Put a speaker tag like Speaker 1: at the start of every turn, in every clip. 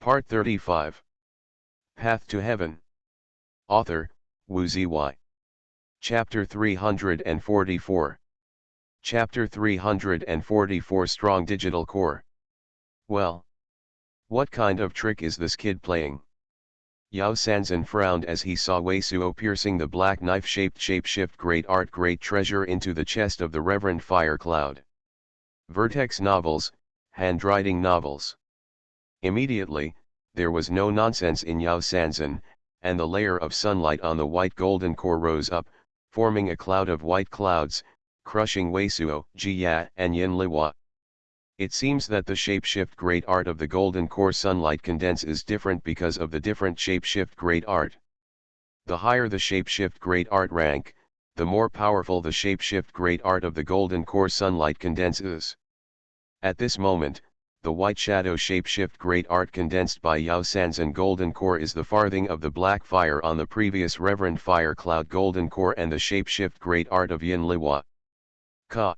Speaker 1: Part 35. Path to Heaven. Author, Wu Ziyi. Chapter 344. Chapter 344 Strong Digital Core. Well, what kind of trick is this kid playing? Yao Sanzhen frowned as he saw Wei Suo piercing the black knife-shaped shapeshift great art great treasure into the chest of the Reverend Fire Cloud. Vertex novels, handwriting novels. Immediately, there was no nonsense in Yao Sanzhen, and the layer of sunlight on the white golden core rose up, forming a cloud of white clouds, crushing Wei Suo, Ji Ya, and Yin Liwa. It seems that the shapeshift great art of the golden core sunlight condense is different because of the different shapeshift great art. The higher the shapeshift great art rank, the more powerful the shapeshift great art of the golden core sunlight condense is. At this moment, the white shadow shapeshift great art condensed by Yao Sanzhen golden core is the farthing of the black fire on the previous Reverend Fire Cloud golden core and the shapeshift great art of Yin Liwa. Ka.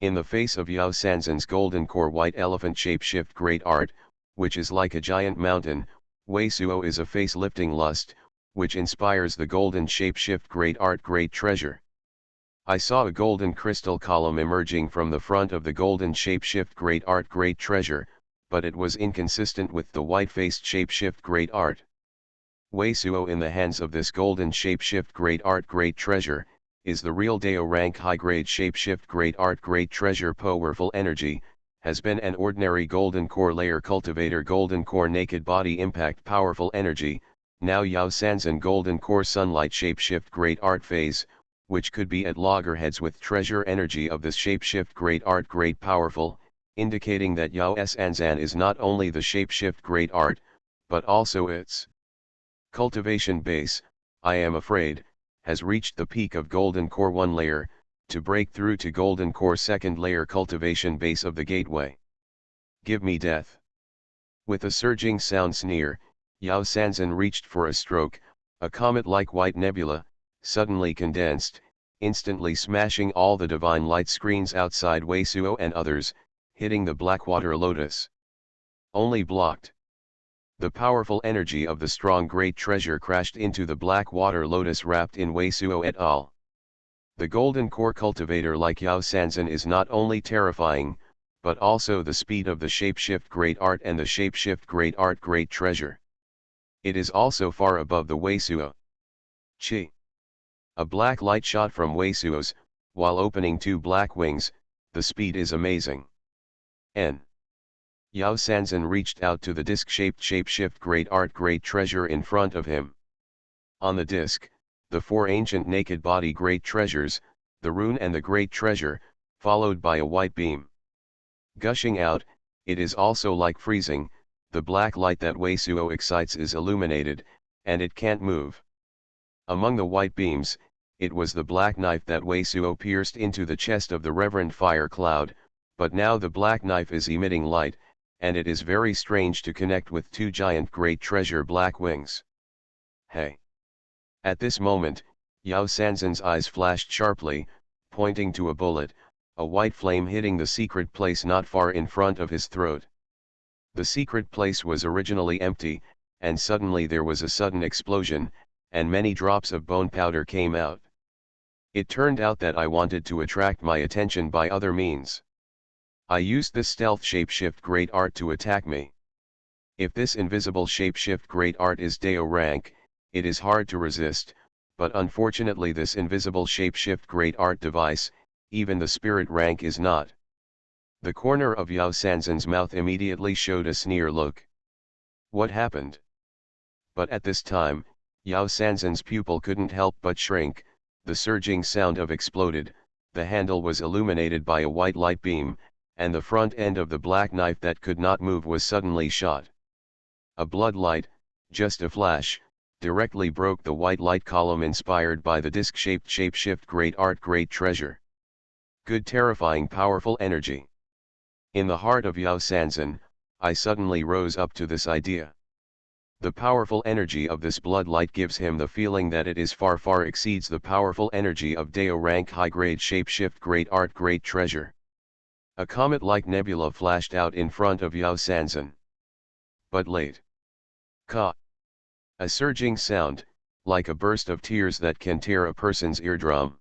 Speaker 1: In the face of Yao Sanzhen's golden core white elephant shapeshift great art, which is like a giant mountain, Wei Suo is a face-lifting lust, which inspires the golden shapeshift great art great treasure. I saw a golden crystal column emerging from the front of the golden shapeshift great art great treasure, but it was inconsistent with the white-faced shapeshift great art. Wei Suo in the hands of this golden shapeshift great art great treasure, is the real Dao rank high-grade shapeshift great art great treasure powerful energy, has been an ordinary golden core layer cultivator golden core naked body impact powerful energy, now Yao Sanzhen golden core sunlight shapeshift great art phase, which could be at loggerheads with treasure energy of this shapeshift great art great powerful, indicating that Yao Sanzhen is not only the shapeshift great art, but also its cultivation base, I am afraid, has reached the peak of golden core 1 layer, to break through to golden core 2nd layer cultivation base of the gateway. Give me death. With a surging sound sneer, Yao Sanzhen reached for a stroke, a comet-like white nebula, suddenly condensed, instantly smashing all the divine light screens outside Wei Suo and others, hitting the Blackwater Lotus. Only blocked. The powerful energy of the strong great treasure crashed into the Blackwater Lotus wrapped in Wei Suo et al. The golden core cultivator like Yao Sanzhen is not only terrifying, but also the speed of the shapeshift great art and the shapeshift great art great treasure. It is also far above the Wei Suo. Chi. A black light shot from Wei Suo's, while opening 2 black wings, the speed is amazing. N. Yao Sanzhen reached out to the disc-shaped shapeshift great art great treasure in front of him. On the disc, the 4 ancient naked body great treasures, the rune and the great treasure, followed by a white beam. Gushing out, it is also like freezing, the black light that Wei Suo excites is illuminated, and it can't move. Among the white beams, it was the black knife that Wei Suo pierced into the chest of the Reverend Fire Cloud, but now the black knife is emitting light, and it is very strange to connect with 2 giant great treasure black wings. Hey! At this moment, Yao Sanzhen's eyes flashed sharply, pointing to a bullet, a white flame hitting the secret place not far in front of his throat. The secret place was originally empty, and suddenly there was a sudden explosion, and many drops of bone powder came out. It turned out that I wanted to attract my attention by other means. I used this stealth shapeshift great art to attack me. If this invisible shapeshift great art is Dao rank, it is hard to resist, but unfortunately this invisible shapeshift great art device, even the spirit rank is not. The corner of Yao Sanzhen's mouth immediately showed a sneer look. What happened? But at this time, Yao Sanzhen's pupil couldn't help but shrink, the surging sound of exploded, the handle was illuminated by a white light beam, and the front end of the black knife that could not move was suddenly shot. A blood light, just a flash, directly broke the white light column inspired by the disc-shaped shapeshift great art great treasure. Good terrifying powerful energy. In the heart of Yao Sanzhen, I suddenly rose up to this idea. The powerful energy of this blood light gives him the feeling that it is far exceeds the powerful energy of Dao rank high-grade shapeshift great art great treasure. A comet-like nebula flashed out in front of Yao Sanzhen. but late. Ka. A surging sound, like a burst of tears that can tear a person's eardrum.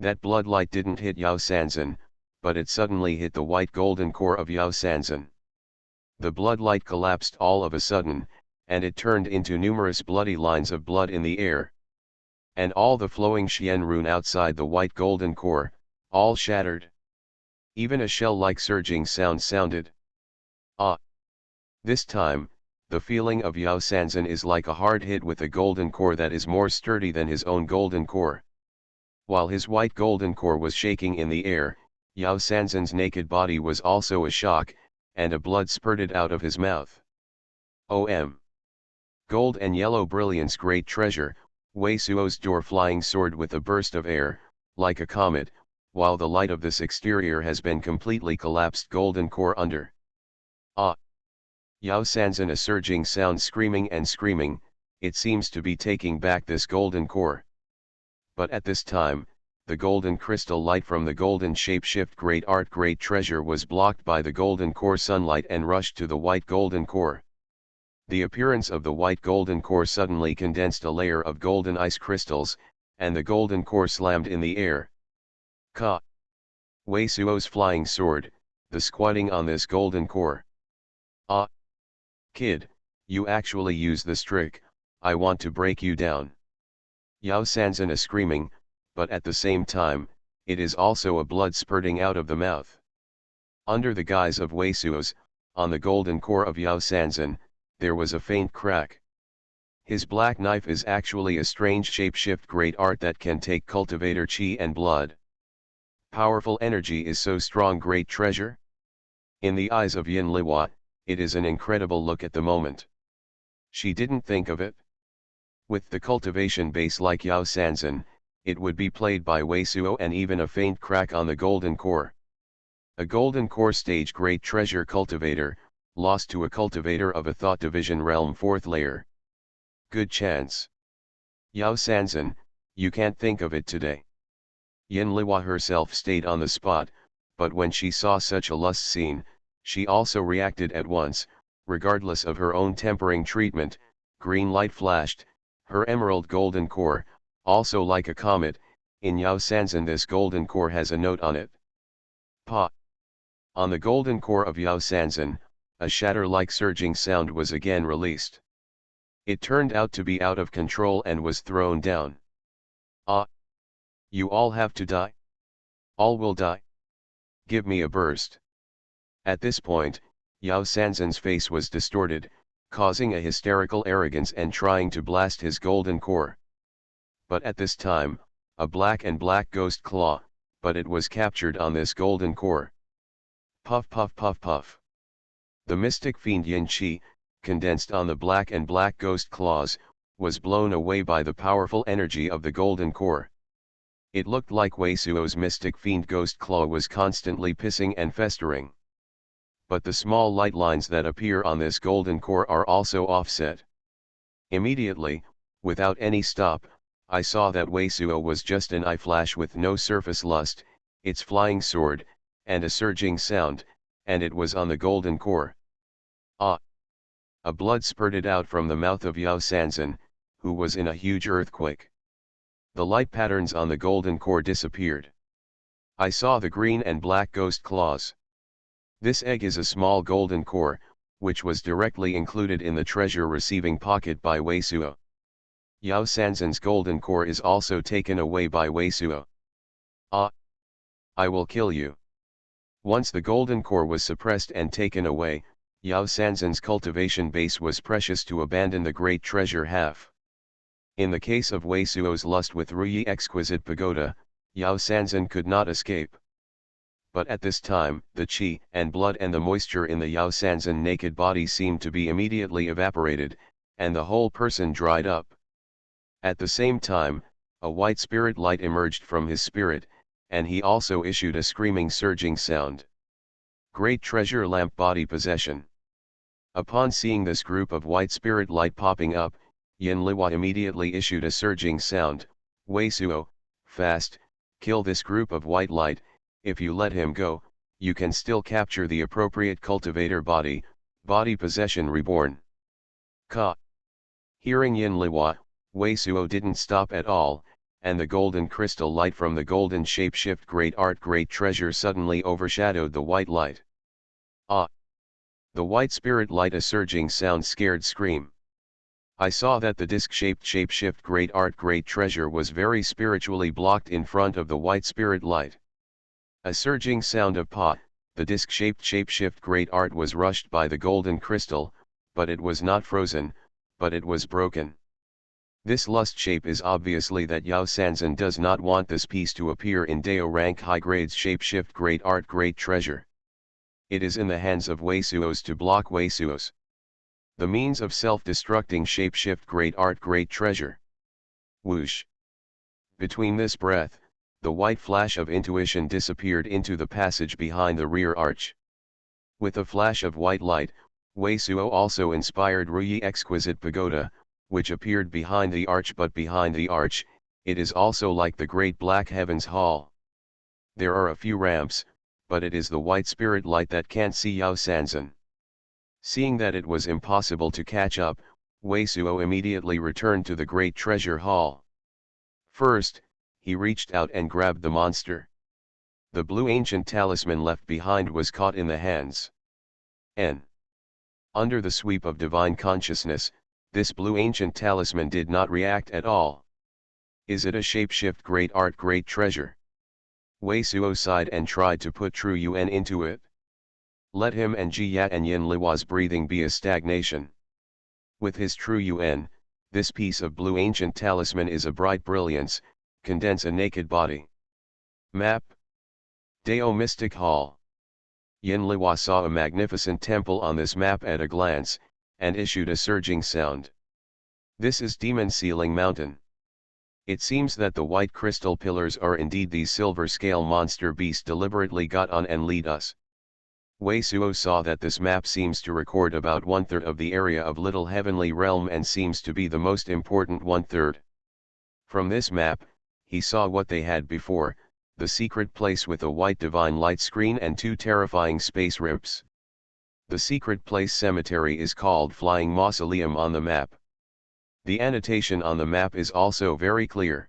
Speaker 1: That blood light didn't hit Yao Sanzan, but it suddenly hit the white golden core of Yao Sanzan. The blood light collapsed all of a sudden, and it turned into numerous bloody lines of blood in the air. And all the flowing Xian rune outside the white golden core, all shattered. Even a shell-like surging sound sounded. Ah! This time, the feeling of Yao Sanzan is like a hard hit with a golden core that is more sturdy than his own golden core. While his white golden core was shaking in the air, Yao Sanzan's naked body was also a shock, and a blood spurted out of his mouth. O.M. Gold and yellow brilliance, great treasure, Wei Suo's door flying soared with a burst of air, like a comet, while the light of this exterior has been completely collapsed golden core under. Ah! Yao Sanzan, a surging sound, screaming and screaming, it seems to be taking back this golden core. But at this time, the golden crystal light from the golden shape-shift great art great treasure was blocked by the golden core sunlight and rushed to the white golden core. The appearance of the white golden core suddenly condensed a layer of golden ice crystals, and the golden core slammed in the air. Ka. Wei Suo's flying sword, the squatting on this golden core. Ah! Kid, you actually use this trick, I want to break you down. Yao Sanzan is screaming, but at the same time, it is also a blood spurting out of the mouth. Under the guise of Wei Suo's, on the golden core of Yao Sanzan, there was a faint crack. His black knife is actually a strange shape-shift great art that can take cultivator chi and blood. Powerful energy is so strong great treasure? In the eyes of Yin Liwa, it is an incredible look at the moment. She didn't think of it. With the cultivation base like Yao Sanzan, it would be played by Wei Suo and even a faint crack on the golden core. A golden core stage great treasure cultivator, lost to a cultivator of a thought division realm 4th layer. Good chance. Yao Sanzan, you can't think of it today. Yin Liwa herself stayed on the spot, but when she saw such a lust scene, she also reacted at once, regardless of her own tempering treatment. Green light flashed, her emerald golden core, also like a comet, in Yao Sanzan this golden core has a note on it. Pa. On the golden core of Yao Sanzan, a shatter-like surging sound was again released. It turned out to be out of control and was thrown down. Ah! You all have to die? All will die? Give me a burst. At this point, Yao Sanzan's face was distorted, causing a hysterical arrogance and trying to blast his golden core. But at this time, a black ghost claw, but it was captured on this golden core. Puff puff puff puff. The mystic fiend Yin Qi, condensed on the black ghost claws, was blown away by the powerful energy of the golden core. It looked like Wei Suo's mystic fiend ghost claw was constantly pissing and festering. But the small light lines that appear on this golden core are also offset. Immediately, without any stop, I saw that Wei Suo was just an eye flash with no surface lust, its flying sword, and a surging sound, and it was on the golden core. Ah! A blood spurted out from the mouth of Yao Sanzan, who was in a huge earthquake. The light patterns on the golden core disappeared. I saw the green and black ghost claws. This egg is a small golden core, which was directly included in the treasure receiving pocket by Wei Suo. Yao Sanzan's golden core is also taken away by Wei Suo. Ah! I will kill you. Once the golden core was suppressed and taken away, Yao Sanzan's cultivation base was precious to abandon the great treasure half. In the case of Wei Suo's lust with Ruyi exquisite pagoda, Yao Sanzan could not escape. But at this time, the qi and blood and the moisture in the Yao Sanzan naked body seemed to be immediately evaporated, and the whole person dried up. At the same time, a white spirit light emerged from his spirit, and he also issued a screaming surging sound. Great treasure lamp body possession. Upon seeing this group of white spirit light popping up, Yin Liwa immediately issued a surging sound. Wei Suo, fast, kill this group of white light. If you let him go, you can still capture the appropriate cultivator body, Body possession reborn. Ka. Hearing Yin Liwa, Wei Suo didn't stop at all, and the golden crystal light from the golden shapeshift great art great treasure suddenly overshadowed the white light. Ah! The white spirit light a surging sound scared scream. I saw that the disc-shaped shapeshift great art great treasure was very spiritually blocked in front of the white spirit light. A surging sound of pa, the disc-shaped shapeshift great art was rushed by the golden crystal, but it was not frozen, but it was broken. This lust shape is obviously that Yao Sanzan does not want this piece to appear in Dao rank high grades shapeshift great art great treasure. It is in the hands of Wei Suos to block Wei Suos. The means of self-destructing shapeshift great art great treasure. Whoosh. Between this breath, the white flash of intuition disappeared into the passage behind the rear arch. With a flash of white light, Wei Suo also inspired Ruyi exquisite pagoda, which appeared behind the arch, but behind the arch, it is also like the great black heavens hall. There are a few ramps, but it is the white spirit light that can't see Yao Sanzan. Seeing that it was impossible to catch up, Wei Suo immediately returned to the great treasure hall. First, he reached out and grabbed the monster. The blue ancient talisman left behind was caught in the hands. Under the sweep of divine consciousness, this blue ancient talisman did not react at all. Is it a shapeshift great art great treasure? Wei Suo sighed and tried to put true Yuan into it. Let him and Ji Yat and Yin Liwa's breathing be a stagnation. With his true Yuan, this piece of blue ancient talisman is a bright brilliance, condense a naked body. Map. Dao Mystic Hall. Yin Liwa saw a magnificent temple on this map at a glance, and issued a surging sound. This is Demon Ceiling Mountain. It seems that the white crystal pillars are indeed these silver scale monster beasts deliberately got on and lead us. Wei Suo saw that this map seems to record about 1/3 of the area of Little Heavenly Realm and seems to be the most important 1/3. From this map, he saw what they had before, the secret place with a white divine light screen and 2 terrifying space rips. The secret place cemetery is called Flying Mausoleum on the map. The annotation on the map is also very clear.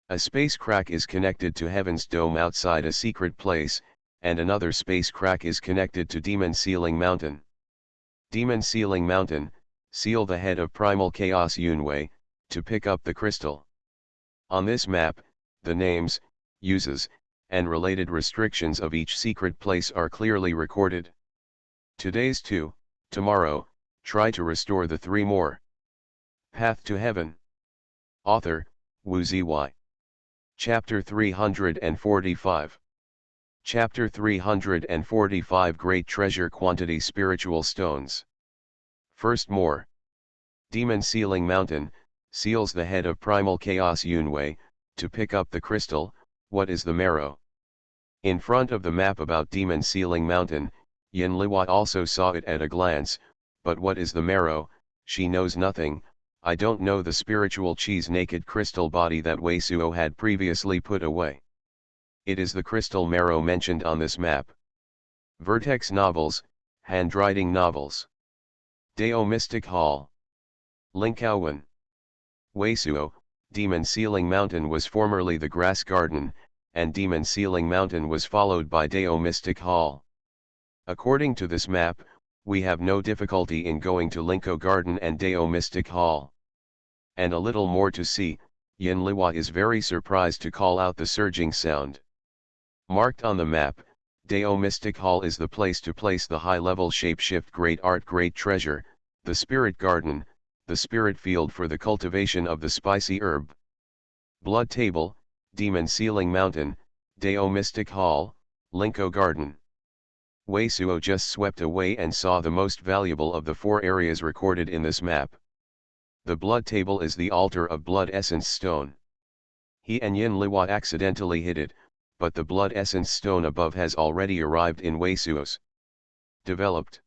Speaker 1: A space crack is connected to Heaven's Dome outside a secret place, and another space crack is connected to Demon Ceiling Mountain. Demon Ceiling Mountain, seal the head of primal chaos Yunwei, to pick up the crystal. On this map, the names, uses, and related restrictions of each secret place are clearly recorded. Today's 2, tomorrow, try to restore the 3 more. Path to Heaven. Author, Wu Ziyi. Chapter 345. Chapter 345 Great Treasure Quantity Spiritual Stones. First more. Demon Ceiling Mountain, seals the head of primal chaos Yunwei, to pick up the crystal. What is the marrow? In front of the map about Demon Ceiling Mountain, Yin Liwa also saw it at a glance, but what is the marrow? She knows nothing. I don't know the spiritual cheese naked crystal body that Wei Suo had previously put away. It is the crystal marrow mentioned on this map. Vertex Novels, Handwriting Novels. Dao Mystic Hall. Xuanhuan. Wei Suo, Demon Ceiling Mountain was formerly the Grass Garden, and Demon Ceiling Mountain was followed by Dao Mystic Hall. According to this map, we have no difficulty in going to Linko Garden and Dao Mystic Hall. And a little more to see, Yin Liwa is very surprised to call out the surging sound. Marked on the map, Dao Mystic Hall is the place to place the high-level shapeshift great art great treasure, the spirit garden, the spirit field for the cultivation of the spicy herb. Blood Table, Demon Ceiling Mountain, Dao Mystic Hall, Linko Garden. Wei Suo just swept away and saw the most valuable of the 4 areas recorded in this map. The blood table is the altar of blood essence stone. He and Yin Liwa accidentally hit it, but the blood essence stone above has already arrived in Wei Suo's. Developed.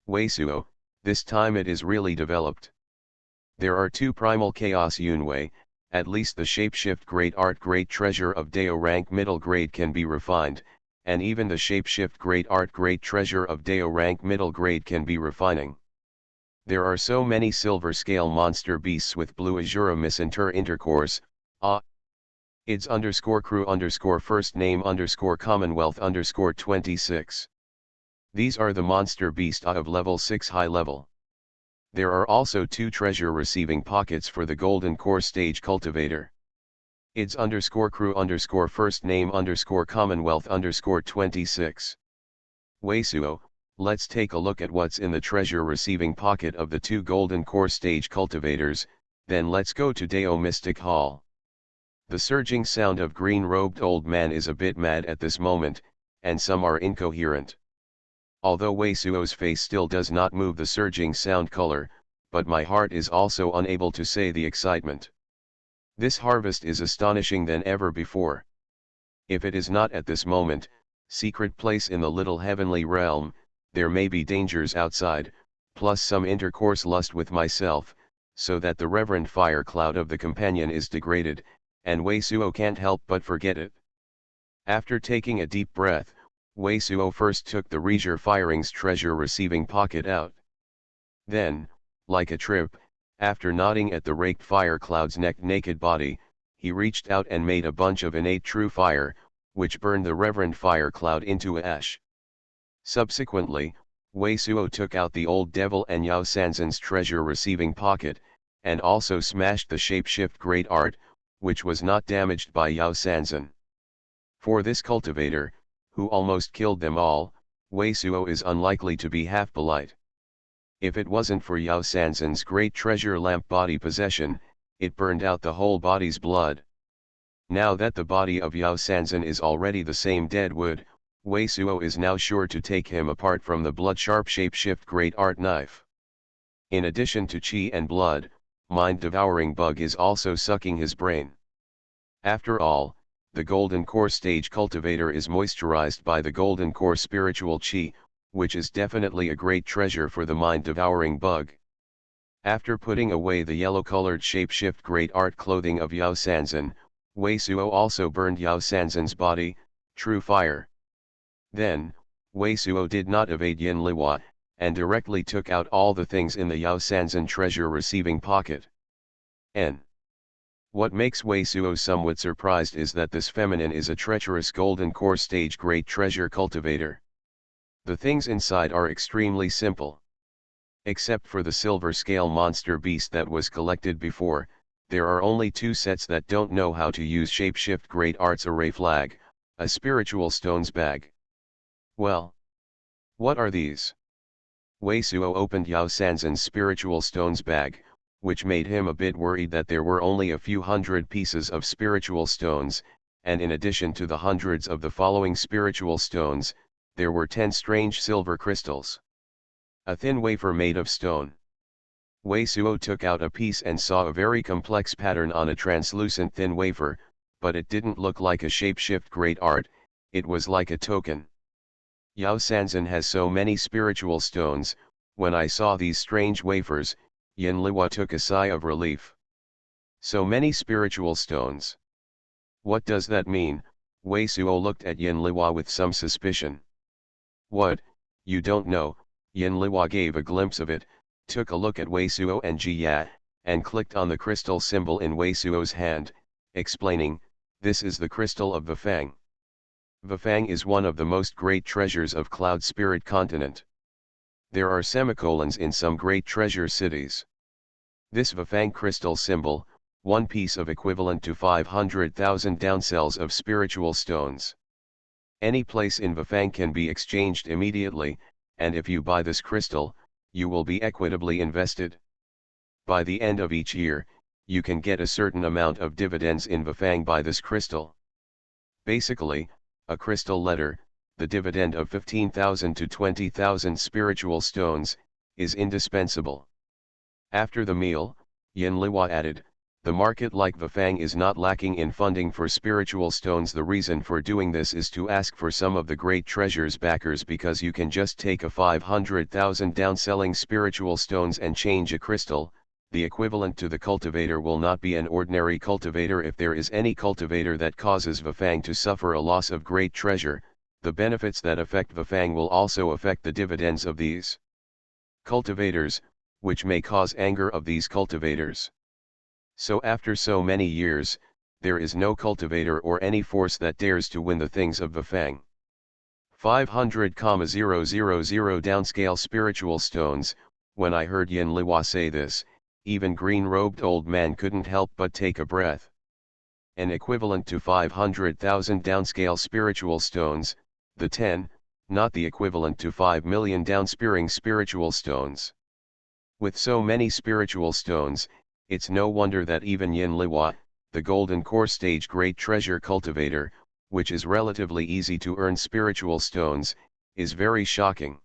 Speaker 1: Wei Suo, this time it is really developed. There are 2 primal chaos Yunwei, at least the shapeshift great art great treasure of Dao rank middle grade can be refined, and even the shapeshift great art great treasure of Dao rank middle grade can be refining. There are so many silver scale monster beasts with blue azura misinter intercourse, ids underscore crew underscore first name underscore commonwealth underscore 26. These are the monster beast of level 6 high level. There are also 2 treasure receiving pockets for the golden core stage cultivator. Ids underscore crew underscore first name underscore commonwealth underscore 26. Weisuo, let's take a look at what's in the treasure receiving pocket of the 2 golden core stage cultivators, then let's go to Dao Mystic Hall. The surging sound of green-robed old man is a bit mad at this moment, and some are incoherent. Although Weisuo's face still does not move the surging sound color, but my heart is also unable to say the excitement. This harvest is astonishing than ever before. If it is not at this moment, secret place in the little heavenly realm, there may be dangers outside, plus some intercourse lust with myself, so that the reverend fire cloud of the companion is degraded, and Weisuo can't help but forget it. After taking a deep breath, Weisuo first took the Reisure Firing's treasure receiving pocket out. Then, like a trip, after nodding at the raked fire cloud's naked body, he reached out and made a bunch of innate true fire, which burned the reverend fire cloud into ash. Subsequently, Weisuo took out the old devil and Yao Sanzan's treasure receiving pocket, and also smashed the shapeshift great art, which was not damaged by Yao Sanzan. For this cultivator, who almost killed them all, Weisuo is unlikely to be half polite. If it wasn't for Yao Sanzan's great treasure lamp body possession, it burned out the whole body's blood. Now that the body of Yao Sanzan is already the same dead wood, Weisuo is now sure to take him apart from the blood-sharp shapeshift great art knife. In addition to chi and blood, mind-devouring bug is also sucking his brain. After all, the golden core stage cultivator is moisturized by the golden core spiritual chi, which is definitely a great treasure for the mind-devouring bug. After putting away the yellow-colored shapeshift great art clothing of Yao Sanzan, Weisuo also burned Yao Sanzan's body, true fire. Then, Weisuo did not evade Yin Liwa, and directly took out all the things in the Yao Sanzan treasure receiving pocket. N. What makes Weisuo somewhat surprised is that this feminine is a treacherous golden core stage great treasure cultivator. The things inside are extremely simple. Except for the silver scale monster beast that was collected before, there are only 2 sets that don't know how to use shapeshift great arts array flag, a spiritual stones bag. Well, what are these? Weisuo opened Yao Sanzan's spiritual stones bag, which made him a bit worried that there were only a few hundred pieces of spiritual stones, and in addition to the hundreds of the following spiritual stones, there were 10 strange silver crystals. A thin wafer made of stone. Weisuo took out a piece and saw a very complex pattern on a translucent thin wafer, but it didn't look like a shapeshift great art, it was like a token. Yao Sanzan has so many spiritual stones. When I saw these strange wafers, Yin Liwa took a sigh of relief. So many spiritual stones. What does that mean? Weisuo looked at Yin Liwa with some suspicion. What, you don't know? Yin Liwa gave a glimpse of it, took a look at Weisuo and Jia, and clicked on the crystal symbol in Weisuo's hand, explaining, this is the crystal of Vifang. Vifang is one of the most great treasures of Cloud Spirit Continent. There are semicolons in some great treasure cities. This Vifang crystal symbol, one piece of equivalent to 500,000 downcells of spiritual stones. Any place in Vifang can be exchanged immediately, and if you buy this crystal, you will be equitably invested. By the end of each year, you can get a certain amount of dividends in Vifang by this crystal. Basically, a crystal letter, the dividend of 15,000 to 20,000 spiritual stones, is indispensable. After the meal, Yin Liwa added, the market like Vifang is not lacking in funding for spiritual stones. The reason for doing this is to ask for some of the great treasures backers, because you can just take a 500,000 downselling spiritual stones and change a crystal. The equivalent to the cultivator will not be an ordinary cultivator. If there is any cultivator that causes Vifang to suffer a loss of great treasure, the benefits that affect Vifang will also affect the dividends of these cultivators, which may cause anger of these cultivators. So after so many years, there is no cultivator or any force that dares to win the things of Vifang. 500,000 downscale spiritual stones. When I heard Yin Liwa say this, even green-robed old man couldn't help but take a breath. An equivalent to 500,000 downscale spiritual stones, the 10, not the equivalent to 5 million downspearing spiritual stones. With so many spiritual stones, it's no wonder that even Yin Liwa, the golden core stage great treasure cultivator, which is relatively easy to earn spiritual stones, is very shocking.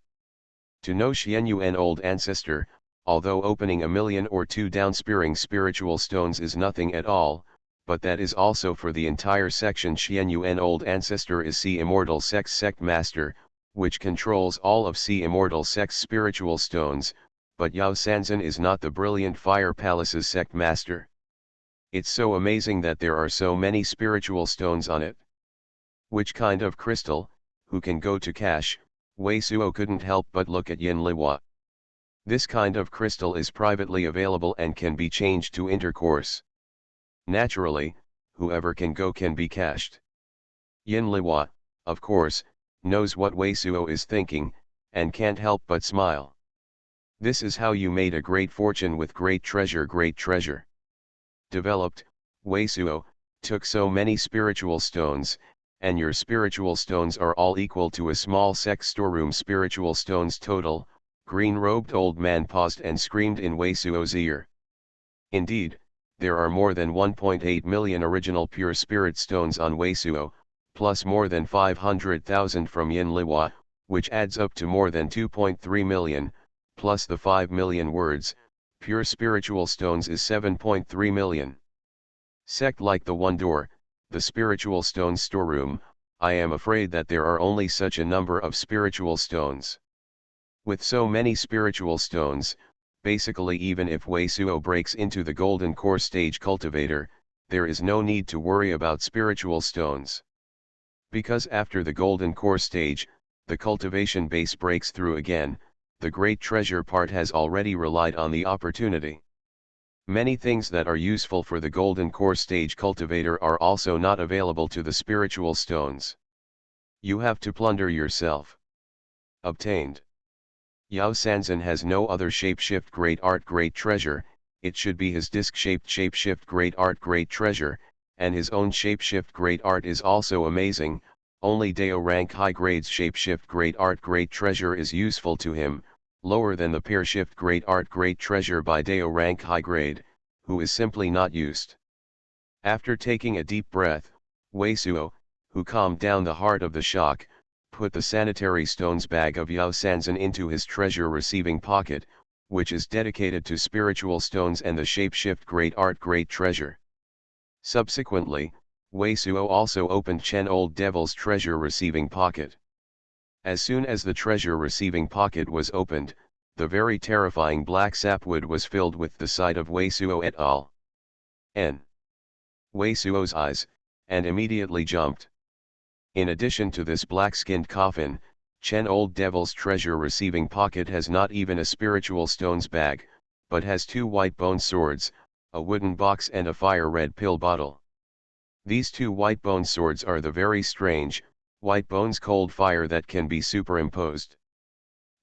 Speaker 1: To know Xuanhuan old ancestor, although opening 1 million or 2 downspearing spiritual stones is nothing at all, but that is also for the entire section. Xuanhuan old ancestor is C immortal sex sect master, which controls all of C immortal sex spiritual stones, but Yao Sanzan is not the brilliant fire palace's sect master. It's so amazing that there are so many spiritual stones on it. Which kind of crystal, who can go to cache? Wei Suo couldn't help but look at Yin Liwa. This kind of crystal is privately available and can be changed to intercourse. Naturally, whoever can go can be cached. Yin Liwa, of course, knows what Wei Suo is thinking, and can't help but smile. This is how you made a great fortune with great treasure. Great treasure. Developed, Wei Suo, took so many spiritual stones, and your spiritual stones are all equal to a small sex storeroom. Spiritual stones total. Green-robed old man paused and screamed in Wei Suo's ear. Indeed, there are more than 1.8 million original pure spirit stones on Wei Suo, plus more than 500,000 from Yin Liwa, which adds up to more than 2.3 million, plus the 5 million words, pure spiritual stones is 7.3 million. Sect like the One Door, the spiritual stones storeroom, I am afraid that there are only such a number of spiritual stones. With so many spiritual stones, basically even if Wei Suo breaks into the golden core stage cultivator, there is no need to worry about spiritual stones. Because after the golden core stage, the cultivation base breaks through again, the great treasure part has already relied on the opportunity. Many things that are useful for the golden core stage cultivator are also not available to the spiritual stones. You have to plunder yourself. Obtained. Yao Sanzan has no other shapeshift great art great treasure, it should be his disc-shaped shapeshift great art great treasure, and his own shapeshift great art is also amazing. Only Dao rank high grades shapeshift great art great treasure is useful to him, lower than the pair shift great art great treasure by Dao rank high grade, who is simply not used. After taking a deep breath, Wei Suo, who calmed down the heart of the shock, put the sanitary stones bag of Yao Sanzan into his treasure receiving pocket, which is dedicated to spiritual stones and the shapeshift great art great treasure. Subsequently, Wei Suo also opened Chen Old Devil's treasure receiving pocket. As soon as the treasure receiving pocket was opened, the very terrifying black sapwood was filled with the sight of Wei Suo et al. N. Wei Suo's eyes, and immediately jumped. In addition to this black-skinned coffin, Chen Old Devil's treasure receiving pocket has not even a spiritual stones bag, but has 2 white bone swords, a wooden box and a fire-red pill bottle. These 2 white bone swords are the very strange, white bones cold fire that can be superimposed.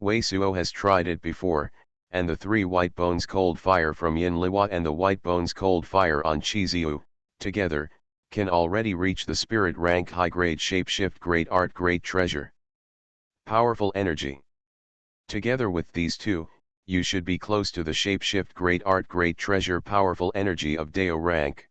Speaker 1: Wei Suo has tried it before, and the 3 white bones cold fire from Yin Liwa and the white bones cold fire on Chiziu, together, can already reach the spirit rank high grade shapeshift great art great treasure. Powerful energy. Together with these 2, you should be close to the shapeshift great art great treasure powerful energy of Dao rank.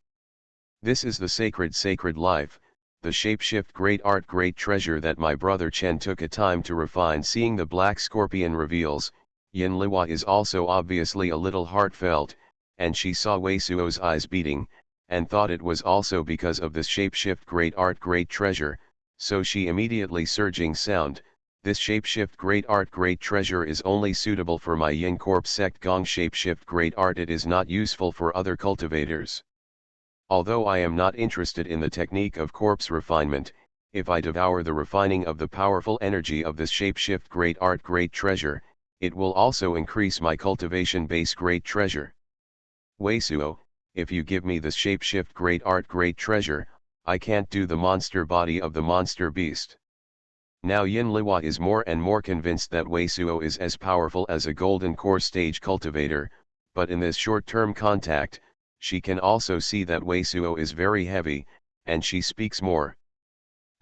Speaker 1: This is the sacred life, the shapeshift great art great treasure that my brother Chen took a time to refine. Seeing the black scorpion reveals, Yin Liwa is also obviously a little heartfelt, and she saw Wei Suo's eyes beating, and thought it was also because of this shapeshift great art great treasure, so she immediately surging sound, this shapeshift great art great treasure is only suitable for my Yin Corp sect Gong shapeshift great art, it is not useful for other cultivators. Although I am not interested in the technique of corpse refinement, if I devour the refining of the powerful energy of this shapeshift great art great treasure, it will also increase my cultivation base great treasure. Weisuo, if you give me this shapeshift great art great treasure, I can't do the monster body of the monster beast. Now Yin Liwa is more and more convinced that Weisuo is as powerful as a golden core stage cultivator, but in this short-term contact, she can also see that Weisuo is very heavy, and she speaks more.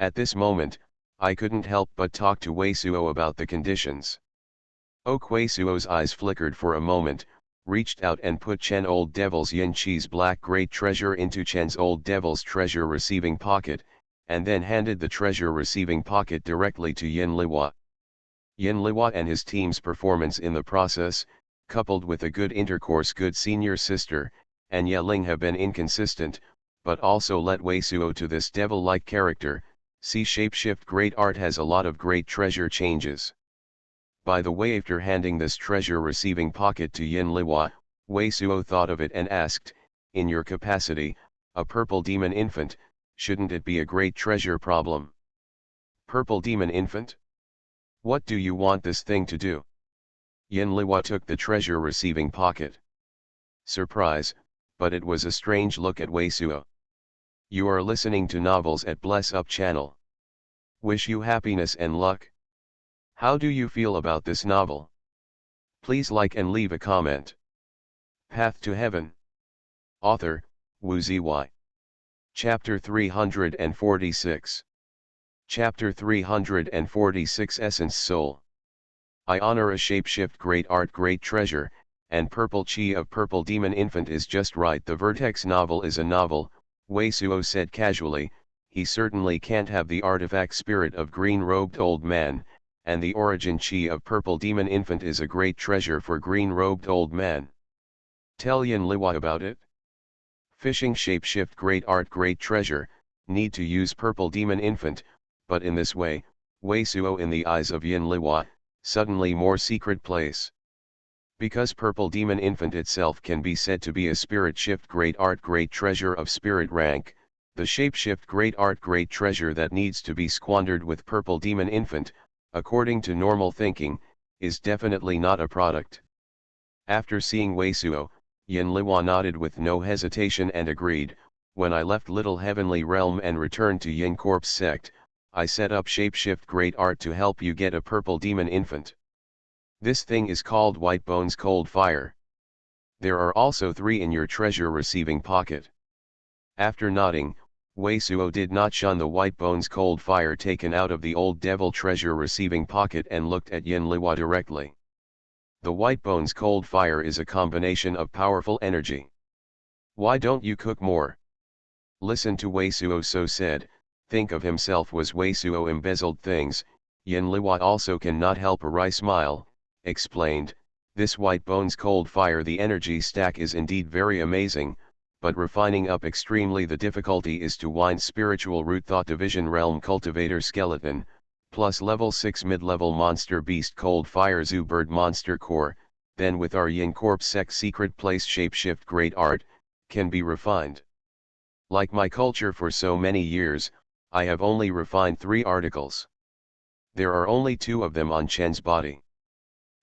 Speaker 1: At this moment, I couldn't help but talk to Weisuo about the conditions. Weisuo's eyes flickered for a moment, reached out and put Chen Old Devil's Yin Chi's black great treasure into Chen's Old Devil's treasure receiving pocket, and then handed the treasure receiving pocket directly to Yin Liwa. Yin Liwa and his team's performance in the process, coupled with a good intercourse good senior sister, and Ye Ling have been inconsistent, but also let Weisuo to this devil-like character. See shapeshift great art has a lot of great treasure changes. By the way, after handing this treasure receiving pocket to Yin Liwa, Weisuo thought of it and asked, in your capacity, a purple demon infant, shouldn't it be a great treasure problem? Purple demon infant? What do you want this thing to do? Yin Liwa took the treasure receiving pocket. Surprise, but it was a strange look at Weisuo. You are listening to novels at Bless Up channel. Wish you happiness and luck. How do you feel about this novel? Please like and leave a comment. Path to Heaven. Author, Wu Ziyi. Chapter 346. Chapter 346 Essence Soul. I honor a shapeshift great art great treasure, and purple chi of purple demon infant is just right. The Vertex novel is a novel, Weisuo said casually. He certainly can't have the artifact spirit of green-robed old man, and the origin chi of purple demon infant is a great treasure for green-robed old man. Tell Yin Liwa about it. Fishing shapeshift great art great treasure, need to use purple demon infant, but in this way, Weisuo in the eyes of Yin Liwa, suddenly more secret place. Because purple demon infant itself can be said to be a spirit shift great art great treasure of spirit rank, the shapeshift great art great treasure that needs to be squandered with purple demon infant, according to normal thinking, is definitely not a product. After seeing Weisuo, Yin Liwa nodded with no hesitation and agreed. When I left Little Heavenly Realm and returned to Yin Corp's sect, I set up shapeshift great art to help you get a purple demon infant. This thing is called White Bones Cold Fire. There are also 3 in your treasure receiving pocket. After nodding, Weisuo did not shun the White Bones Cold Fire taken out of the Old Devil treasure receiving pocket and looked at Yin Liwa directly. The White Bones Cold Fire is a combination of powerful energy. Why don't you cook more? Listen to Weisuo so said, think of himself was Weisuo embezzled things. Yin Liwa also cannot help a wry smile, explained, this White Bones Cold Fire the energy stack is indeed very amazing, but refining up extremely the difficulty is to wind spiritual root thought division realm cultivator skeleton, plus level 6 mid-level monster beast cold fire zoo bird monster core, then with our Yin Corp sect secret place shapeshift great art, can be refined. Like my culture for so many years, I have only refined 3 articles. There are only 2 of them on Chen's body.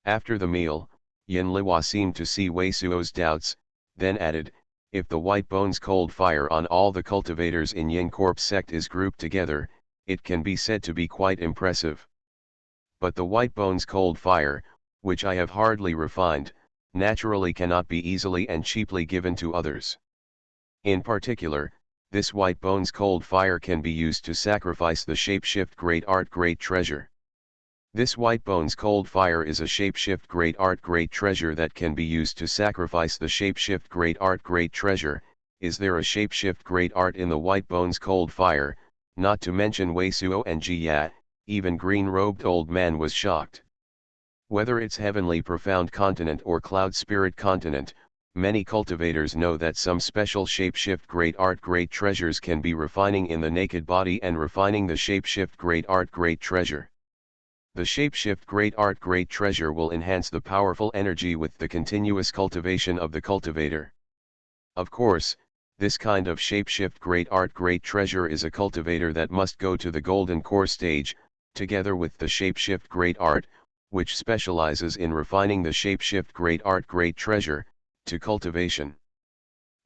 Speaker 1: After the meal, Yin Liwa seemed to see Weisuo's doubts, then added, if the White Bones Cold Fire on all the cultivators in Yin Corp sect is grouped together, it can be said to be quite impressive. But the White Bones Cold Fire, which I have hardly refined, naturally cannot be easily and cheaply given to others. In particular, this White Bones Cold Fire can be used to sacrifice the shapeshift great art great treasure. This White Bones Cold Fire is a shapeshift great art great treasure that can be used to sacrifice the shapeshift great art great treasure. Is there a shapeshift great art in the White Bones Cold Fire? Not to mention Weisuo and Jia, even green-robed old man was shocked. Whether it's heavenly profound continent or cloud spirit continent, many cultivators know that some special shapeshift great art great treasures can be refining in the naked body and refining the shapeshift great art great treasure. The shapeshift great art great treasure will enhance the powerful energy with the continuous cultivation of the cultivator. Of course, This kind of shapeshift great art great treasure is a cultivator that must go to the golden core stage, together with the shapeshift great art, which specializes in refining the shapeshift great art great treasure, to cultivation.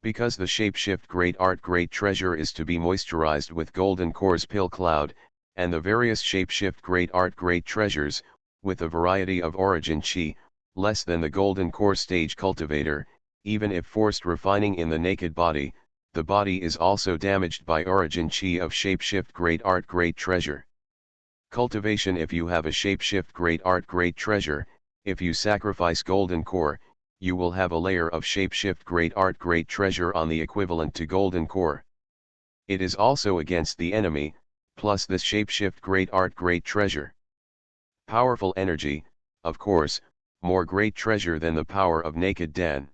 Speaker 1: Because the shapeshift great art great treasure is to be moisturized with golden core's pill cloud, and the various shapeshift great art great treasures, with a variety of origin chi, less than the golden core stage cultivator, even if forced refining in the naked body, the body is also damaged by origin chi of shapeshift great art great treasure. Cultivation. If you have a shapeshift great art great treasure, if you sacrifice golden core, you will have a layer of shapeshift great art great treasure on the equivalent to golden core. It is also against the enemy, plus this shapeshift great art great treasure. Powerful energy, of course, more great treasure than the power of naked Dan.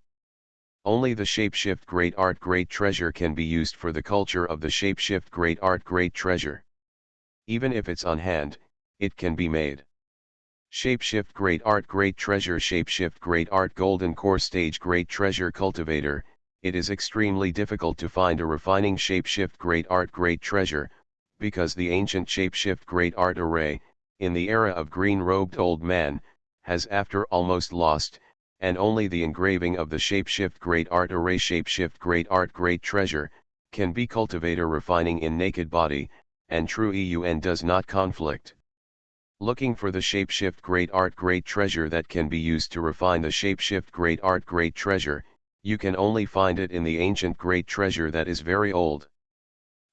Speaker 1: Only the shapeshift great art great treasure can be used for the culture of the shapeshift great art great treasure. Even if it's on hand, it can be made. Shapeshift great art great treasure shapeshift great art golden core stage great treasure cultivator. It is extremely difficult to find a refining shapeshift great art great treasure, because the ancient shapeshift great art array, in the era of green-robed old man, has after almost lost, and only the engraving of the shapeshift great art array shapeshift great art great treasure, can be cultivator refining in naked body, and true EUN does not conflict. Looking for the shapeshift great art great treasure that can be used to refine the shapeshift great art great treasure, you can only find it in the ancient great treasure that is very old.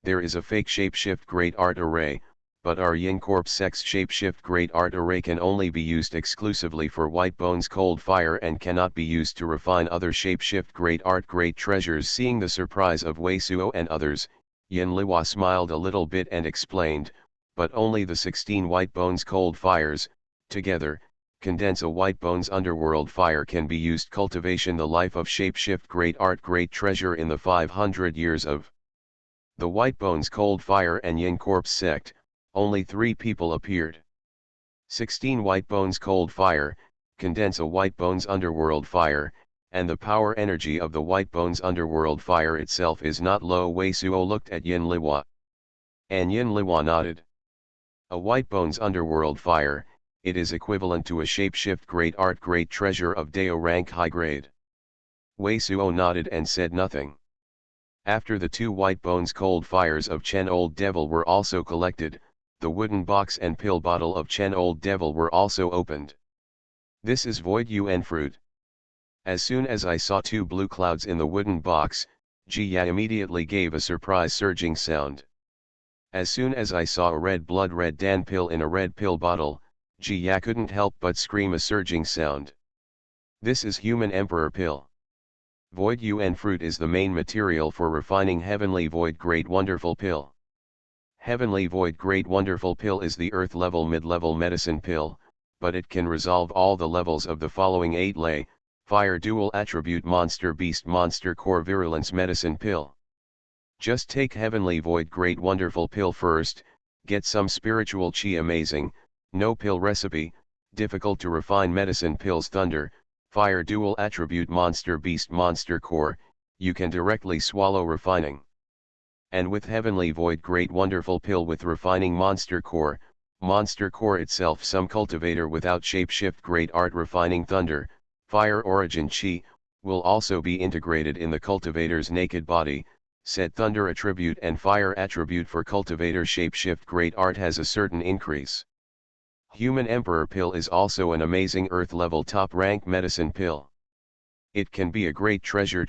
Speaker 1: There is a fake shapeshift great art array, but our Yin Corp Sex shapeshift great art array can only be used exclusively for White Bones Cold Fire and cannot be used to refine other shapeshift great art great treasures. Seeing the surprise of Wei Suo and others, Yin Liwa smiled a little bit and explained, but only the 16 White Bones Cold Fires, together, condense a White Bones Underworld Fire can be used cultivation the life of shapeshift great art great treasure in the 500 years of the White Bones Cold Fire and Yin Corpse sect. Only 3 people appeared. 16 White Bones Cold Fire, condense a White Bones Underworld Fire, and the power energy of the White Bones Underworld Fire itself is not low. Wei Suo looked at Yin Liwa. And Yin Liwa nodded. A White Bones Underworld Fire, it is equivalent to a shapeshift great art great treasure of Deo rank high grade. Wei Suo nodded and said nothing. After the 2 White Bones Cold Fires of Chen Old Devil were also collected, the wooden box and pill bottle of Chen Old Devil were also opened. This is Void UN fruit. As soon as I saw 2 blue clouds in the wooden box, Jia immediately gave a surprise surging sound. As soon as I saw a red blood red Dan pill in a red pill bottle, Jia couldn't help but scream a surging sound. This is human emperor pill. Void UN fruit is the main material for refining Heavenly Void Great Wonderful Pill. Heavenly Void Great Wonderful Pill is the Earth level mid-level medicine pill, but it can resolve all the levels of the following 8 lay, Fire Dual Attribute Monster Beast Monster Core Virulence Medicine Pill. Just take Heavenly Void Great Wonderful Pill first, get some spiritual chi amazing, no pill recipe, difficult to refine medicine pills Thunder, Fire Dual Attribute Monster Beast Monster Core, you can directly swallow refining. And with Heavenly Void Great Wonderful Pill with refining Monster Core itself some cultivator without shapeshift great art refining Thunder, Fire Origin Chi, will also be integrated in the cultivator's naked body, set Thunder attribute and Fire attribute for cultivator shapeshift great art has a certain increase. Human Emperor Pill is also an amazing Earth level top rank medicine pill. It can be a great treasure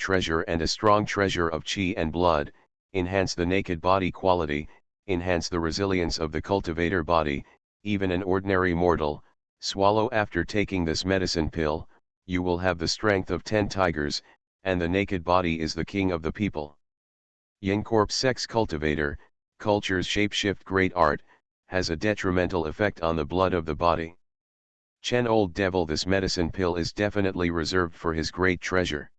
Speaker 1: and a strong treasure of chi and blood, enhance the naked body quality, enhance the resilience of the cultivator body. Even an ordinary mortal, swallow after taking this medicine pill, you will have the strength of 10 tigers, and the naked body is the king of the people. Yin Corp Sex Cultivator, culture's shapeshift great art, has a detrimental effect on the blood of the body. Chen Old Devil this medicine pill is definitely reserved for his great treasure.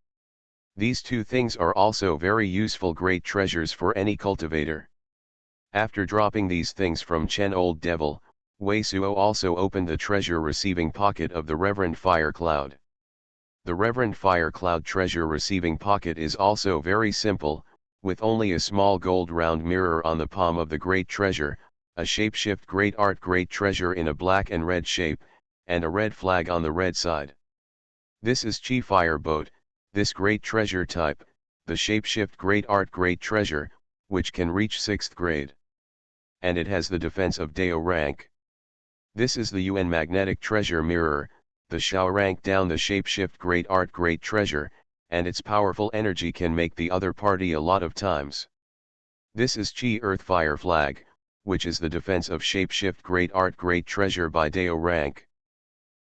Speaker 1: These 2 things are also very useful great treasures for any cultivator. After dropping these things from Chen Old Devil, Wei Suo also opened the treasure receiving pocket of the Reverend Fire Cloud. The Reverend Fire Cloud treasure receiving pocket is also very simple, With only a small gold round mirror on the palm of the great treasure, a shapeshift great art great treasure in a black and red shape, and a red flag on the red side. This is Chi Fire Boat, this great treasure type, the shapeshift great art great treasure, which can reach 6th grade. And it has the defense of Dao rank. This is the UN magnetic treasure mirror, the Shao rank down the shapeshift great art great treasure, and its powerful energy can make the other party a lot of times. This is Chi Earth Fire Flag, which is the defense of Shapeshift Great Art Great Treasure by Dao rank.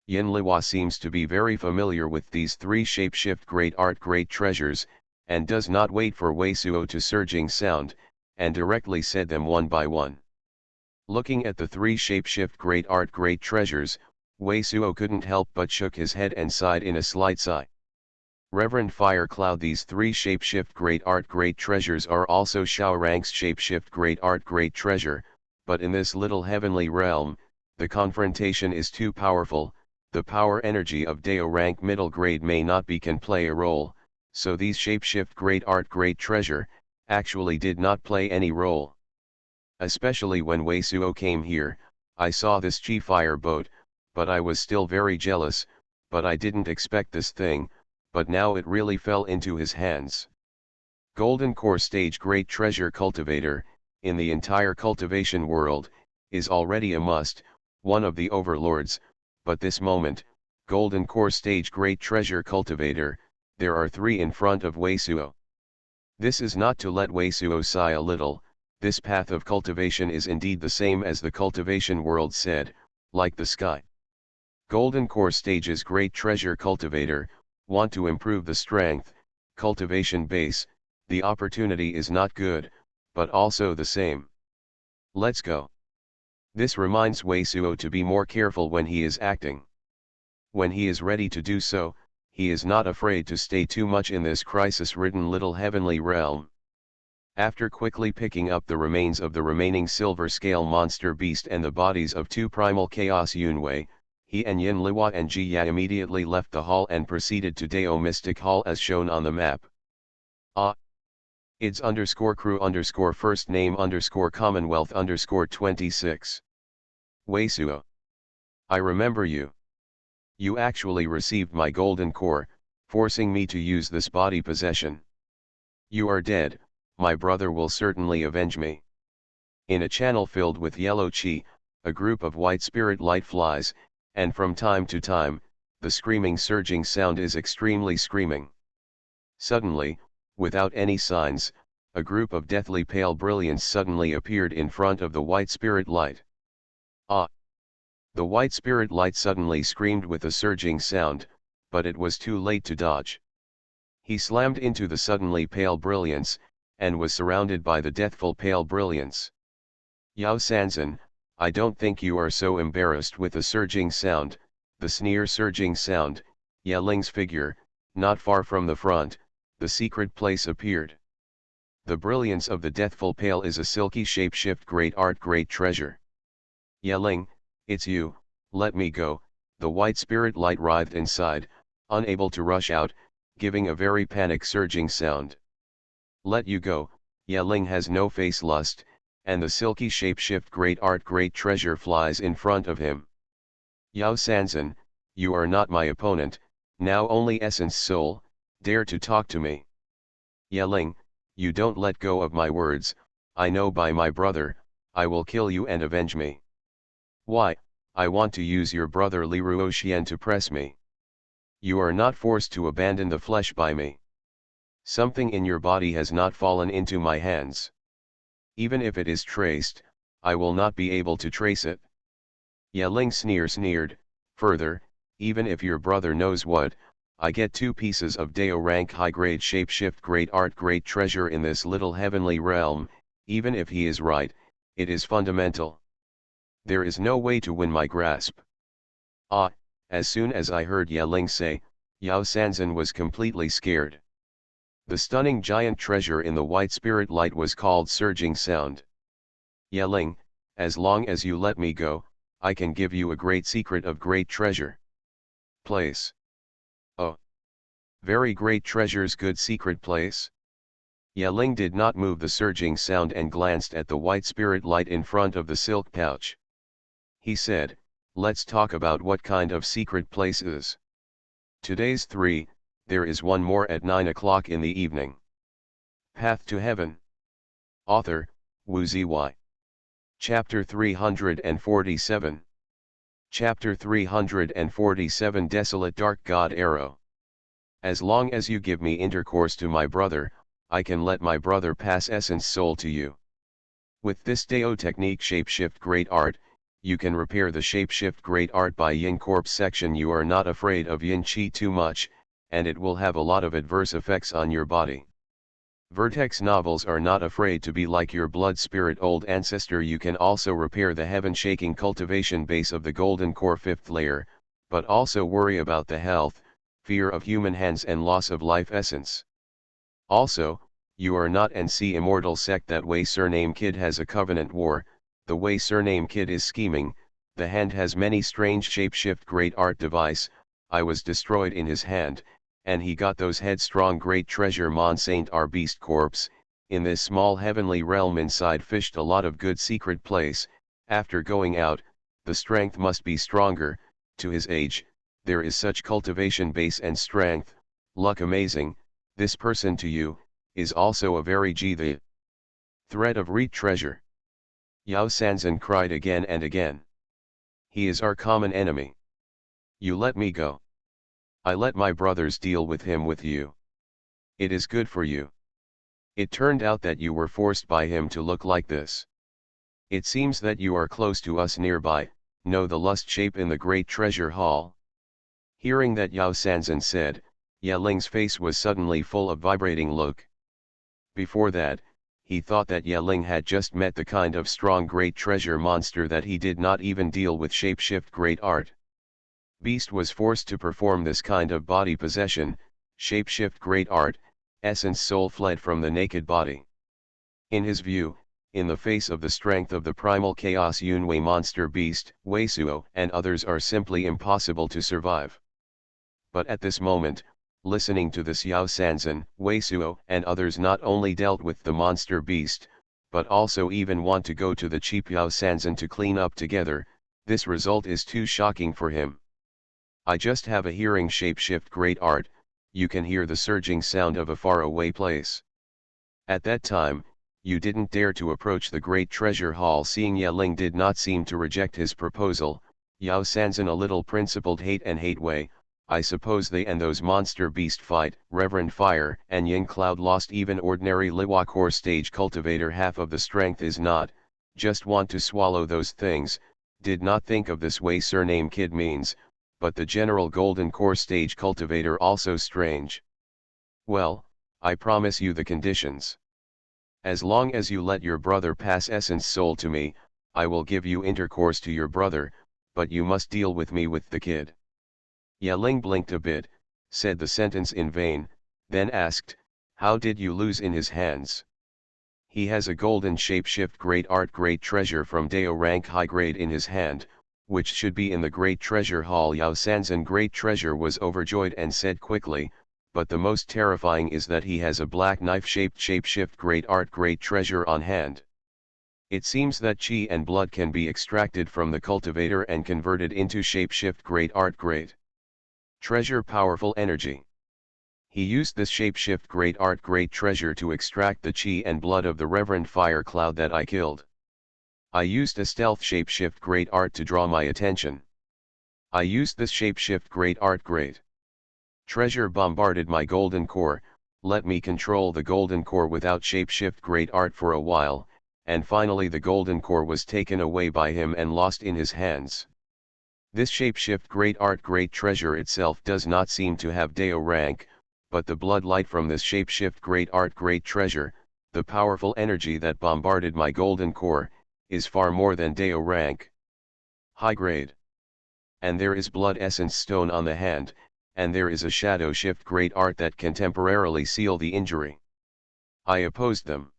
Speaker 1: Yin Liwa seems to be very familiar with these three Shapeshift Great Art Great Treasures, and does not wait for Wei Suo to surging sound, and directly said them one by one. Looking at the three Shapeshift Great Art Great Treasures, Wei Suo couldn't help but shook his head and sighed in a slight sigh. Reverend Fire Cloud, these three Shapeshift Great Art Great Treasures are also Shao Rank's Shapeshift Great Art Great Treasure, but in this little heavenly realm, the confrontation is too powerful, the power energy of Dao rank middle grade may not be can play a role, so these Shapeshift Great Art Great Treasure, actually did not play any role. Especially when Wei Suo came here, I saw this Chi Fire Boat, but I was still very jealous, but I didn't expect this thing, but now it really fell into his hands. Golden Core Stage Great Treasure Cultivator, in the entire cultivation world, is already a must, one of the overlords, but this moment, Golden Core Stage Great Treasure Cultivator, there are three in front of Wei Suo. This is not to let Wei Suo sigh a little, this path of cultivation is indeed the same as the cultivation world said, like the sky. Golden Core Stage's Great Treasure Cultivator, want to improve the strength, cultivation base, the opportunity is not good, but also the same. Let's go. This reminds Wei Suo to be more careful when he is acting. When he is ready to do so, he is not afraid to stay too much in this crisis-ridden little heavenly realm. After quickly picking up the remains of the remaining silver scale monster beast and the bodies of two primal chaos Yunwei, he and Yin Liwa and Ji Ya immediately left the hall and proceeded to Dao Mystic Hall as shown on the map. IDS _crew first name Commonwealth 26. Wei Suo. I remember you. You actually received my golden core, forcing me to use this body possession. You are dead, my brother will certainly avenge me. In a channel filled with yellow chi, a group of white spirit light flies, and from time to time, the screaming surging sound is extremely screaming. Suddenly, without any signs, a group of deathly pale brilliance suddenly appeared in front of the white spirit light. The white spirit light suddenly screamed with a surging sound, but it was too late to dodge. He slammed into the suddenly pale brilliance, and was surrounded by the deathful pale brilliance. Yao Sanzan, I don't think you are so embarrassed with the surging sound, the sneer surging sound, Yeling's figure, not far from the front, the secret place appeared. The brilliance of the deathful pale is a silky shapeshift great art great treasure. Yeling, it's you, let me go, the white spirit light writhed inside, unable to rush out, giving a very panic surging sound. Let you go, Yeling has no face lust, and the silky shapeshift great art great treasure flies in front of him. Yao Sanzan, you are not my opponent, now only essence soul, dare to talk to me. Yeling, you don't let go of my words, I know by my brother, I will kill you and avenge me. Why, I want to use your brother Li Ruoxian to press me. You are not forced to abandon the flesh by me. Something in your body has not fallen into my hands. Even if it is traced, I will not be able to trace it. Yeling sneered, further, even if your brother knows what, I get 2 pieces of Dao rank high grade shapeshift great art great treasure in this little heavenly realm, even if he is right, it is fundamental. There is no way to win my grasp. As soon as I heard Yeling say, Yao Sanzan was completely scared. The stunning giant treasure in the white spirit light was called surging sound. Yeling, as long as you let me go, I can give you a great secret of great treasure. Place. Oh. Very great treasure's good secret place. Yeling did not move the surging sound and glanced at the white spirit light in front of the silk pouch. He said, "Let's talk about what kind of secret place is. Today's 3, there is one more at 9 o'clock in the evening. Path to Heaven. Author, Wu Ziyi. Chapter 347. Chapter 347 Desolate Dark God Arrow. As long as you give me intercourse to my brother, I can let my brother pass essence soul to you. With this Dao technique Shapeshift Great Art, you can repair the Shapeshift Great Art by Yin Corpse section. You are not afraid of Yin Qi too much, and it will have a lot of adverse effects on your body. Vertex novels are not afraid to be like your blood spirit old ancestor. You can also repair the heaven-shaking cultivation base of the golden core 5th layer, but also worry about the health, fear of human hands and loss of life essence. Also, you are not NC immortal sect. That way surname kid has a covenant war, the way surname kid is scheming, the hand has many strange shapeshift great art device, I was destroyed in his hand, and he got those headstrong great treasure mon saint our beast corpse, in this small heavenly realm inside fished a lot of good secret place, after going out, the strength must be stronger, to his age, there is such cultivation base and strength, luck amazing, this person to you, is also a very the thread of reed treasure. Yao Sanzan cried again and again. He is our common enemy. You let me go. I let my brothers deal with him with you. It is good for you. It turned out that you were forced by him to look like this. It seems that you are close to us nearby, know the lust shape in the great treasure hall. Hearing that Yao Sanzan said, Yeling's face was suddenly full of vibrating look. Before that, he thought that Yeling had just met the kind of strong great treasure monster that he did not even deal with shapeshift great art. Beast was forced to perform this kind of body possession, shapeshift great art, essence soul fled from the naked body. In his view, in the face of the strength of the primal chaos Yunwei monster beast, Weisuo and others are simply impossible to survive. But at this moment, listening to this Yao Sanzan, Weisuo and others not only dealt with the monster beast, but also even want to go to the cheap Yao Sanzan to clean up together, this result is too shocking for him. I just have a hearing shapeshift great art, you can hear the surging sound of a faraway place. At that time, you didn't dare to approach the great treasure hall. Seeing Yeling did not seem to reject his proposal, Yao Sanzan a little principled hate and hate way, I suppose they and those monster beast fight. Reverend Fire and Yin Cloud lost even ordinary Liwa core stage cultivator half of the strength is not, just want to swallow those things, did not think of this way surname kid means, but the general golden core stage cultivator also strange. Well, I promise you the conditions. As long as you let your brother pass essence soul to me, I will give you intercourse to your brother, but you must deal with me with the kid. Yeling blinked a bit, said the sentence in vain, then asked, how did you lose in his hands? He has a golden shapeshift great art great treasure from Dao rank high grade in his hand, which should be in the great treasure hall. Yao Sanzan great treasure was overjoyed and said quickly, but the most terrifying is that he has a black knife shaped shapeshift great art great treasure on hand. It seems that chi and blood can be extracted from the cultivator and converted into shapeshift great art great treasure powerful energy. He used this shapeshift great art great treasure to extract the chi and blood of the Reverend Fire Cloud that I killed. I used a stealth shapeshift great art to draw my attention. I used this shapeshift great art great treasure bombarded my golden core, let me control the golden core without shapeshift great art for a while, and finally the golden core was taken away by him and lost in his hands. This shapeshift great art great treasure itself does not seem to have Dao rank, but the blood light from this shapeshift great art great treasure, the powerful energy that bombarded my golden core, is far more than Dao rank. High grade. And there is blood essence stone on the hand, and there is a shadow shift great art that can temporarily seal the injury. I opposed them.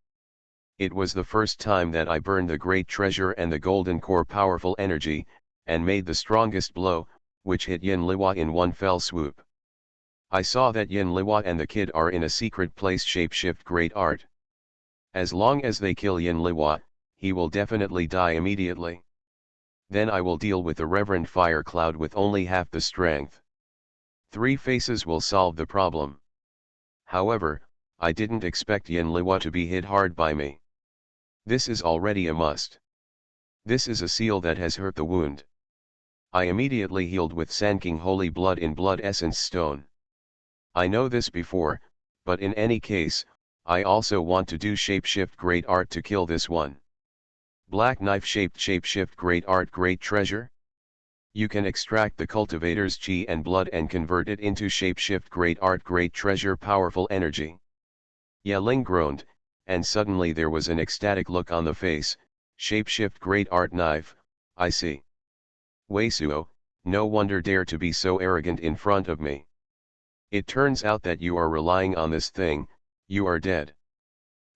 Speaker 1: It was the first time that I burned the great treasure and the golden core powerful energy, and made the strongest blow, which hit Yin Liwa in one fell swoop. I saw that Yin Liwa and the kid are in a secret place. Shapeshift great art. As long as they kill Yin Liwa, he will definitely die immediately. Then I will deal with the Reverend Fire Cloud with only half the strength. 3 faces will solve the problem. However, I didn't expect Yin Liwa to be hit hard by me. This is already a must. This is a seal that has hurt the wound. I immediately healed with Sanking Holy Blood in Blood Essence Stone. I know this before, but in any case, I also want to do Shapeshift Great Art to kill this one. Black Knife Shaped Shapeshift Great Art Great Treasure? You can extract the cultivator's chi and blood and convert it into Shapeshift Great Art Great Treasure Powerful Energy. Yeling groaned, and suddenly there was an ecstatic look on the face. Shapeshift Great Art Knife, I see. Weisuo, no wonder dare to be so arrogant in front of me. It turns out that you are relying on this thing, you are dead.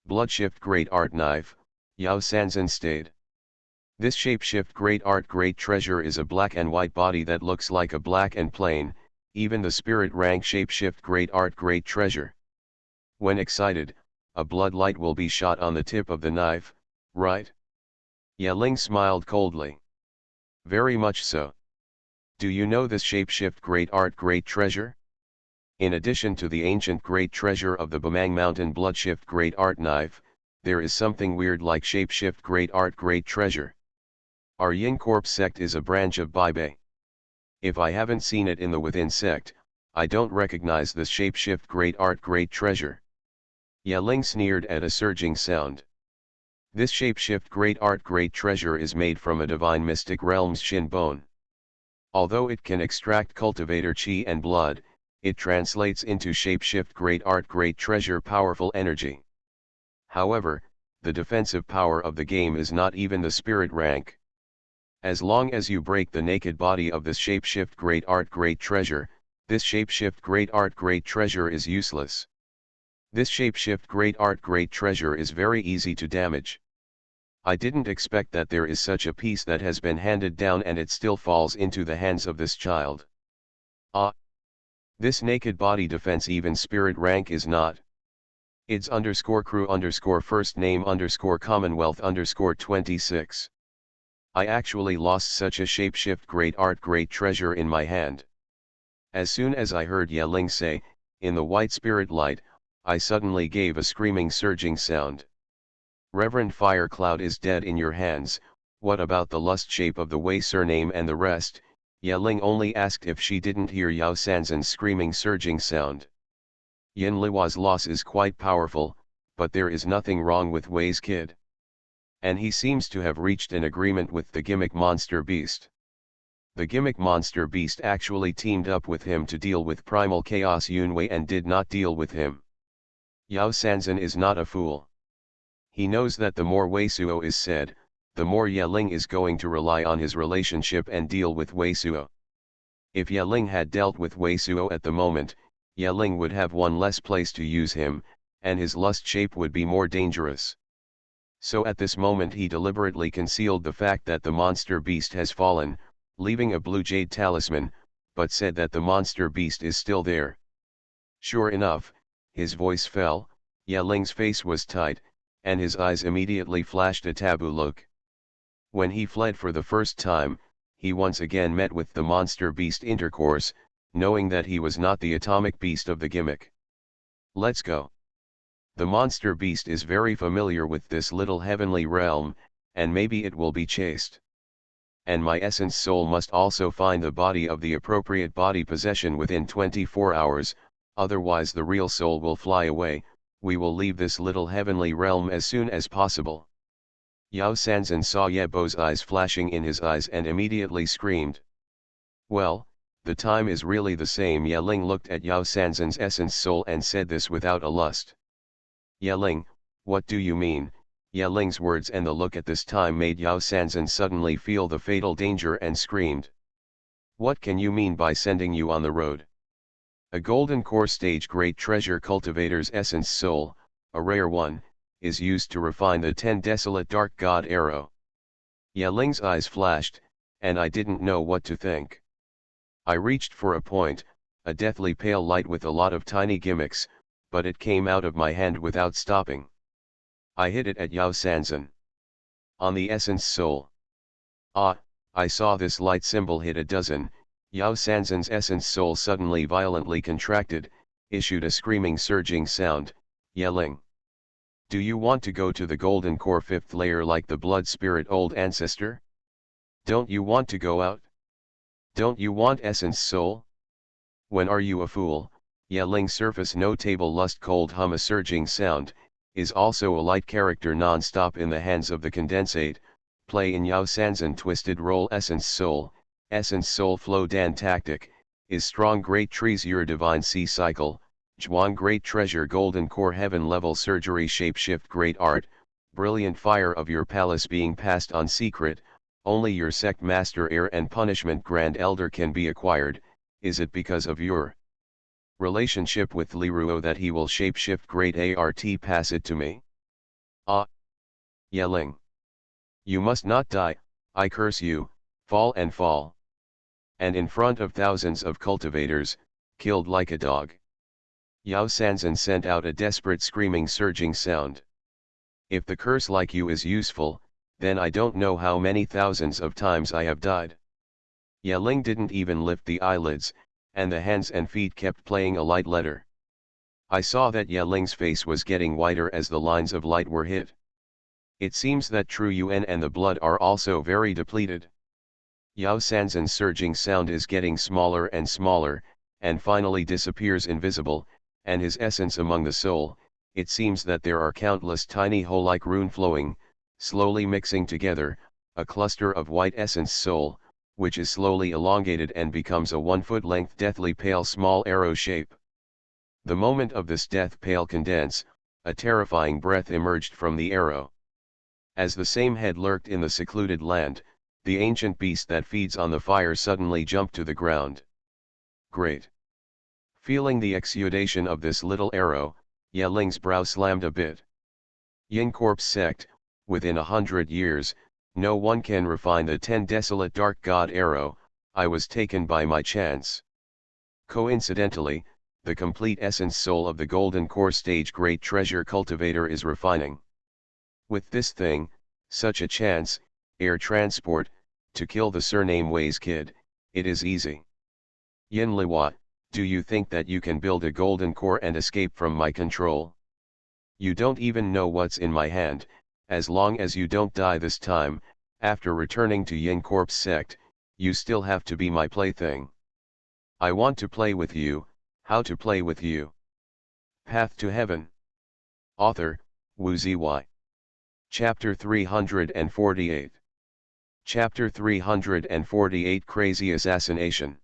Speaker 1: Bloodshift Great Art Knife, Yao Sanzan stayed. This Shapeshift Great Art Great Treasure is a black and white body that looks like a black and plain, even the spirit rank Shapeshift Great Art Great Treasure. When excited, a blood light will be shot on the tip of the knife, right? Yeling smiled coldly. Very much so. Do you know this Shapeshift Great Art Great Treasure? In addition to the ancient great treasure of the Bamang Mountain Bloodshift Great Art Knife, there is something weird like Shapeshift Great Art Great Treasure. Our Yin Corp sect is a branch of Baibei. If I haven't seen it in the Within sect, I don't recognize this Shapeshift Great Art Great Treasure. Yeling sneered at a surging sound. This Shapeshift Great Art Great Treasure is made from a divine mystic realm's shin bone. Although it can extract cultivator chi and blood, it translates into Shapeshift Great Art Great Treasure Powerful Energy. However, the defensive power of the game is not even the spirit rank. As long as you break the naked body of this Shapeshift Great Art Great Treasure, this Shapeshift Great Art Great Treasure is useless. This Shapeshift Great Art Great Treasure is very easy to damage. I didn't expect that there is such a piece that has been handed down and it still falls into the hands of this child. Ah! This naked body defense even spirit rank is not. It's _crew_ first name _Commonwealth _26. I actually lost such a Shapeshift Great Art Great Treasure in my hand. As soon as I heard Yeling say, in the white spirit light, I suddenly gave a screaming surging sound. Reverend Fire Cloud is dead in your hands. What about the lust shape of the Wei surname and the rest? Yeling only asked if she didn't hear Yao Sanzan's screaming surging sound. Yin Liwa's loss is quite powerful, but there is nothing wrong with Wei's kid. And he seems to have reached an agreement with the gimmick monster beast. The gimmick monster beast actually teamed up with him to deal with primal chaos Yunwei and did not deal with him. Yao Sanzan is not a fool. He knows that the more Weisuo is said, the more Yeling is going to rely on his relationship and deal with Weisuo. If Yeling had dealt with Weisuo at the moment, Yeling would have one less place to use him, and his lust shape would be more dangerous. So at this moment he deliberately concealed the fact that the monster beast has fallen, leaving a blue jade talisman, but said that the monster beast is still there. Sure enough, his voice fell, Yeling's face was tight, and his eyes immediately flashed a taboo look. When he fled for the first time, he once again met with the monster beast intercourse, knowing that he was not the atomic beast of the gimmick. Let's go. The monster beast is very familiar with this little heavenly realm, and maybe it will be chased. And my essence soul must also find the body of the appropriate body possession within 24 hours, otherwise the real soul will fly away. We will leave this little heavenly realm as soon as possible. Yao Sanzan saw Yebo's eyes flashing in his eyes and immediately screamed. Well, the time is really the same. Yeling looked at Yao Sanzan's essence soul and said this without a lust. Yeling, what do you mean? Yeling's words and the look at this time made Yao Sanzan suddenly feel the fatal danger and screamed. What can you mean by sending you on the road? A golden core stage great treasure cultivator's essence soul, a rare one, is used to refine the 10 desolate dark god arrow. Yeling's eyes flashed, and I didn't know what to think. I reached for a point, a deathly pale light with a lot of tiny gimmicks, but it came out of my hand without stopping. I hit it at Yao Sanzan. On the essence soul. Ah, I saw this light symbol hit a dozen. Yao Sanzan's essence soul suddenly violently contracted, issued a screaming surging sound, yelling. Do you want to go to the golden core fifth layer like the blood spirit old ancestor? Don't you want to go out? Don't you want essence soul? When are you a fool? Yelling surface no table lust cold hum a surging sound, is also a light character non-stop in the hands of the condensate, play in Yao Sanzan twisted roll essence soul flow dan tactic, is strong great trees your divine sea cycle, Zhuang great treasure golden core heaven level surgery shapeshift great art, brilliant fire of your palace being passed on secret, only your sect master heir and punishment grand elder can be acquired, is it because of your relationship with Liruo that he will shapeshift great art pass it to me? Ah! Yelling. You must not die, I curse you, fall and fall. And in front of thousands of cultivators, killed like a dog. Yao Sanzan sent out a desperate screaming surging sound. If the curse like you is useful, then I don't know how many thousands of times I have died. Yeling didn't even lift the eyelids, and the hands and feet kept playing a light letter. I saw that Yeling's face was getting whiter as the lines of light were hit. It seems that True Yuan and the blood are also very depleted. Yao Sanzan's surging sound is getting smaller and smaller, and finally disappears invisible, and his essence among the soul, it seems that there are countless tiny hole-like rune flowing, slowly mixing together, a cluster of white essence soul, which is slowly elongated and becomes a 1-foot length deathly pale small arrow shape. The moment of this death pale condense, a terrifying breath emerged from the arrow. As the same head lurked in the secluded land, the ancient beast that feeds on the fire suddenly jumped to the ground. Great! Feeling the exudation of this little arrow, Yeling's brow slammed a bit. Yin Corp's sect, within 100 years, no one can refine the 10 desolate dark god arrow, I was taken by my chance. Coincidentally, the complete essence soul of the golden core stage great treasure cultivator is refining. With this thing, such a chance, air transport, to kill the surname Ways kid, it is easy. Yin Liwa, do you think that you can build a golden core and escape from my control? You don't even know what's in my hand, as long as you don't die this time, after returning to Yin Corp's sect, you still have to be my plaything. I want to play with you, how to play with you. Path to Heaven. Author, Wu Ziyi. Chapter 348. Chapter 348 Crazy Assassination.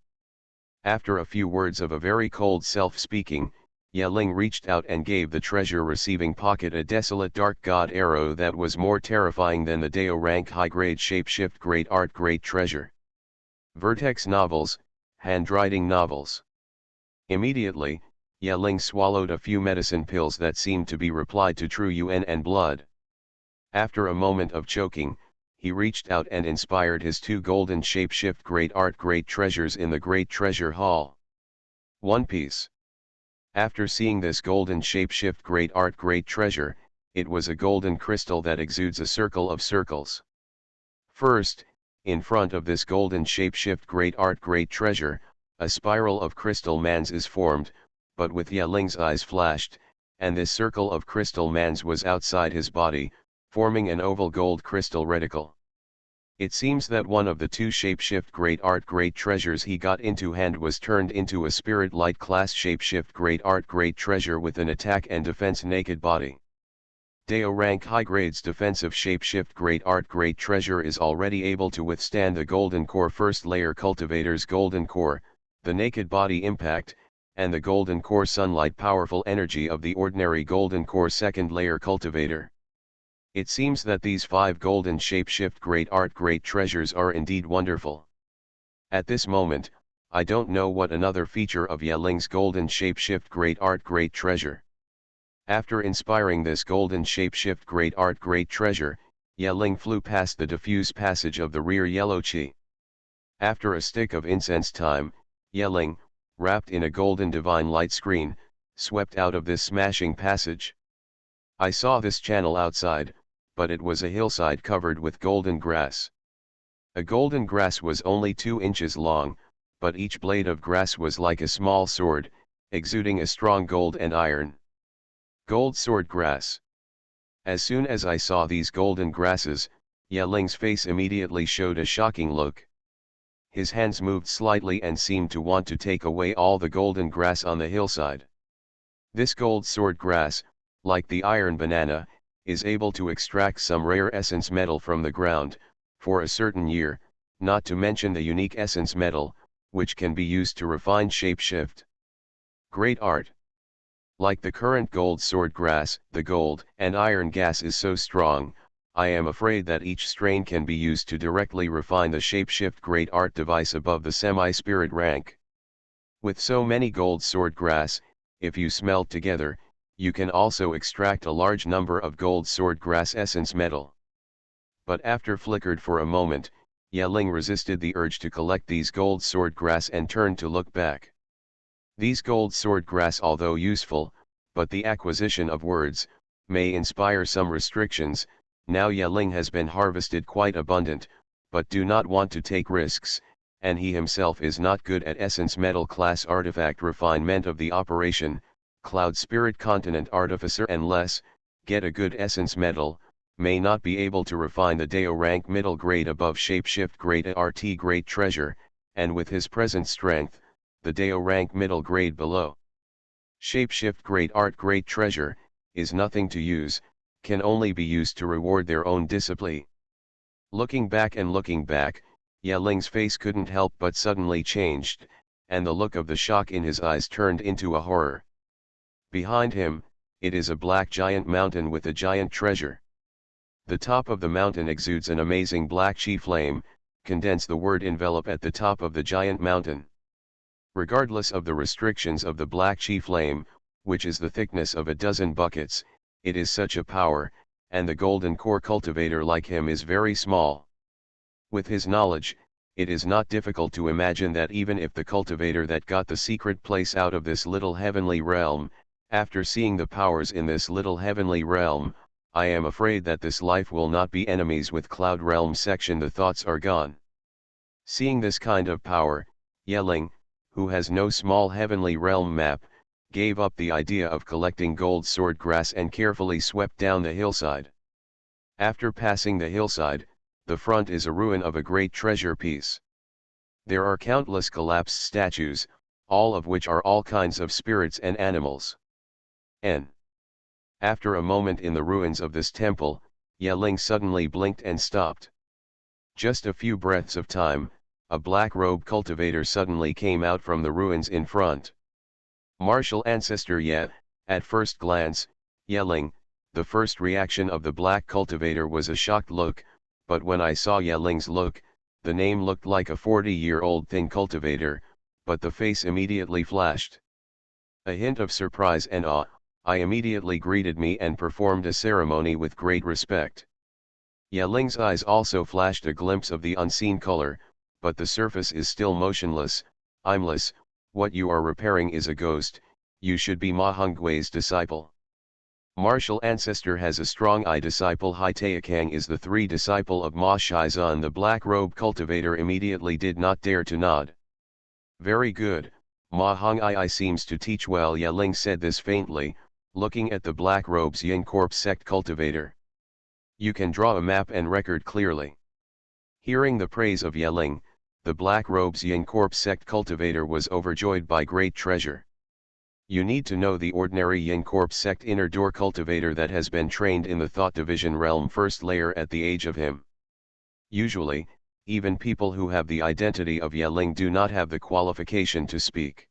Speaker 1: After a few words of a very cold self-speaking, Yeling reached out and gave the treasure-receiving pocket a desolate dark god arrow that was more terrifying than the Dao rank high-grade shapeshift great art great treasure. Vertex novels, handwriting novels. Immediately, Yeling swallowed a few medicine pills that seemed to be replied to True Yuan and blood. After a moment of choking, he reached out and inspired his 2 golden shapeshift great art great treasures in the great treasure hall. One piece. After seeing this golden shapeshift great art great treasure, it was a golden crystal that exudes a circle of circles. First, in front of this golden shapeshift great art great treasure, a spiral of crystal mans is formed, but with Yeling's eyes flashed, and this circle of crystal mans was outside his body, forming an oval gold crystal reticle. It seems that one of the 2 shapeshift great art great treasures he got into hand was turned into a spirit light class shapeshift great art great treasure with an attack and defense naked body. Dao rank high grades defensive shapeshift great art great treasure is already able to withstand the golden core first layer cultivator's golden core, the naked body impact, and the golden core sunlight powerful energy of the ordinary golden core second layer cultivator. It seems that these 5 golden shapeshift great art great treasures are indeed wonderful. At this moment, I don't know what another feature of Yeling's golden shapeshift great art great treasure. After inspiring this golden shapeshift great art great treasure, Yeling flew past the diffuse passage of the rear yellow qi. After a stick of incense time, Yeling, wrapped in a golden divine light screen, swept out of this smashing passage. I saw this channel outside, but it was a hillside covered with golden grass. A golden grass was only 2 inches long, but each blade of grass was like a small sword, exuding a strong gold and iron. Gold sword grass. As soon as I saw these golden grasses, Yeling's face immediately showed a shocking look. His hands moved slightly and seemed to want to take away all the golden grass on the hillside. This gold sword grass, like the iron banana, is able to extract some rare essence metal from the ground, for a certain year, not to mention the unique essence metal, which can be used to refine shapeshift. Great art. Like the current gold sword grass, the gold and iron gas is so strong, I am afraid that each strain can be used to directly refine the shapeshift great art device above the semi-spirit rank. With so many gold sword grass, if you smelt together, you can also extract a large number of gold sword grass essence metal. But after flickered for a moment, Yeling resisted the urge to collect these gold sword grass and turned to look back. These gold sword grass, although useful, but the acquisition of words, may inspire some restrictions. Now Yeling has been harvested quite abundant, but do not want to take risks, and he himself is not good at essence metal class artifact refinement of the operation, Cloud Spirit Continent Artificer, unless, get a good essence metal, may not be able to refine the Deo rank middle grade above shapeshift grade RT great treasure, and with his present strength, the Deo rank middle grade below shapeshift grade art great treasure, is nothing to use, can only be used to reward their own discipline. Looking back, Yeling's face couldn't help but suddenly changed, and the look of the shock in his eyes turned into a horror. Behind him, it is a black giant mountain with a giant treasure. The top of the mountain exudes an amazing black chi flame, condense the word envelope at the top of the giant mountain. Regardless of the restrictions of the black chi flame, which is the thickness of a dozen buckets, it is such a power, and the golden core cultivator like him is very small. With his knowledge, it is not difficult to imagine that even if the cultivator that got the secret place out of this little heavenly realm, after seeing the powers in this little heavenly realm, I am afraid that this life will not be enemies with Cloud Realm section. The thoughts are gone. Seeing this kind of power, Yeling, who has no small heavenly realm map, gave up the idea of collecting gold sword grass and carefully swept down the hillside. After passing the hillside, the front is a ruin of a great treasure piece. There are countless collapsed statues, all of which are all kinds of spirits and animals. After a moment in the ruins of this temple, Yeling suddenly blinked and stopped. Just a few breaths of time, a black-robed cultivator suddenly came out from the ruins in front. Martial ancestor yet, at first glance, Yeling, the first reaction of the black cultivator was a shocked look, but when I saw Yeling's look, the name looked like a 40-year-old thin cultivator, but the face immediately flashed a hint of surprise and awe. I immediately greeted me and performed a ceremony with great respect. Yeling's eyes also flashed a glimpse of the unseen color, but the surface is still motionless, aimless. What you are repairing is a ghost, you should be Ma Honggui's disciple. Martial ancestor has a strong eye disciple. Hai Taikang is the 3 disciple of Ma Shizan. The black robe cultivator immediately did not dare to nod. Very good, Ma Hongui seems to teach well. Yeling said this faintly, looking at the black robe's Yin Corp sect cultivator. You can draw a map and record clearly. Hearing the praise of Yeling, the black robe's Yin Corp sect cultivator was overjoyed by great treasure. You need to know the ordinary Yin Corp sect inner door cultivator that has been trained in the thought division realm first layer at the age of him. Usually, even people who have the identity of Yeling do not have the qualification to speak.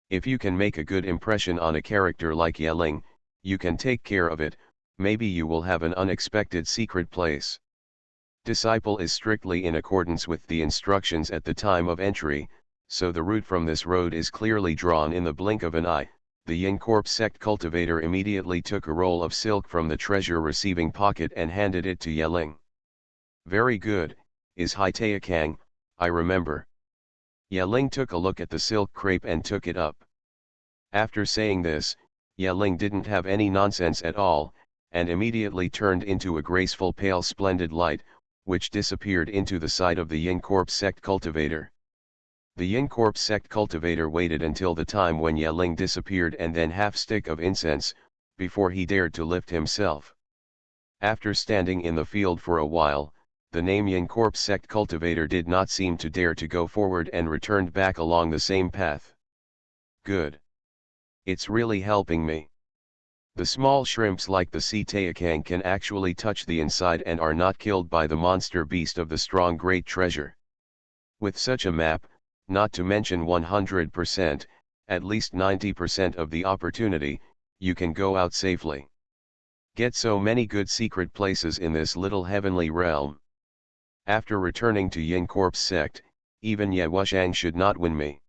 Speaker 1: If you can make a good impression on a character like Yeling, you can take care of it, maybe you will have an unexpected secret place. Disciple is strictly in accordance with the instructions at the time of entry, so the route from this road is clearly drawn in the blink of an eye. The Yin Corp sect cultivator immediately took a roll of silk from the treasure receiving pocket and handed it to Yeling. Very good, is Hai Taikang, I remember. Ling took a look at the silk crepe and took it up. After saying this, Ling didn't have any nonsense at all, and immediately turned into a graceful pale splendid light, which disappeared into the side of the Yin Corp sect cultivator. The Yin Corp sect cultivator waited until the time when Ling disappeared and then half-stick of incense, before he dared to lift himself. After standing in the field for a while, the name Yin Corp sect cultivator did not seem to dare to go forward and returned back along the same path. Good. It's really helping me. The small shrimps like the sea taekang can actually touch the inside and are not killed by the monster beast of the strong great treasure. With such a map, not to mention 100%, at least 90% of the opportunity, you can go out safely. Get so many good secret places in this little heavenly realm. After returning to Yin Corp's sect, even Ye Wushang should not win me.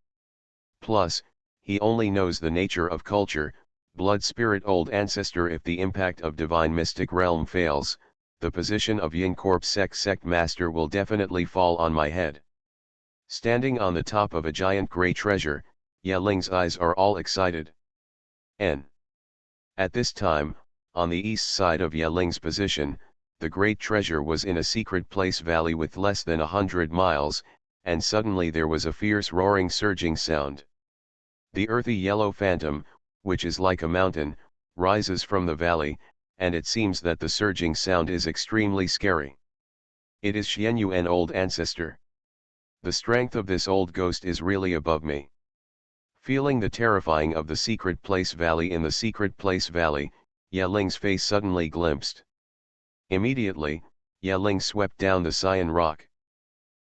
Speaker 1: Plus, he only knows the nature of culture, blood spirit old ancestor. If the impact of divine mystic realm fails, the position of Yin Corp sect master will definitely fall on my head. Standing on the top of a giant grey treasure, Ye Ling's eyes are all excited. At this time, on the east side of Ye Ling's position, the great treasure was in a secret place valley with less than 100 miles, and suddenly there was a fierce roaring surging sound. The earthy yellow phantom, which is like a mountain, rises from the valley, and it seems that the surging sound is extremely scary. It is Xuanhuan old ancestor. The strength of this old ghost is really above me. Feeling the terrifying of the secret place valley in the secret place valley, Ye Ling's face suddenly glimpsed. Immediately, Ye Ling swept down the cyan rock.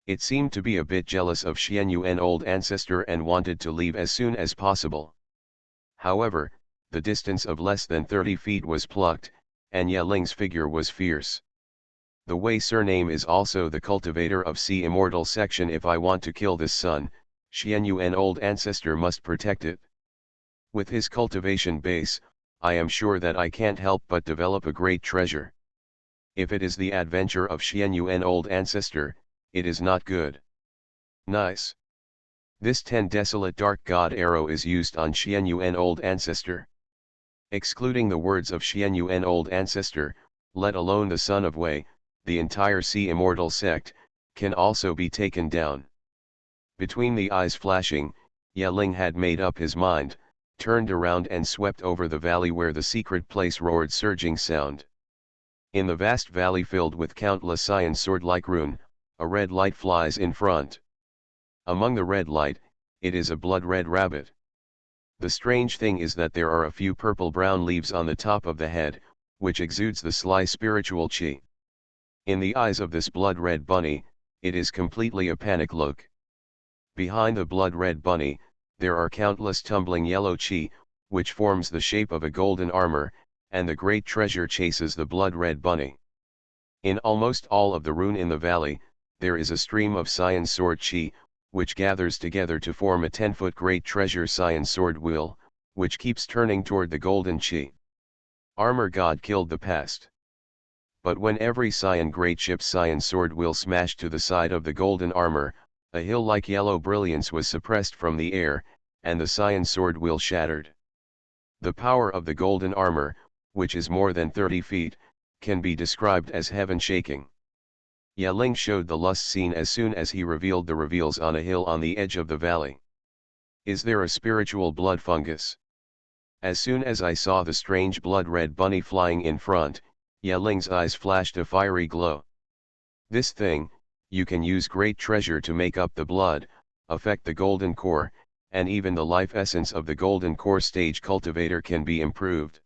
Speaker 1: It seemed to be a bit jealous of Xuanhuan old ancestor and wanted to leave as soon as possible. However, the distance of less than 30 feet was plucked, and Ye Ling's figure was fierce. The Wei surname is also the cultivator of Sea Immortal section. If I want to kill this son, Xuanhuan old ancestor must protect it. With his cultivation base, I am sure that I can't help but develop a great treasure. If it is the adventure of Xuanhuan old ancestor, it is not good. Nice. This 10 desolate dark god arrow is used on Xuanhuan old ancestor. Excluding the words of Xuanhuan old ancestor, let alone the son of Wei, the entire Sea Immortal sect, can also be taken down. Between the eyes flashing, Ye Ling had made up his mind, turned around and swept over the valley where the secret place roared surging sound. In the vast valley filled with countless cyan sword-like rune, a red light flies in front. Among the red light, it is a blood-red rabbit. The strange thing is that there are a few purple-brown leaves on the top of the head, which exudes the sly spiritual chi. In the eyes of this blood-red bunny, it is completely a panic look. Behind the blood-red bunny, there are countless tumbling yellow chi, which forms the shape of a golden armor, and the great treasure chases the blood-red bunny. In almost all of the rune in the valley, there is a stream of cyan sword chi, which gathers together to form a 10-foot great treasure cyan sword wheel, which keeps turning toward the golden chi. Armor god killed the past. But when every cyan great ship's cyan sword wheel smashed to the side of the golden armor, a hill-like yellow brilliance was suppressed from the air, and the cyan sword wheel shattered. The power of the golden armor, which is more than 30 feet, can be described as heaven-shaking. Ye Ling showed the lust scene as soon as he revealed the reveals on a hill on the edge of the valley. Is there a spiritual blood fungus? As soon as I saw the strange blood-red bunny flying in front, Ye Ling's eyes flashed a fiery glow. This thing, you can use great treasure to make up the blood, affect the golden core, and even the life essence of the golden core stage cultivator can be improved.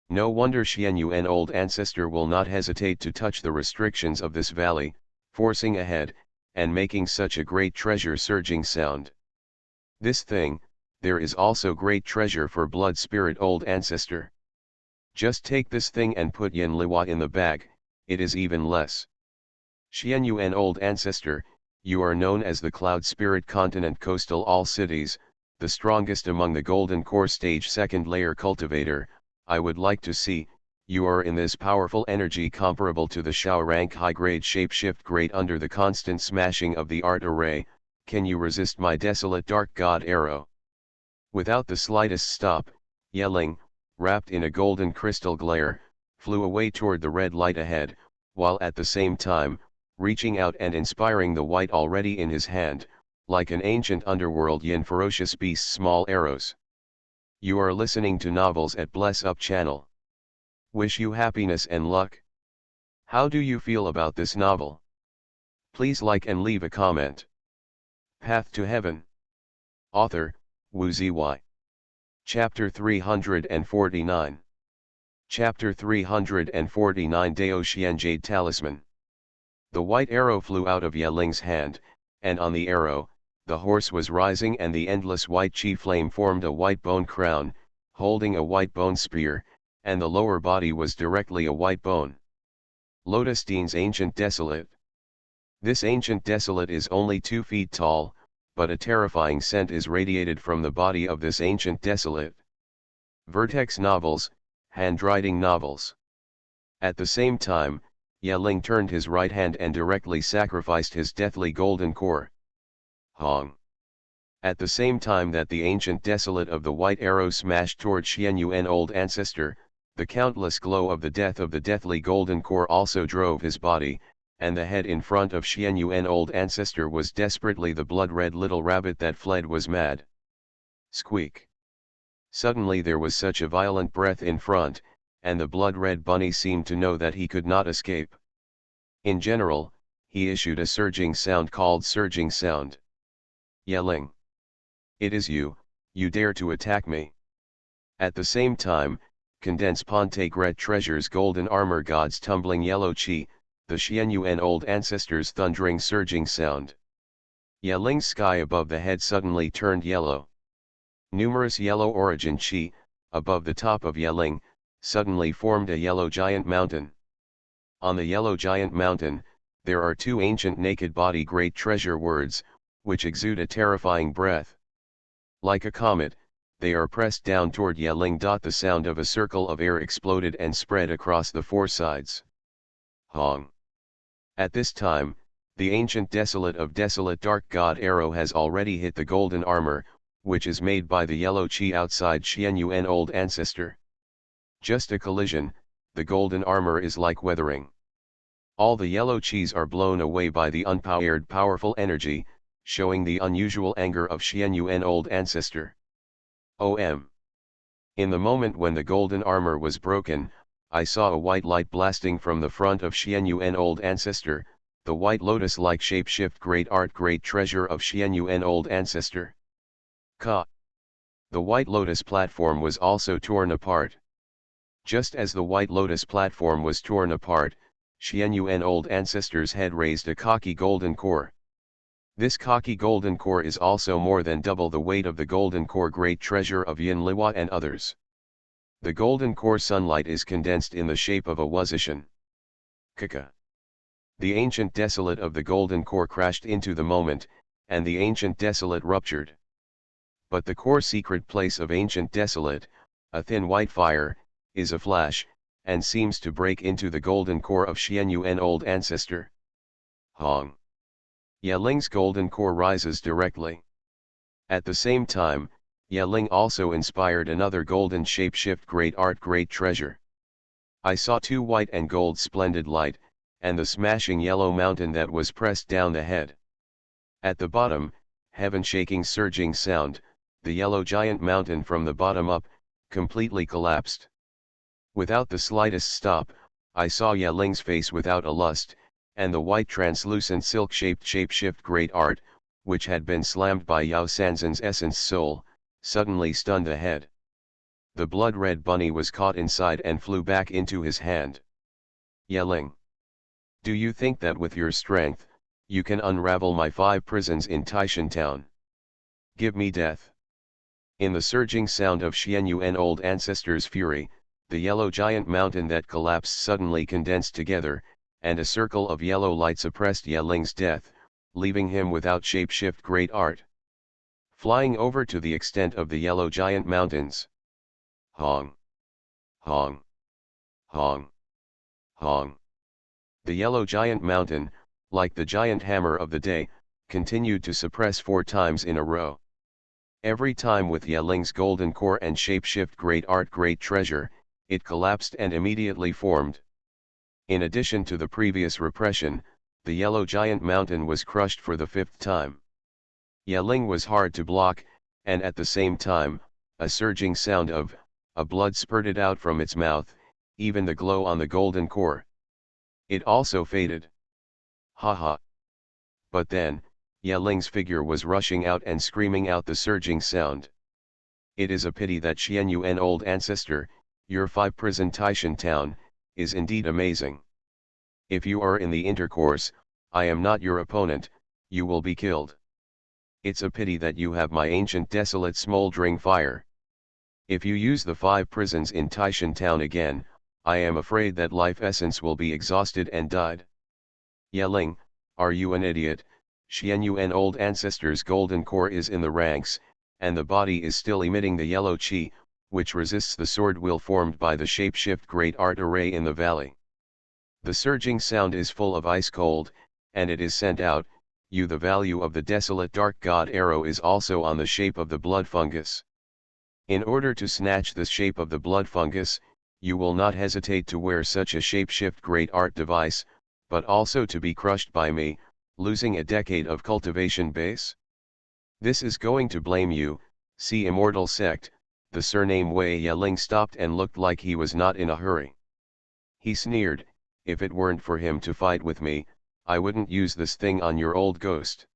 Speaker 1: No wonder Xuanhuan old ancestor will not hesitate to touch the restrictions of this valley, forcing ahead, and making such a great treasure surging sound. This thing, there is also great treasure for blood spirit old ancestor. Just take this thing and put Yin Liwa in the bag, it is even less. Xuanhuan old ancestor, you are known as the cloud spirit continent coastal all cities, the strongest among the golden core stage second layer cultivator. I would like to see, you are in this powerful energy comparable to the Shao rank high grade shapeshift grade under the constant smashing of the art array, can you resist my desolate dark god arrow? Without the slightest stop, Yeling, wrapped in a golden crystal glare, flew away toward the red light ahead, while at the same time, reaching out and inspiring the white already in his hand, like an ancient underworld yin ferocious beast's small arrows. You are listening to Novels at Bless Up channel. Wish you happiness and luck. How do you feel about this novel? Please like and leave a comment. Path to Heaven. Author, Wu Ziwei. Chapter 349. Chapter 349 Dao Xian Jade Talisman. The white arrow flew out of Yeling's hand, and on the arrow, the horse was rising and the endless white chi flame formed a white bone crown, holding a white bone spear, and the lower body was directly a white bone. Lotus Dean's Ancient Desolate. This ancient desolate is only 2 feet tall, but a terrifying scent is radiated from the body of this ancient desolate. Vertex Novels, Handwriting Novels. At the same time, Yeling turned his right hand and directly sacrificed his deathly golden core. Hong. At the same time that the ancient desolate of the white arrow smashed toward Xuanhuan old ancestor, the countless glow of the death of the deathly golden core also drove his body, and the head in front of Xuanhuan old ancestor was desperately the blood-red little rabbit that fled was mad. Squeak. Suddenly there was such a violent breath in front, and the blood-red bunny seemed to know that he could not escape. In general, he issued a surging sound called surging sound. Yeling. It is you, you dare to attack me. At the same time, Condense Ponte Gret treasures golden armor god's tumbling yellow chi, the Xuanhuan old ancestor's thundering surging sound. Yeling's sky above the head suddenly turned yellow. Numerous yellow origin chi, above the top of Yeling, suddenly formed a yellow giant mountain. On the yellow giant mountain, there are 2 ancient naked body great treasure words, which exude a terrifying breath. Like a comet, they are pressed down toward Yeling. The sound of a circle of air exploded and spread across the 4 sides. Hong. At this time, the ancient desolate of desolate dark god arrow has already hit the golden armor, which is made by the yellow chi outside Xuanhuan old ancestor. Just a collision, the golden armor is like weathering. All the yellow chis are blown away by the unpowered powerful energy, showing the unusual anger of Xuanhuan old ancestor. OM. In the moment when the golden armor was broken, I saw a white light blasting from the front of Xuanhuan old ancestor, the white lotus-like shape-shift great art great treasure of Xuanhuan old ancestor. Ka. The white lotus platform was also torn apart. Just as the white lotus platform was torn apart, Xuanhuan old ancestor's head raised a cocky golden core. This cocky golden core is also more than double the weight of the golden core great treasure of Yin Liwa and others. The golden core sunlight is condensed in the shape of a Wuzishan. Kaka. The ancient desolate of the golden core crashed into the moment, and the ancient desolate ruptured. But the core secret place of ancient desolate, a thin white fire, is a flash, and seems to break into the golden core of Xuanhuan old ancestor. Hong. Yeling's golden core rises directly. At the same time, Yeling also inspired another golden shape-shift great art great treasure. I saw 2 white and gold splendid light, and the smashing yellow mountain that was pressed down the head. At the bottom, heaven-shaking surging sound, the yellow giant mountain from the bottom up, completely collapsed. Without the slightest stop, I saw Yeling's face without a lust, and the white translucent silk-shaped shape-shift great art, which had been slammed by Yao Sanzan's essence soul, suddenly stunned the head. The blood-red bunny was caught inside and flew back into his hand. Yeling. Do you think that with your strength, you can unravel my 5 prisons in Taishan town? Give me death. In the surging sound of Xuanhuan old ancestor's fury, the yellow giant mountain that collapsed suddenly condensed together, and a circle of yellow light suppressed Yeling's death, leaving him without shape-shift great art. Flying over to the extent of the yellow giant mountains. Hong. Hong. Hong. Hong. The yellow giant mountain, like the giant hammer of the day, continued to suppress 4 times in a row. Every time with Yeling's golden core and shapeshift great art great treasure, it collapsed and immediately formed. In addition to the previous repression, the yellow giant mountain was crushed for the 5th time. Yeling was hard to block, and at the same time, a surging sound of blood spurted out from its mouth, even the glow on the golden core. It also faded. Haha. But then, Yeling's figure was rushing out and screaming out the surging sound. It is a pity that Xuanhuan old ancestor, your 5 prison Taishan town, is indeed amazing. If you are in the intercourse, I am not your opponent, you will be killed. It's a pity that you have my ancient desolate smoldering fire. If you use the 5 prisons in Taishan town again, I am afraid that life essence will be exhausted and died. Yeling, are you an idiot? Xuanhuan old ancestor's golden core is in the ranks, and the body is still emitting the yellow qi, which resists the sword will formed by the shapeshift great art array in the valley. The surging sound is full of ice cold, and it is sent out, you the value of the desolate dark god arrow is also on the shape of the blood fungus. In order to snatch the shape of the blood fungus, you will not hesitate to wear such a shapeshift great art device, but also to be crushed by me, losing a decade of cultivation base? This is going to blame you, see immortal sect. The surname Wei Yeling stopped and looked like he was not in a hurry. He sneered, if it weren't for him to fight with me, I wouldn't use this thing on your old ghost.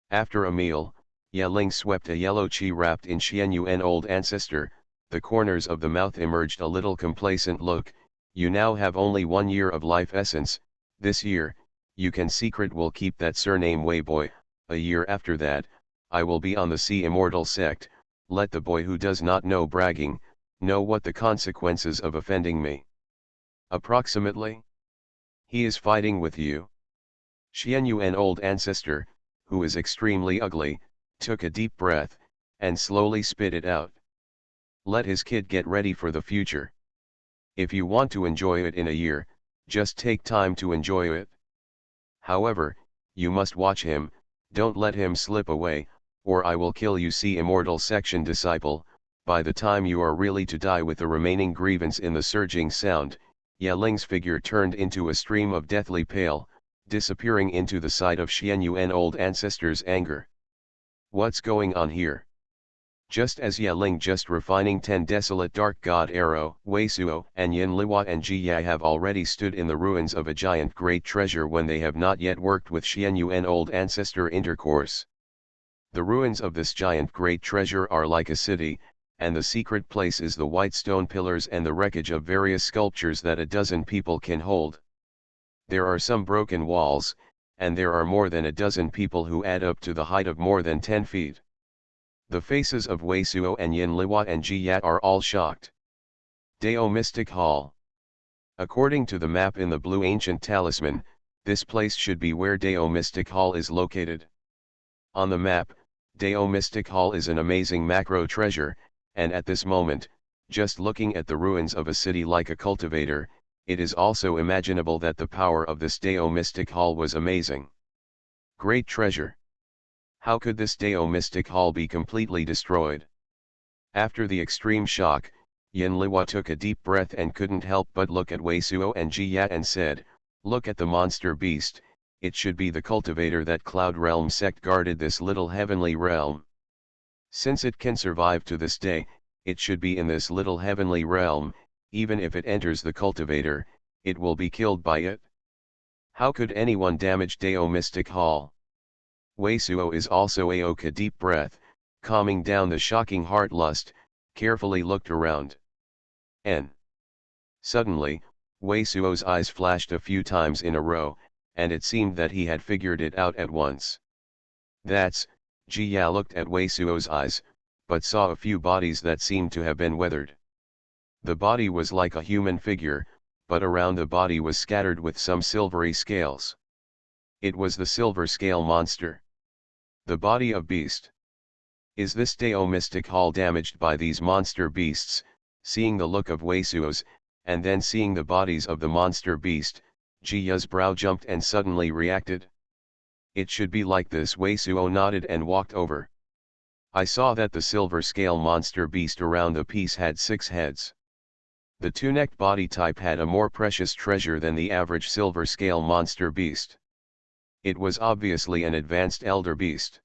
Speaker 1: After a meal, Yeling swept a yellow qi wrapped in Xuanhuan old ancestor, the corners of the mouth emerged a little complacent look, you now have only 1 year of life essence, this year, you can secret will keep that surname Wei boy, a year after that, I will be on the sea immortal sect, let the boy who does not know bragging, know what the consequences of offending me. Approximately. He is fighting with you. Xuanhuan old ancestor, who is extremely ugly, took a deep breath, and slowly spit it out. Let his kid get ready for the future. If you want to enjoy it in a year, just take time to enjoy it. However, you must watch him, don't let him slip away, or I will kill you. See immortal section disciple, by the time you are really to die with the remaining grievance in the surging sound, Yeling's figure turned into a stream of deathly pale, disappearing into the sight of Xuanhuan old ancestor's anger. What's going on here? Just as Yeling just refining 10 desolate dark god arrow, Wei Suo and Yin Liwa and Ji Ya have already stood in the ruins of a giant great treasure when they have not yet worked with Xuanhuan old ancestor intercourse. The ruins of this giant great treasure are like a city, and the secret place is the white stone pillars and the wreckage of various sculptures that a dozen people can hold. There are some broken walls, and there are more than a dozen people who add up to the height of more than 10 feet. The faces of Wei Suo and Yin Liwa and Ji Ya are all shocked. Dao Mystic Hall. According to the map in the blue ancient talisman, this place should be where Dao Mystic Hall is located. On the map, Dao Mystic Hall is an amazing macro treasure, and at this moment, just looking at the ruins of a city like a cultivator, it is also imaginable that the power of this Dao Mystic Hall was amazing. Great treasure. How could this Dao Mystic Hall be completely destroyed? After the extreme shock, Yin Liwa took a deep breath and couldn't help but look at Wei Suo and Ji Ya and said, look at the monster beast, it should be the cultivator that Cloud Realm sect guarded this little heavenly realm. Since it can survive to this day, it should be in this little heavenly realm, even if it enters the cultivator, it will be killed by it. How could anyone damage Dao Mystic Hall? Wei Suo is also a deep breath, calming down the shocking heart lust, carefully looked around. Suddenly, Wei Suo's eyes flashed a few times in a row, and it seemed that he had figured it out at once. That's, Ji Ya looked at Wei Suo's eyes, but saw a few bodies that seemed to have been weathered. The body was like a human figure, but around the body was scattered with some silvery scales. It was the silver scale monster. The body of beast. Is this Dao Mystic Hall damaged by these monster beasts? Seeing the look of Wei Suo's, and then seeing the bodies of the monster beast, Ji Ya's brow jumped and suddenly reacted. It should be like this. Wei Suo nodded and walked over. I saw that the silver scale monster beast around the piece had 6 heads. The two-necked body type had a more precious treasure than the average silver scale monster beast. It was obviously an advanced elder beast.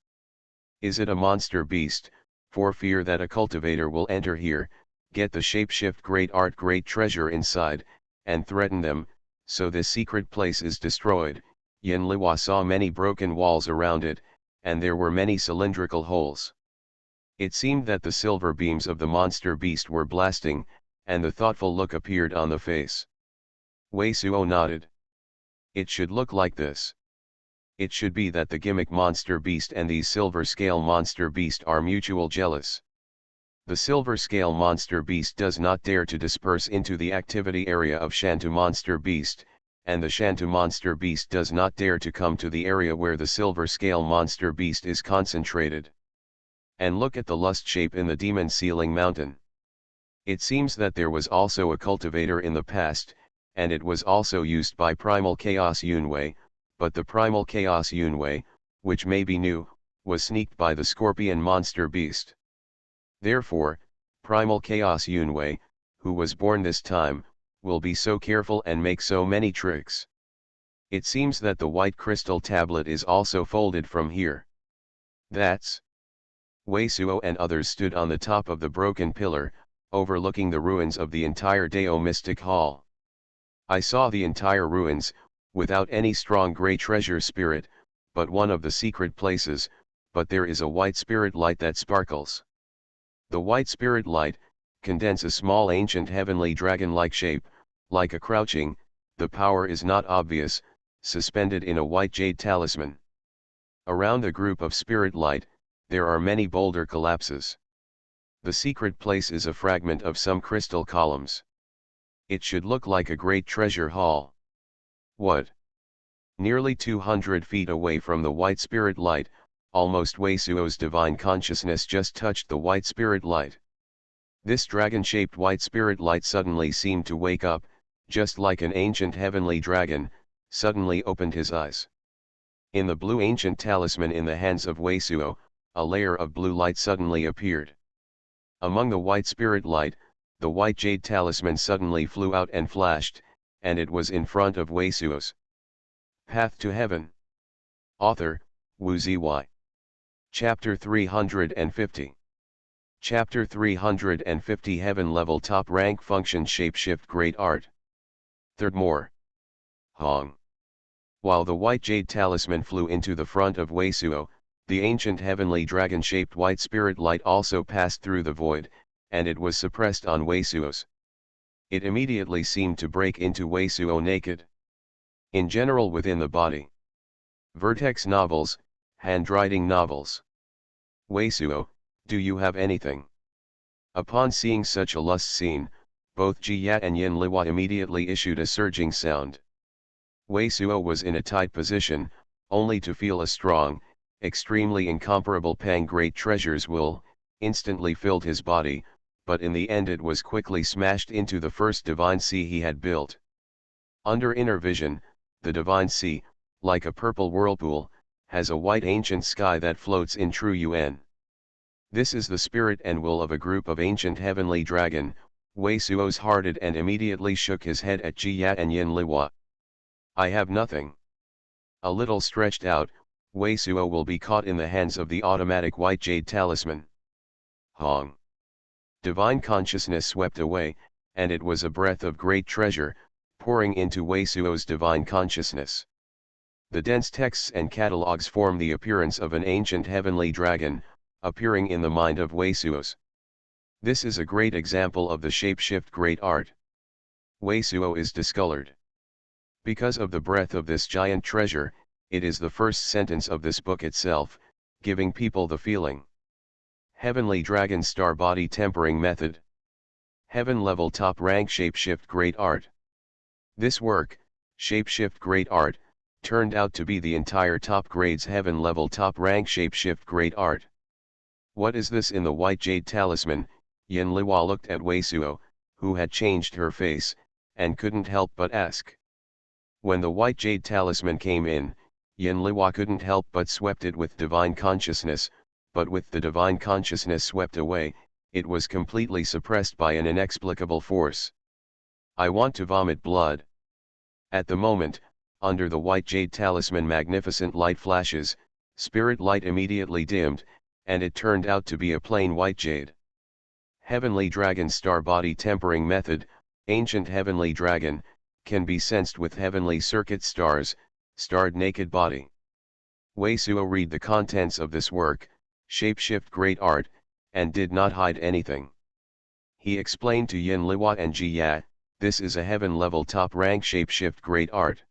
Speaker 1: Is it a monster beast? For fear that a cultivator will enter here, get the shapeshift great art great treasure inside, and threaten them, so this secret place is destroyed. Yin Liwa saw many broken walls around it, and there were many cylindrical holes. It seemed that the silver beams of the monster beast were blasting, and the thoughtful look appeared on the face. Wei Suo nodded. It should look like this. It should be that the gimmick monster beast and these silver scale monster beast are mutual jealous. The silver scale monster beast does not dare to disperse into the activity area of Shantu monster beast, and the Shantu monster beast does not dare to come to the area where the silver scale monster beast is concentrated. And look at the lust shape in the demon ceiling mountain. It seems that there was also a cultivator in the past, and it was also used by Primal Chaos Yunwei, but the Primal Chaos Yunwei, which may be new, was sneaked by the scorpion monster beast. Therefore, Primal Chaos Yunwei, who was born this time, will be so careful and make so many tricks. It seems that the white crystal tablet is also folded from here. That's... Wei Suo and others stood on the top of the broken pillar, overlooking the ruins of the entire Dao Mystic Hall. I saw the entire ruins, without any strong grey treasure spirit, but one of the secret places, but there is a white spirit light that sparkles. The white spirit light condenses a small ancient heavenly dragon-like shape, like a crouching, the power is not obvious, suspended in a white jade talisman. Around the group of spirit light, there are many boulder collapses. The secret place is a fragment of some crystal columns. It should look like a great treasure hall. What? Nearly 200 feet away from the white spirit light, almost Wei Suo's divine consciousness just touched the white spirit light. This dragon-shaped white spirit light suddenly seemed to wake up, just like an ancient heavenly dragon, suddenly opened his eyes. In the blue ancient talisman in the hands of Wei Suo, a layer of blue light suddenly appeared. Among the white spirit light, the white jade talisman suddenly flew out and flashed, and it was in front of Wei Suo's. Path to Heaven. Author, Wu Ziyi. Chapter 350. Chapter 350 Heaven Level Top Rank Function Shapeshift Great Art. Third More. Hong. While the white jade talisman flew into the front of Wei Suo, the ancient heavenly dragon-shaped white spirit light also passed through the void, and it was suppressed on Wei Suo's. It immediately seemed to break into Wei Suo naked. In general within the body. Vertex novels, handwriting novels. Wei Suo, do you have anything? Upon seeing such a lust scene, both Ji Ya and Yin Liwa immediately issued a surging sound. Wei Suo was in a tight position, only to feel a strong, extremely incomparable pang. Great treasures will, instantly filled his body, but in the end it was quickly smashed into the first divine sea he had built. Under inner vision, the divine sea, like a purple whirlpool, has a white ancient sky that floats in true Yuan. This is the spirit and will of a group of ancient heavenly dragon. Wei Suo's hearted and immediately shook his head at Ji Ya and Yin Liwa. I have nothing. A little stretched out, Wei Suo will be caught in the hands of the automatic white jade talisman. Hong. Divine consciousness swept away, and it was a breath of great treasure, pouring into Wei Suo's divine consciousness. The dense texts and catalogues form the appearance of an ancient heavenly dragon, appearing in the mind of Wei Suo's. This is a great example of the shapeshift great art. Wei Suo is discolored. Because of the breadth of this giant treasure, it is the first sentence of this book itself, giving people the feeling. Heavenly Dragon Star Body Tempering Method. Heaven Level Top Rank Shapeshift Great Art. This work, Shapeshift Great Art, turned out to be the entire top grade's Heaven Level Top Rank Shapeshift Great Art. What is this in the white jade talisman? Yin Liwa looked at Wei Suo, who had changed her face, and couldn't help but ask. When the white jade talisman came in, Yin Liwa couldn't help but swept it with divine consciousness, but with the divine consciousness swept away, it was completely suppressed by an inexplicable force. I want to vomit blood. At the moment, under the white jade talisman magnificent light flashes, spirit light immediately dimmed, and it turned out to be a plain white jade. Heavenly Dragon Star Body Tempering Method, Ancient Heavenly Dragon, can be sensed with heavenly circuit stars, starred naked body. Wei Suo read the contents of this work, Shapeshift Great Art, and did not hide anything. He explained to Yin Liwa and Ji Ya, this is a heaven-level top-rank Shapeshift Great Art.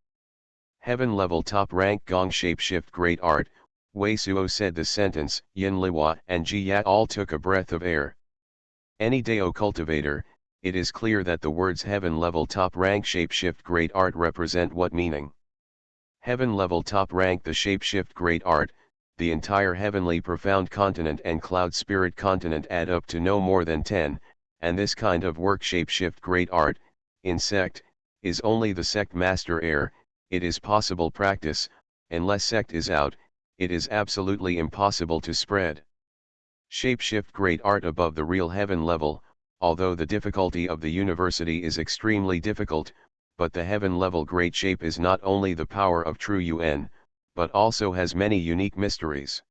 Speaker 1: Heaven-level top-rank Gong Shapeshift Great Art, Wei Suo said the sentence, Yin Liwa and Ji Ya all took a breath of air. Any Dao cultivator, it is clear that the words heaven-level top-rank Shapeshift Great Art represent what meaning? Heaven-level top-rank the Shapeshift Great Art, the entire heavenly profound continent and cloud spirit continent add up to no more than 10, and this kind of work Shapeshift Great Art, in sect, is only the sect master heir. It is possible practice, unless sect is out, it is absolutely impossible to spread. Shapeshift Great Art above the real heaven level, although the difficulty of the university is extremely difficult, but the heaven level Great Shape is not only the power of true UN, but also has many unique mysteries.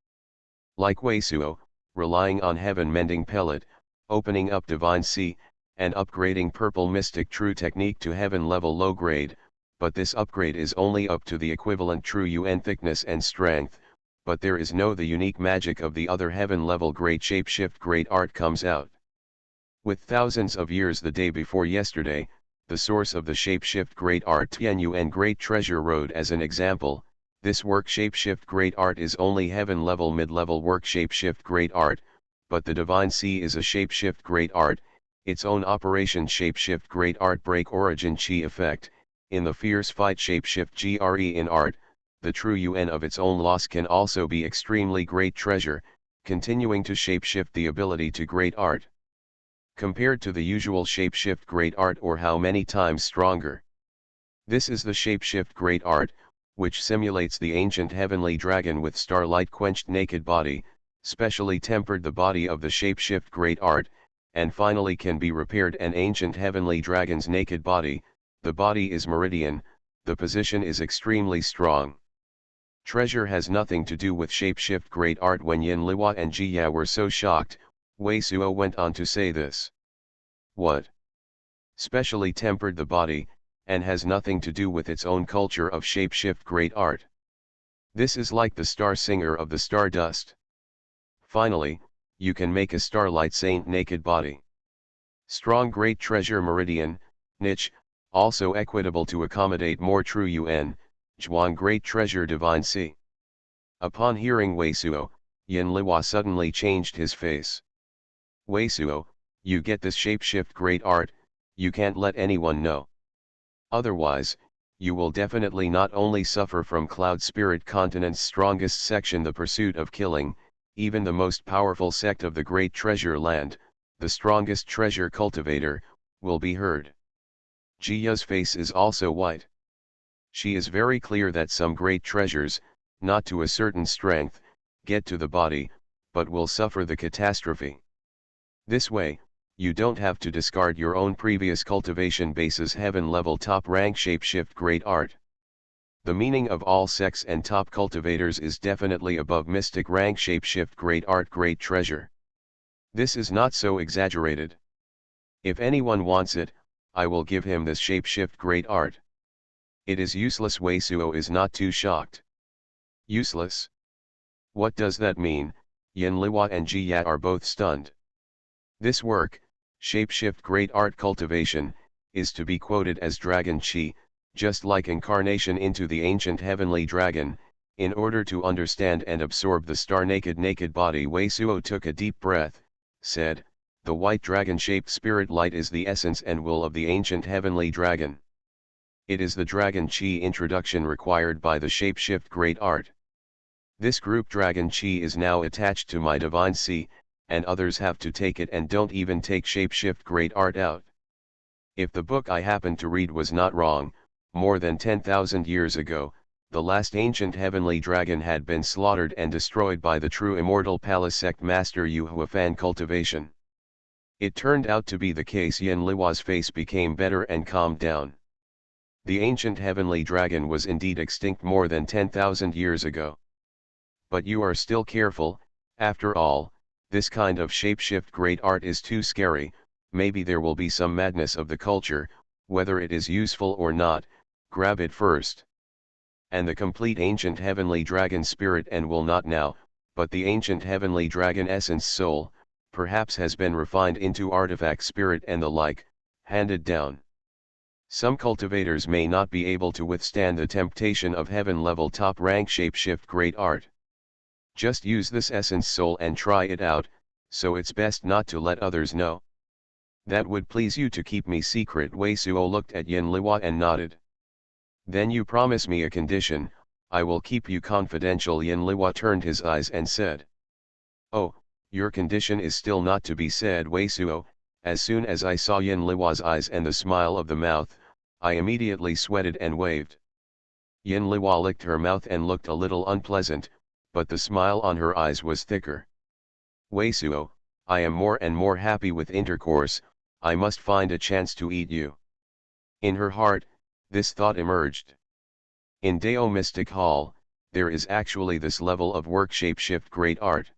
Speaker 1: Like Wei Suo, relying on heaven mending pellet, opening up divine sea, and upgrading purple mystic true technique to heaven level low grade, but this upgrade is only up to the equivalent true UN thickness and strength, but there is no the unique magic of the other heaven level Great Shapeshift Great Art comes out. With thousands of years the day before yesterday, the source of the Shapeshift Great Art Tian Yuan Great Treasure Road as an example, this work Shapeshift Great Art is only heaven level mid-level work Shapeshift Great Art, but the Divine Sea is a Shapeshift Great Art, its own operation Shapeshift Great Art Break Origin Chi Effect, in the fierce fight Shapeshift GRE in art, the true UN of its own loss can also be extremely great treasure, continuing to shapeshift the ability to great art. Compared to the usual shapeshift great art or how many times stronger. This is the shapeshift great art, which simulates the ancient heavenly dragon with starlight quenched naked body, specially tempered the body of the shapeshift great art, and finally can be repaired an ancient heavenly dragon's naked body, the body is meridian, the position is extremely strong. Treasure has nothing to do with shapeshift great art. When Yin Liwa and Ji Ya were so shocked, Wei Suo went on to say this. What? Specially tempered the body, and has nothing to do with its own culture of shapeshift great art. This is like the star singer of the stardust. Finally, you can make a starlight saint naked body. Strong great treasure meridian, niche, also equitable to accommodate more true UN, Zhuang great treasure divine sea. Upon hearing Wei Suo, Yin Liwa suddenly changed his face. Wei Suo, you get this shapeshift great art, you can't let anyone know. Otherwise, you will definitely not only suffer from cloud spirit continent's strongest section the pursuit of killing, even the most powerful sect of the great treasure land, the strongest treasure cultivator, will be heard. Jiya's face is also white. She is very clear that some great treasures, not to a certain strength, get to the body, but will suffer the catastrophe. This way, you don't have to discard your own previous cultivation bases heaven level top rank shapeshift great art. The meaning of all sects and top cultivators is definitely above mystic rank shapeshift great art great treasure. This is not so exaggerated. If anyone wants it, I will give him this shapeshift great art. It is useless. Wei Suo is not too shocked. Useless? What does that mean? Yin Liwa and Ji Ya are both stunned. This work, Shapeshift Great Art Cultivation, is to be quoted as Dragon Chi, just like incarnation into the ancient heavenly dragon. In order to understand and absorb the star naked body, Wei Suo took a deep breath, said, the white dragon-shaped spirit light is the essence and will of the ancient heavenly dragon. It is the Dragon Chi introduction required by the Shapeshift Great Art. This group Dragon Chi is now attached to my Divine Sea, and others have to take it and don't even take Shapeshift Great Art out. If the book I happened to read was not wrong, more than 10,000 years ago, the last ancient heavenly dragon had been slaughtered and destroyed by the true immortal palace sect master Xuanhuan cultivation. It turned out to be the case. Yin Liwa's face became better and calmed down. The ancient heavenly dragon was indeed extinct more than 10,000 years ago. But you are still careful, after all, this kind of shapeshift great art is too scary. Maybe there will be some madness of the culture, whether it is useful or not, grab it first. And the complete ancient heavenly dragon spirit and will not now, but the ancient heavenly dragon essence soul, perhaps has been refined into artifact spirit and the like, handed down. Some cultivators may not be able to withstand the temptation of heaven level top rank shapeshift great art. Just use this essence soul and try it out, so it's best not to let others know. That would please you to keep me secret. Wei Suo looked at Yin Liwa and nodded. Then you promise me a condition, I will keep you confidential. Yin Liwa turned his eyes and said. Oh, your condition is still not to be said. Wei Suo, as soon as I saw Yin Liwa's eyes and the smile of the mouth, I immediately sweated and waved. Yin Liwa licked her mouth and looked a little unpleasant, but the smile on her eyes was thicker. Wei Suo, I am more and more happy with intercourse, I must find a chance to eat you. In her heart, this thought emerged. In Dao Mystic Hall, there is actually this level of work shapeshift great art.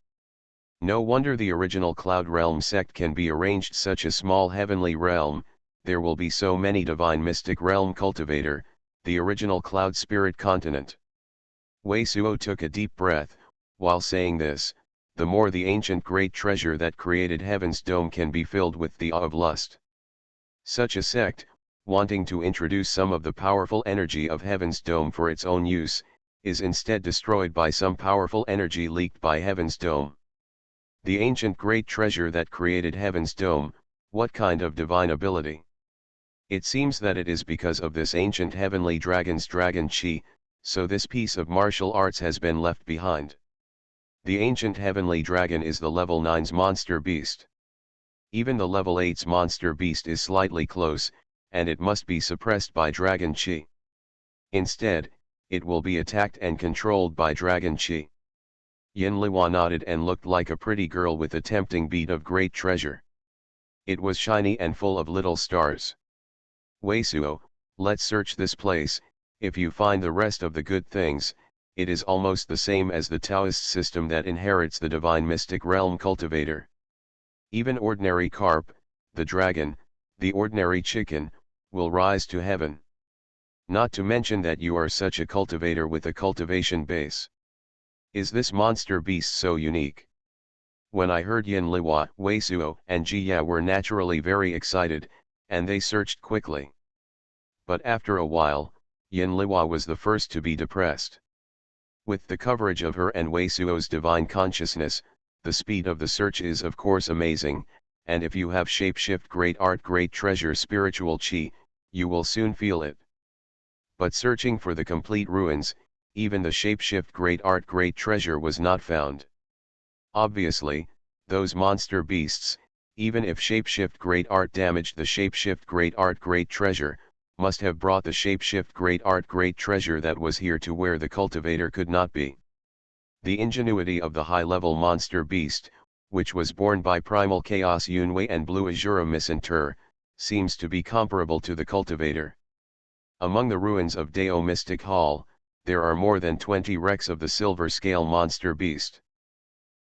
Speaker 1: No wonder the original Cloud Realm sect can be arranged such a small heavenly realm, there will be so many divine mystic realm cultivator, the original Cloud Spirit continent. Wei Suo took a deep breath, while saying this, the more the ancient great treasure that created heaven's dome can be filled with the awe of lust. Such a sect, wanting to introduce some of the powerful energy of heaven's dome for its own use, is instead destroyed by some powerful energy leaked by heaven's dome. The ancient great treasure that created heaven's dome, what kind of divine ability? It seems that it is because of this ancient heavenly dragon's dragon chi, so this piece of martial arts has been left behind. The ancient heavenly dragon is the level 9's monster beast. Even the level 8's monster beast is slightly close, and it must be suppressed by dragon chi. Instead, it will be attacked and controlled by dragon chi. Yin Liwa nodded and looked like a pretty girl with a tempting bead of great treasure. It was shiny and full of little stars. Wei Suo, let's search this place. If you find the rest of the good things, it is almost the same as the Taoist system that inherits the divine mystic realm cultivator. Even ordinary carp, the dragon, the ordinary chicken, will rise to heaven. Not to mention that you are such a cultivator with a cultivation base. Is this monster beast so unique? When I heard Yin Liwa, Wei Suo, and Jia were naturally very excited, and they searched quickly. But after a while, Yin Liwa was the first to be depressed. With the coverage of her and Wei Suo's divine consciousness, the speed of the search is of course amazing, and if you have shapeshift great art great treasure spiritual chi, you will soon feel it. But searching for the complete ruins, even the shapeshift great art great treasure was not found. Obviously, those monster beasts, even if shapeshift great art damaged the shapeshift great art great treasure, must have brought the shapeshift great art great treasure that was here to where the cultivator could not be. The ingenuity of the high-level monster beast, which was born by primal chaos Yunwei and Blue Azura Misantur, seems to be comparable to the cultivator. Among the ruins of Dao Mystic Hall, there are more than 20 wrecks of the silver scale monster beast.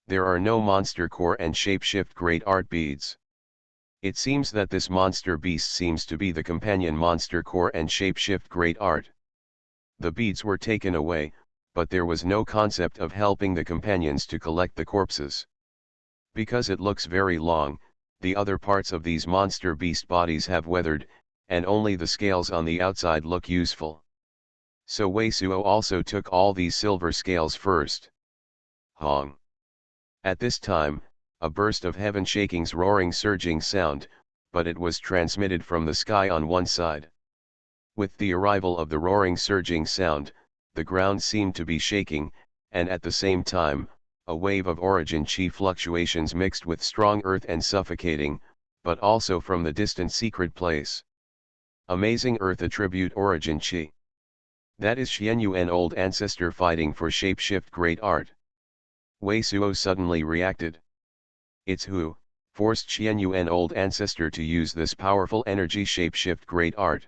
Speaker 1: There are no monster core and shapeshift great art beads. It seems that this monster beast seems to be the companion monster core and shapeshift great art. The beads were taken away, but there was no concept of helping the companions to collect the corpses. Because it looks very long, the other parts of these monster beast bodies have weathered, and only the scales on the outside look useful. So Wei Suo also took all these silver scales first. Hong. At this time, a burst of heaven shaking's roaring surging sound, but it was transmitted from the sky on one side. With the arrival of the roaring surging sound, the ground seemed to be shaking, and at the same time, a wave of origin chi fluctuations mixed with strong earth and suffocating, but also from the distant secret place. Amazing earth attribute origin chi. That is Xuanhuan old ancestor fighting for shapeshift great art. Wei Suo suddenly reacted. It's who forced Xuanhuan old ancestor to use this powerful energy shapeshift great art.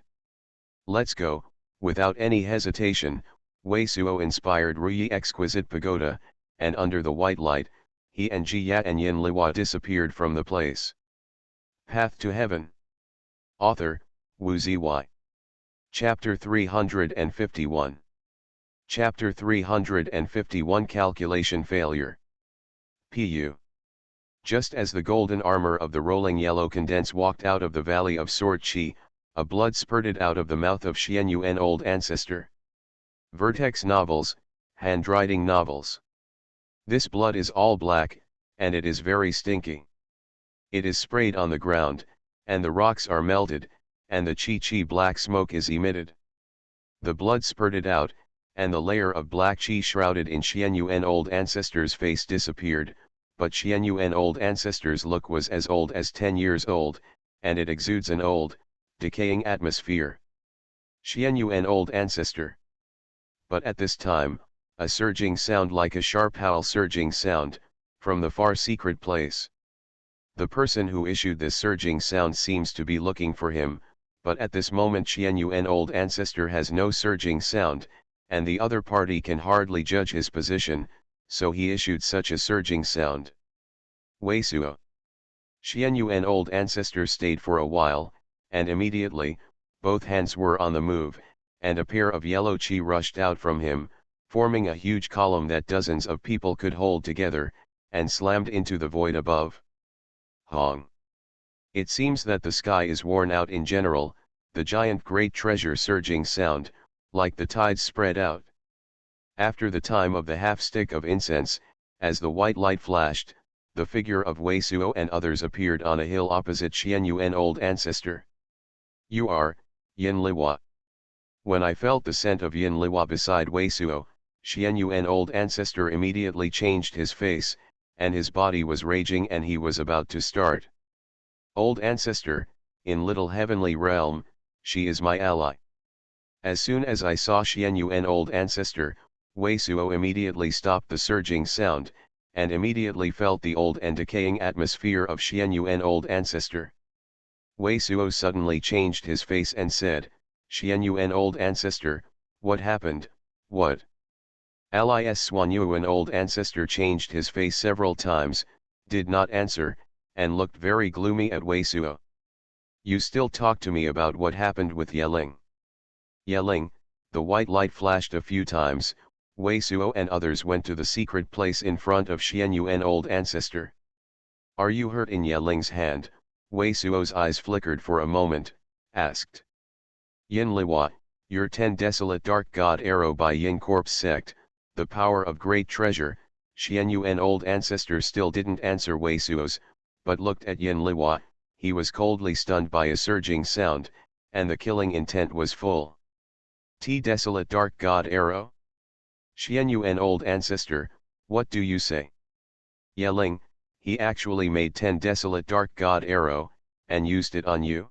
Speaker 1: Let's go. Without any hesitation, Wei Suo inspired Ruyi exquisite pagoda, and under the white light, he and Jia and Yin Liwa disappeared from the place. Path to Heaven. Author, Wu Ziyi. Chapter 351. Chapter 351 Calculation Failure. Pu. Just as the golden armor of the rolling yellow condense walked out of the valley of sword chi, a blood spurted out of the mouth of Xuanhuan old ancestor. Vertex novels, handwriting novels. This blood is all black, and it is very stinky. It is sprayed on the ground, and the rocks are melted, and the chi black smoke is emitted. The blood spurted out, and the layer of black chi shrouded in Xuanhuan old ancestor's face disappeared, but Xuanhuan old ancestor's look was as old as 10 years old, and it exudes an old, decaying atmosphere. Xuanhuan old ancestor. But at this time, a surging sound like a sharp howl surging sound, from the far secret place. The person who issued this surging sound seems to be looking for him, but at this moment Xuanhuan old ancestor has no surging sound, and the other party can hardly judge his position, so he issued such a surging sound. Wei Suo. Xuanhuan old ancestor stayed for a while, and immediately, both hands were on the move, and a pair of yellow chi rushed out from him, forming a huge column that dozens of people could hold together, and slammed into the void above. Hong. It seems that the sky is worn out in general, the giant great treasure surging sound, like the tides spread out. After the time of the half-stick of incense, as the white light flashed, the figure of Wei Suo and others appeared on a hill opposite Xuanhuan old ancestor. You are, Yin Liwa. When I felt the scent of Yin Liwa beside Wei Suo, Xuanhuan old ancestor immediately changed his face, and his body was raging and he was about to start. Old ancestor, in little heavenly realm, she is my ally. As soon as I saw Xuanhuan old ancestor, Wei Suo immediately stopped the surging sound, and immediately felt the old and decaying atmosphere of Xuanhuan old ancestor. Wei Suo suddenly changed his face and said, Xuanhuan old ancestor, what happened, what? Alias Xuanhuan old ancestor changed his face several times, did not answer, and looked very gloomy at Wei Suo. You still talk to me about what happened with Yeling. Yeling, the white light flashed a few times, Wei Suo and others went to the secret place in front of Xuanhuan old ancestor. Are you hurt in Yeling's hand? Wei Suo's eyes flickered for a moment, asked. Yin Liwa, your 10 desolate dark god arrow by Yin Corpse sect, the power of great treasure. Xuanhuan old ancestor still didn't answer Wei Suo's, but looked at Yin Liwa. He was coldly stunned by a surging sound, and the killing intent was full. T desolate dark god arrow? Xuanhuan old ancestor, what do you say? Yeling, he actually made 10 desolate dark god arrow, and used it on you?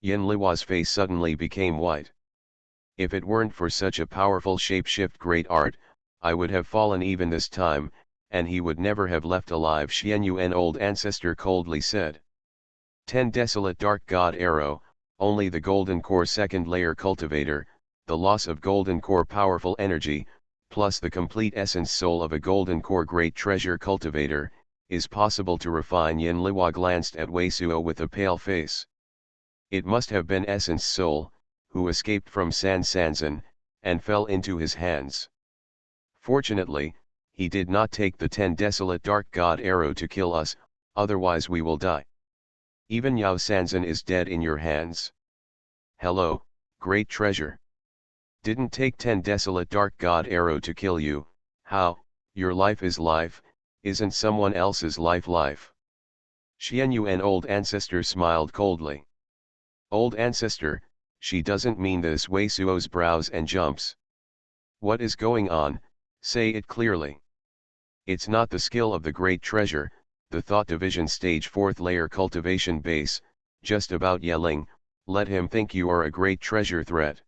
Speaker 1: Yin Liwa's face suddenly became white. If it weren't for such a powerful shapeshift great art, I would have fallen even this time, and he would never have left alive. Xuanhuan old ancestor coldly said. 10 desolate dark god arrow, only the golden core second layer cultivator, the loss of golden core powerful energy, plus the complete essence soul of a golden core great treasure cultivator, is possible to refine. Yin Liwa glanced at Wei Suo with a pale face. It must have been essence soul, who escaped from San Sanzan, and fell into his hands. Fortunately, he did not take the 10 desolate dark god arrow to kill us, otherwise we will die. Even Yao Sanzan is dead in your hands. Hello, great treasure. Didn't take 10 desolate dark god arrow to kill you. How? Your life is life, isn't someone else's life life? Xuanhuan old ancestor smiled coldly. Old ancestor, she doesn't mean this. Wei Suo's brows and jumps. What is going on? Say it clearly. It's not the skill of the great treasure, the thought division stage 4th layer cultivation base, just about Yeling. Let him think you are a great treasure threat.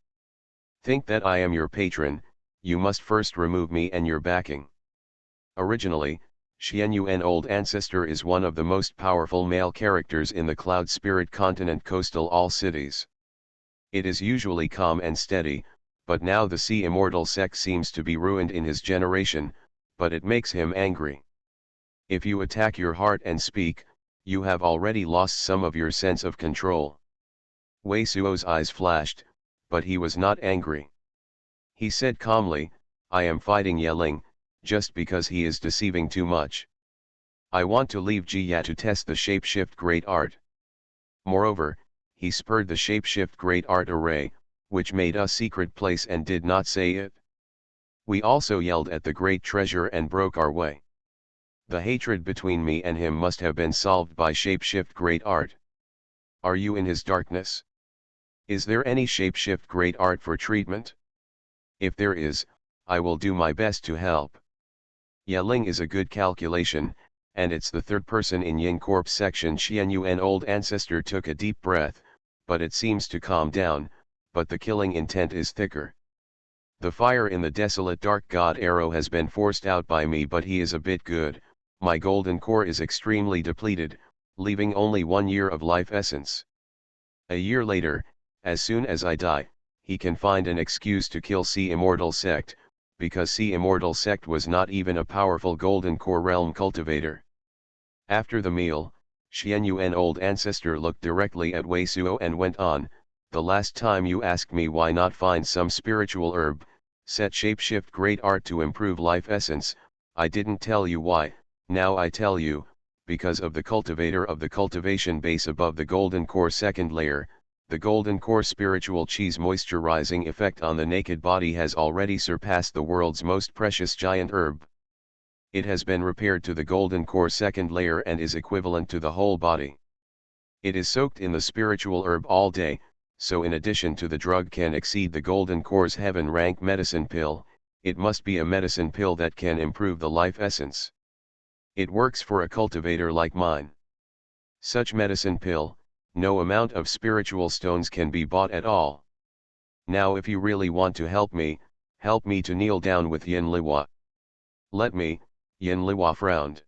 Speaker 1: Think that I am your patron, you must first remove me and your backing. Originally, Xuanhuan Old Ancestor is one of the most powerful male characters in the Cloud Spirit continent coastal all cities. It is usually calm and steady, but now the Sea Immortal sect seems to be ruined in his generation, but it makes him angry. If you attack your heart and speak, you have already lost some of your sense of control. Wei Suo's eyes flashed, but he was not angry. He said calmly, I am fighting Yeling, just because he is deceiving too much. I want to leave Jia to test the shapeshift great art. Moreover, he spurred the shapeshift great art array, which made a secret place and did not say it. We also yelled at the great treasure and broke our way. The hatred between me and him must have been solved by shapeshift great art. Are you in his darkness? Is there any shapeshift great art for treatment? If there is, I will do my best to help. Yeling is a good calculation, and it's the third person in Yin Corp section. Xuanhuan Old Ancestor took a deep breath, but it seems to calm down, but the killing intent is thicker. The fire in the desolate dark god arrow has been forced out by me, but he is a bit good. My golden core is extremely depleted, leaving only 1 year of life essence. A year later, as soon as I die, he can find an excuse to kill Sea Immortal sect, because Sea Immortal sect was not even a powerful golden core realm cultivator. After the meal, Xuanhuan Old Ancestor looked directly at Wei Suo and went on, the last time you asked me why not find some spiritual herb, set shapeshift great art to improve life essence, I didn't tell you why. Now I tell you, because of the cultivator of the cultivation base above the golden core second layer, the golden core spiritual cheese moisturizing effect on the naked body has already surpassed the world's most precious giant herb. It has been repaired to the golden core second layer and is equivalent to the whole body. It is soaked in the spiritual herb all day, so in addition to the drug can exceed the golden core's heaven rank medicine pill, it must be a medicine pill that can improve the life essence. It works for a cultivator like mine. Such medicine pill, no amount of spiritual stones can be bought at all. Now if you really want to help me to kneel down with Yin Liwa. Let me. Yin Liwa frowned.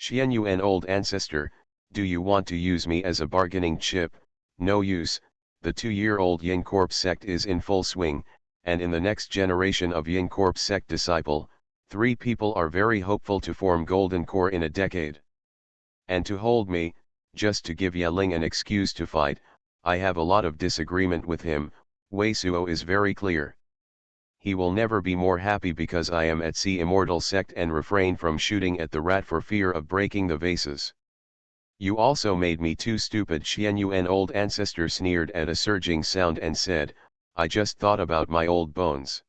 Speaker 1: Xuanhuan Old Ancestor, do you want to use me as a bargaining chip? No use, the 2-year-old Yin Corp sect is in full swing, and in the next generation of Yin Corp sect disciple, 3 people are very hopeful to form Golden Core in a decade. And to hold me, just to give Yeling an excuse to fight, I have a lot of disagreement with him. Wei Suo is very clear. He will never be more happy because I am at Sea Immortal sect and refrain from shooting at the rat for fear of breaking the vases. You also made me too stupid. Xuanhuan Old Ancestor sneered at a surging sound and said, I just thought about my old bones.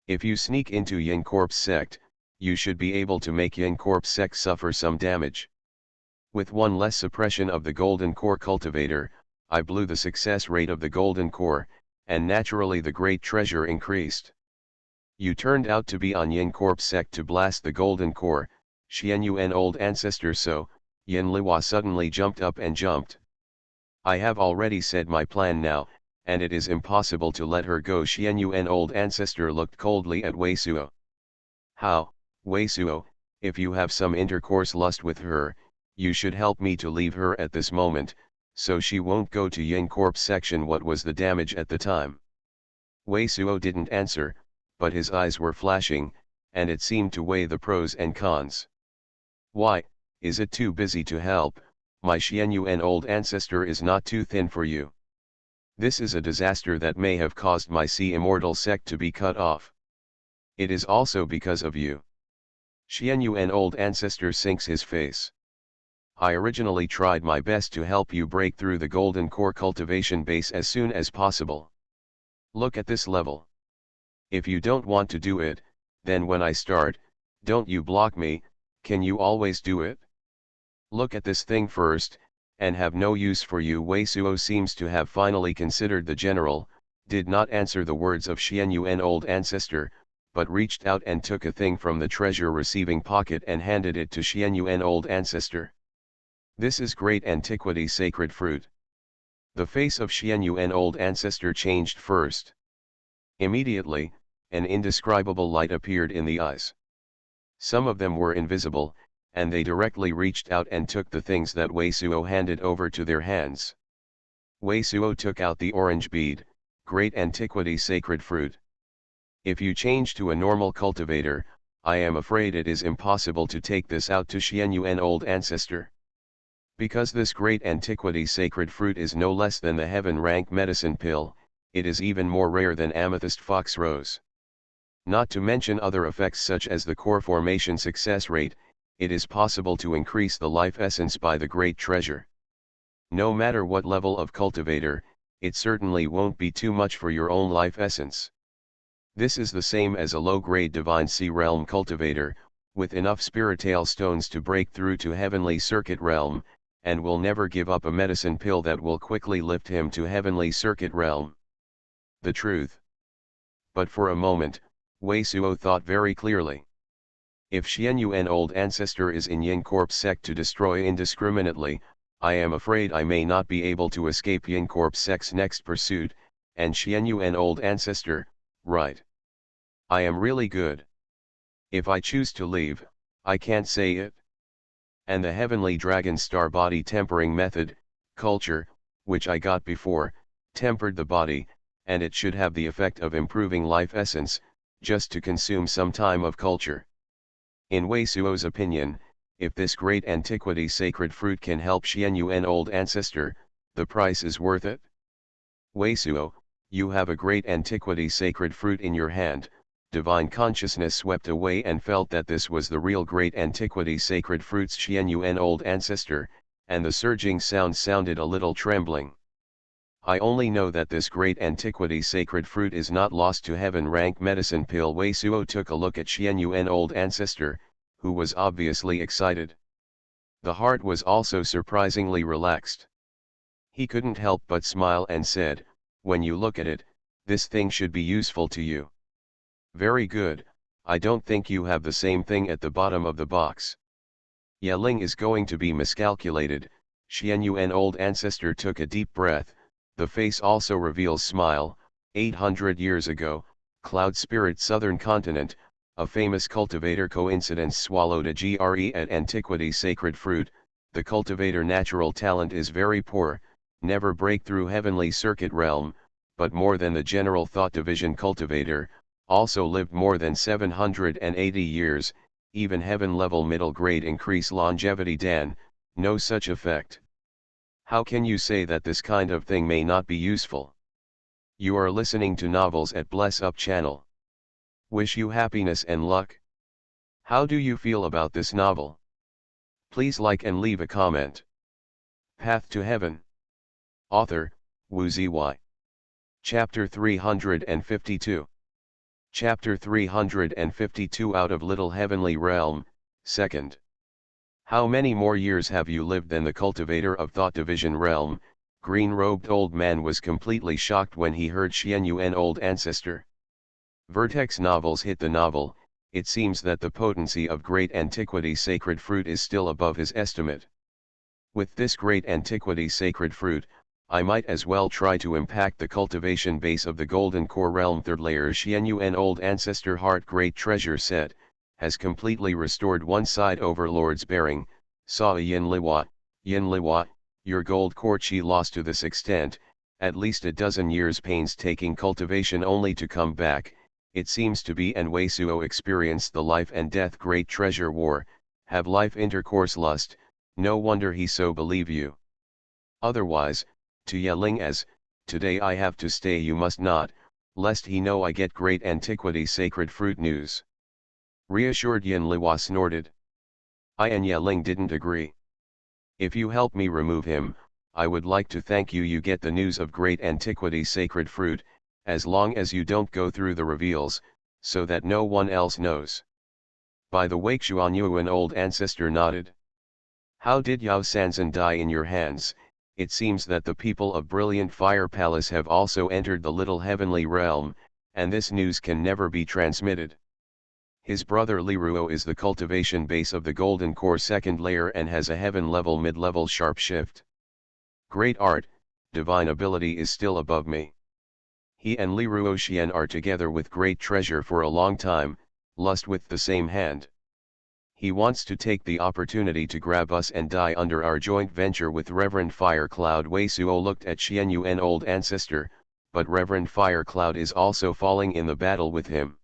Speaker 1: If you sneak into Yin Corp's sect, you should be able to make Yin Corp's sect suffer some damage. With 1 less suppression of the Golden Core cultivator, I blew the success rate of the Golden Core, and naturally the great treasure increased. You turned out to be on Yin Corp's sect to blast the Golden Core, Xuanhuan Old Ancestor. So, Yin Liwa suddenly jumped up and jumped. I have already said my plan now, and it is impossible to let her go. Xuanhuan Old Ancestor looked coldly at Wei Suo. How, Wei Suo, if you have some intercourse lust with her, you should help me to leave her at this moment, so she won't go to Yin Corp section. What was the damage at the time? Wei Suo didn't answer, but his eyes were flashing, and it seemed to weigh the pros and cons. Why, is it too busy to help? My Xuanhuan Old Ancestor is not too thin for you. This is a disaster that may have caused my Sea Immortal sect to be cut off. It is also because of you. Xuanhuan Old Ancestor sinks his face. I originally tried my best to help you break through the Golden Core cultivation base as soon as possible. Look at this level. If you don't want to do it, then when I start, don't you block me. Can you always do it? Look at this thing first, and have no use for you. Wei Suo seems to have finally considered the general, did not answer the words of Xuanhuan Old Ancestor, but reached out and took a thing from the treasure receiving pocket and handed it to Xuanhuan Old Ancestor. This is great antiquity sacred fruit. The face of Xuanhuan Old Ancestor changed first. Immediately, an indescribable light appeared in the eyes. Some of them were invisible, and they directly reached out and took the things that Wei Suo handed over to their hands. Wei Suo took out the orange bead, great antiquity sacred fruit. If you change to a normal cultivator, I am afraid it is impossible to take this out to Xuanhuan old ancestor. Because this great antiquity sacred fruit is no less than the heaven rank medicine pill, it is even more rare than amethyst fox rose. Not to mention other effects such as the core formation success rate, it is possible to increase the life essence by the great treasure. No matter what level of cultivator, it certainly won't be too much for your own life essence. This is the same as a low-grade divine sea realm cultivator, with enough spiritale stones to break through to heavenly circuit realm, and will never give up a medicine pill that will quickly lift him to heavenly circuit realm. The truth. But for a moment, Wei Suo thought very clearly. If Xuanhuan old ancestor is in Yin Corp's sect to destroy indiscriminately, I am afraid I may not be able to escape Yin Corp's sect's next pursuit, and Xuanhuan old ancestor, right. I am really good. If I choose to leave, I can't say it. And the heavenly dragon star body tempering method, culture, which I got before, tempered the body, and it should have the effect of improving life essence, just to consume some time of culture. In Wei Suo's opinion, if this great antiquity sacred fruit can help Xuanhuan old ancestor, the price is worth it. Wei Suo, you have a great antiquity sacred fruit in your hand. Divine consciousness swept away and felt that this was the real great antiquity sacred fruit's Xuanhuan old ancestor, and the surging sound sounded a little trembling. I only know that this great antiquity sacred fruit is not lost to heaven rank medicine pill. Wei Suo took a look at Xuanhuan old ancestor, who was obviously excited. The heart was also surprisingly relaxed. He couldn't help but smile and said, when you look at it, this thing should be useful to you. Very good, I don't think you have the same thing at the bottom of the box. Yeling is going to be miscalculated. Xuanhuan old ancestor took a deep breath. The face also reveals smile. 800 years ago, Cloud Spirit Southern Continent, a famous cultivator coincidence swallowed a GRE at antiquity sacred fruit. The cultivator natural talent is very poor, never break through heavenly circuit realm, but more than the general thought division cultivator, also lived more than 780 years, even heaven level middle grade increase longevity. Dan, no such effect. How can you say that this kind of thing may not be useful? You are listening to Novels at Bless Up channel. Wish you happiness and luck. How do you feel about this novel? Please like and leave a comment. Path to Heaven. Author, Wu Ziyi. Chapter 352. Chapter 352 Out of Little Heavenly Realm, 2nd. How many more years have you lived than the cultivator of thought division realm? Green-robed old man was completely shocked when he heard Xuanhuan old ancestor. Vertex Novels hit the novel. It seems that the potency of great antiquity sacred fruit is still above his estimate. With this great antiquity sacred fruit, I might as well try to impact the cultivation base of the golden core realm. Third layer Xuanhuan old ancestor heart great treasure set, has completely restored one side overlord's bearing. Saw Yin Liwa, your gold core chi lost to this extent, at least a dozen years painstaking cultivation only to come back, it seems to be. And Wei Suo experienced the life and death great treasure war, have life intercourse lust, no wonder he so believe you. Otherwise, to Yeling as, today I have to stay you must not, lest he know I get great antiquity sacred fruit news. Reassured Yin Liwa snorted. I and Yeling didn't agree. If you help me remove him, I would like to thank you. You get the news of great antiquity sacred fruit, as long as you don't go through the reveals, so that no one else knows. By the way, Xuanhuan old ancestor nodded. How did Yao Sanzan die in your hands? It seems that the people of Brilliant Fire Palace have also entered the little heavenly realm, and this news can never be transmitted. His brother Li Ruo is the cultivation base of the Golden Core second layer and has a heaven level mid-level sharp shift. Great art, divine ability is still above me. He and Li Ruoxian are together with great treasure for a long time, lust with the same hand. He wants to take the opportunity to grab us and die under our joint venture with Reverend Fire Cloud. Wei Suo looked at Xuanhuan old ancestor, but Reverend Fire Cloud is also falling in the battle with him.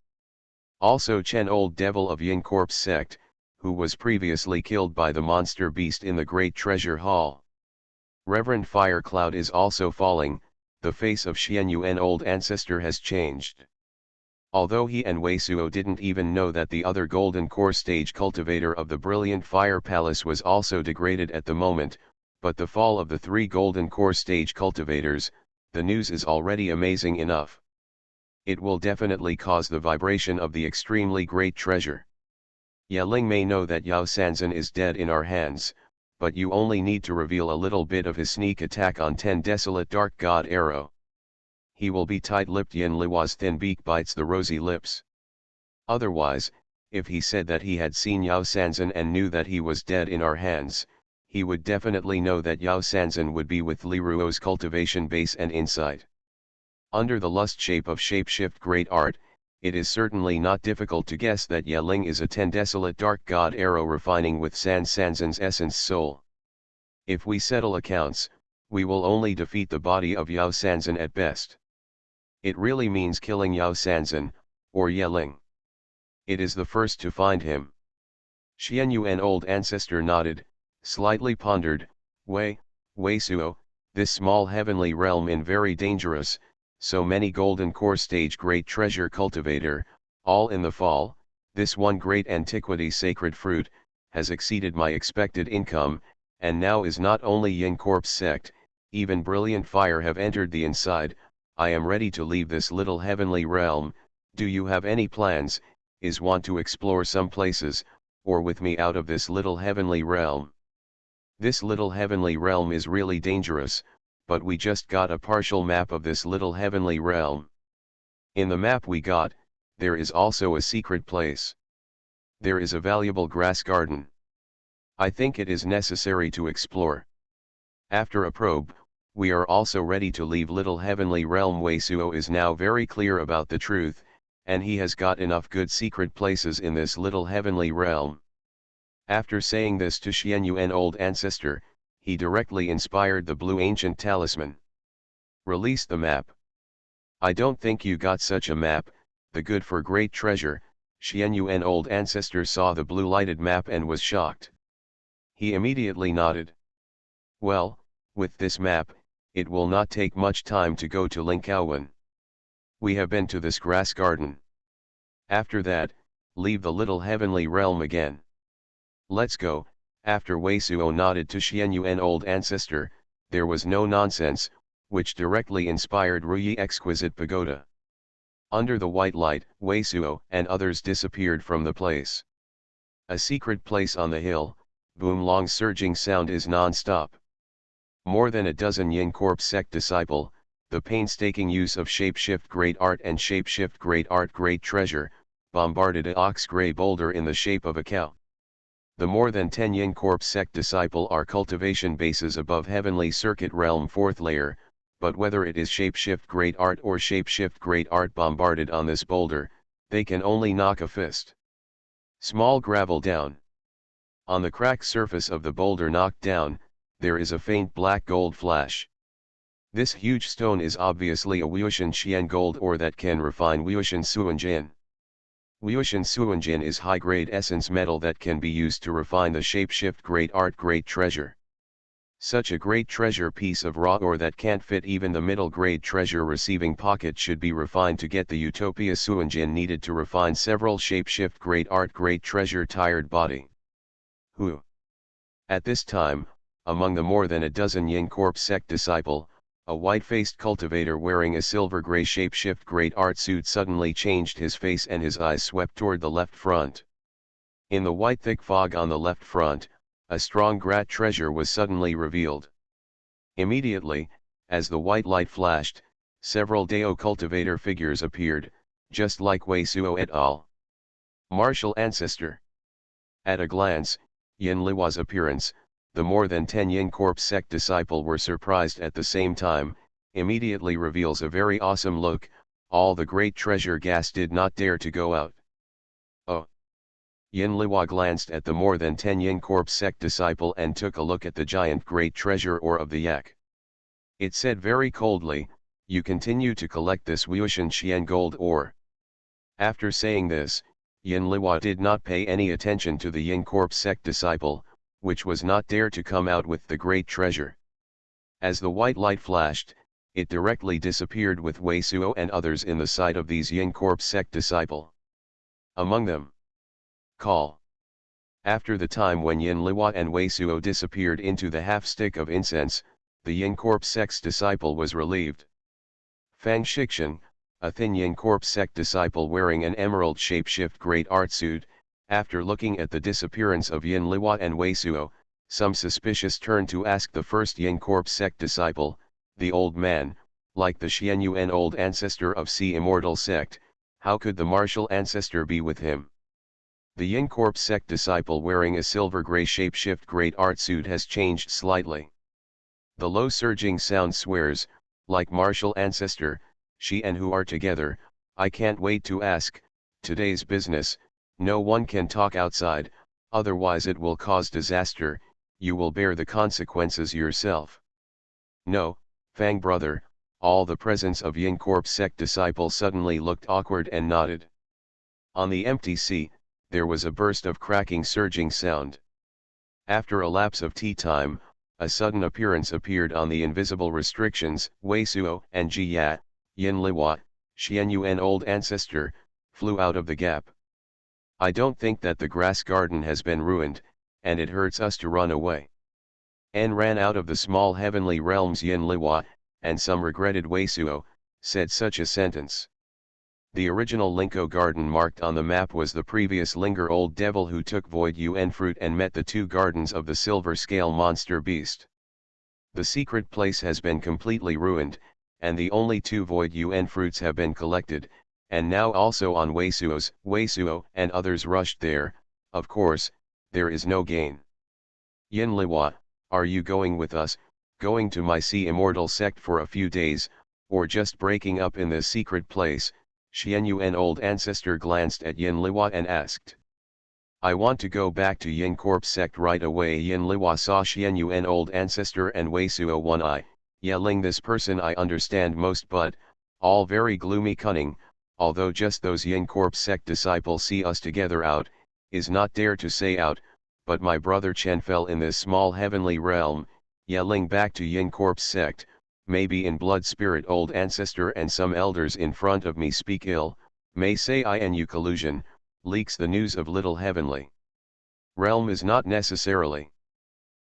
Speaker 1: Also Chen old devil of Yin Corpse sect, who was previously killed by the monster beast in the Great Treasure Hall. Reverend Fire Cloud is also falling, the face of Xuanhuan old ancestor has changed. Although he and Wei Suo didn't even know that the other golden core stage cultivator of the brilliant fire palace was also degraded at the moment, but the fall of the 3 golden core stage cultivators, the news is already amazing enough. It will definitely cause the vibration of the extremely great treasure. Ye Ling may know that Yao Sanzhen is dead in our hands, but you only need to reveal a little bit of his sneak attack on 10 desolate dark god arrow. He will be tight-lipped. Yin Liwa's thin beak bites the rosy lips. Otherwise, if he said that he had seen Yao Sanzhen and knew that he was dead in our hands, he would definitely know that Yao Sanzhen would be with Li Ruo's cultivation base and insight. Under the lust shape of shapeshift great art, it is certainly not difficult to guess that Ye Ling is a 10 desolate dark god arrow refining with Sanzhen's essence soul. If we settle accounts, we will only defeat the body of Yao Sanzhen at best. It really means killing Yao Sanzhen, or Ye Ling. It is the first to find him. Xuanhuan old ancestor nodded, slightly pondered. Wei Suo, this small heavenly realm in very dangerous, so many golden core stage great treasure cultivator, all in the fall, this one great antiquity sacred fruit, has exceeded my expected income, and now is not only Yin Corpse sect, even brilliant fire have entered the inside. I am ready to leave this little heavenly realm. Do you have any plans? Is want to explore some places, or with me out of this little heavenly realm? This little heavenly realm is really dangerous, but we just got a partial map of this little heavenly realm. In the map we got, there is also a secret place. There is a valuable grass garden. I think it is necessary to explore. After a probe, we are also ready to leave little heavenly realm. Wei Suo is now very clear about the truth, and he has got enough good secret places in this little heavenly realm. After saying this to Xuanhuan old ancestor, he directly inspired the blue ancient talisman. Release the map. I don't think you got such a map, the good for great treasure. Xuanhuan old ancestor saw the blue lighted map and was shocked. He immediately nodded. Well, with this map, it will not take much time to go to Lingkaowen. We have been to this grass garden. After that, leave the little heavenly realm again. Let's go. After Wei Suo nodded to Xuanhuan old ancestor, there was no nonsense, which directly inspired Ruyi exquisite pagoda. Under the white light, Wei Suo and others disappeared from the place. A secret place on the hill, boom long surging sound is non-stop. More than a dozen Yin Corpse sect disciple, the painstaking use of shapeshift great art and shapeshift great art great treasure, bombarded a ox gray boulder in the shape of a cow. The more than 10 Yin Corpse sect disciple are cultivation bases above heavenly circuit realm 4th layer, but whether it is shapeshift great art or shapeshift great art bombarded on this boulder, they can only knock a fist. Small gravel down. On the cracked surface of the boulder knocked down, there is a faint black gold flash. This huge stone is obviously a Wuxian Xian gold ore that can refine Wuxian Suanjin. Wuxian Suanjin is high-grade essence metal that can be used to refine the shapeshift great art great treasure. Such a great treasure piece of raw ore that can't fit even the middle-grade treasure receiving pocket should be refined to get the Utopia Suanjin needed to refine several shapeshift great art great treasure tired body. Who? At this time, among the more than a dozen Yin Corpse sect disciple, a white-faced cultivator wearing a silver-gray shapeshift great art suit suddenly changed his face and his eyes swept toward the left front. In the white thick fog on the left front, a strong grat treasure was suddenly revealed. Immediately, as the white light flashed, several Dao cultivator figures appeared, just like Wei Suo et al. Martial ancestor. At a glance, Yin Liwa's appearance, the more than 10 Yin Corpse sect disciple were surprised at the same time, immediately reveals a very awesome look. All the great treasure gas did not dare to go out. Oh! Yin Liwa glanced at the more than 10 Yin Corp sect disciple and took a look at the giant great treasure ore of the yak. It said very coldly, "You continue to collect this Wuxian Xian gold ore." After saying this, Yin Liwa did not pay any attention to the Yin Corp sect disciple, which was not dare to come out with the great treasure. As the white light flashed, it directly disappeared with Wei Suo and others in the sight of these Yin Corp sect disciple. Among them, Call. After the time when Yin Liwa and Wei Suo disappeared into the half-stick of incense, the Yin Corp sect's disciple was relieved. Fang Shixian, a thin Yin Corp sect disciple wearing an emerald shapeshift great art suit, after looking at the disappearance of Yin Liwa and Wei Suo, some suspicious turned to ask the first Yin Corp sect disciple, the old man, like the Xuanhuan old ancestor of Sea Immortal sect, how could the martial ancestor be with him? The Yin Corp sect disciple wearing a silver-gray shapeshift great art suit has changed slightly. The low surging sound swears, like martial ancestor, she and who are together, I can't wait to ask, today's business, no one can talk outside, otherwise it will cause disaster, you will bear the consequences yourself. No, Fang brother, all the presence of Yin Corp sect disciple suddenly looked awkward and nodded. On the empty sea, there was a burst of cracking surging sound. After a lapse of tea time, a sudden appearance appeared on the invisible restrictions. Wei Suo and Ji Ya, Yin Liwa, Xuanhuan old ancestor, flew out of the gap. I don't think that the grass garden has been ruined, and it hurts us to run away. N ran out of the small heavenly realms. Yin Liwa, and some regretted Wei Suo, said such a sentence. The original Linko garden marked on the map was the previous Linger old devil who took Void Yuan fruit and met the 2 gardens of the silver scale monster beast. The secret place has been completely ruined, and the only 2 Void Yuan fruits have been collected, and now also on Wei Suo and others rushed there. Of course, there is no gain. Yin Liwa, are you going with us, going to my Sea Immortal sect for a few days, or just breaking up in this secret place? Xuanhuan old ancestor glanced at Yin Liwa and asked. I want to go back to Yin Corp sect right away. Yin Liwa saw Xuanhuan old ancestor and Wei Suo one eye, yelling, this person I understand most, but, all very gloomy cunning, although just those Yin Corp sect disciples see us together out, is not dare to say out, but my brother Chen fell in this small heavenly realm, yelling back to Yin Corp sect, maybe in blood spirit old ancestor and some elders in front of me speak ill, may say INU collusion, leaks the news of little heavenly realm is not necessarily.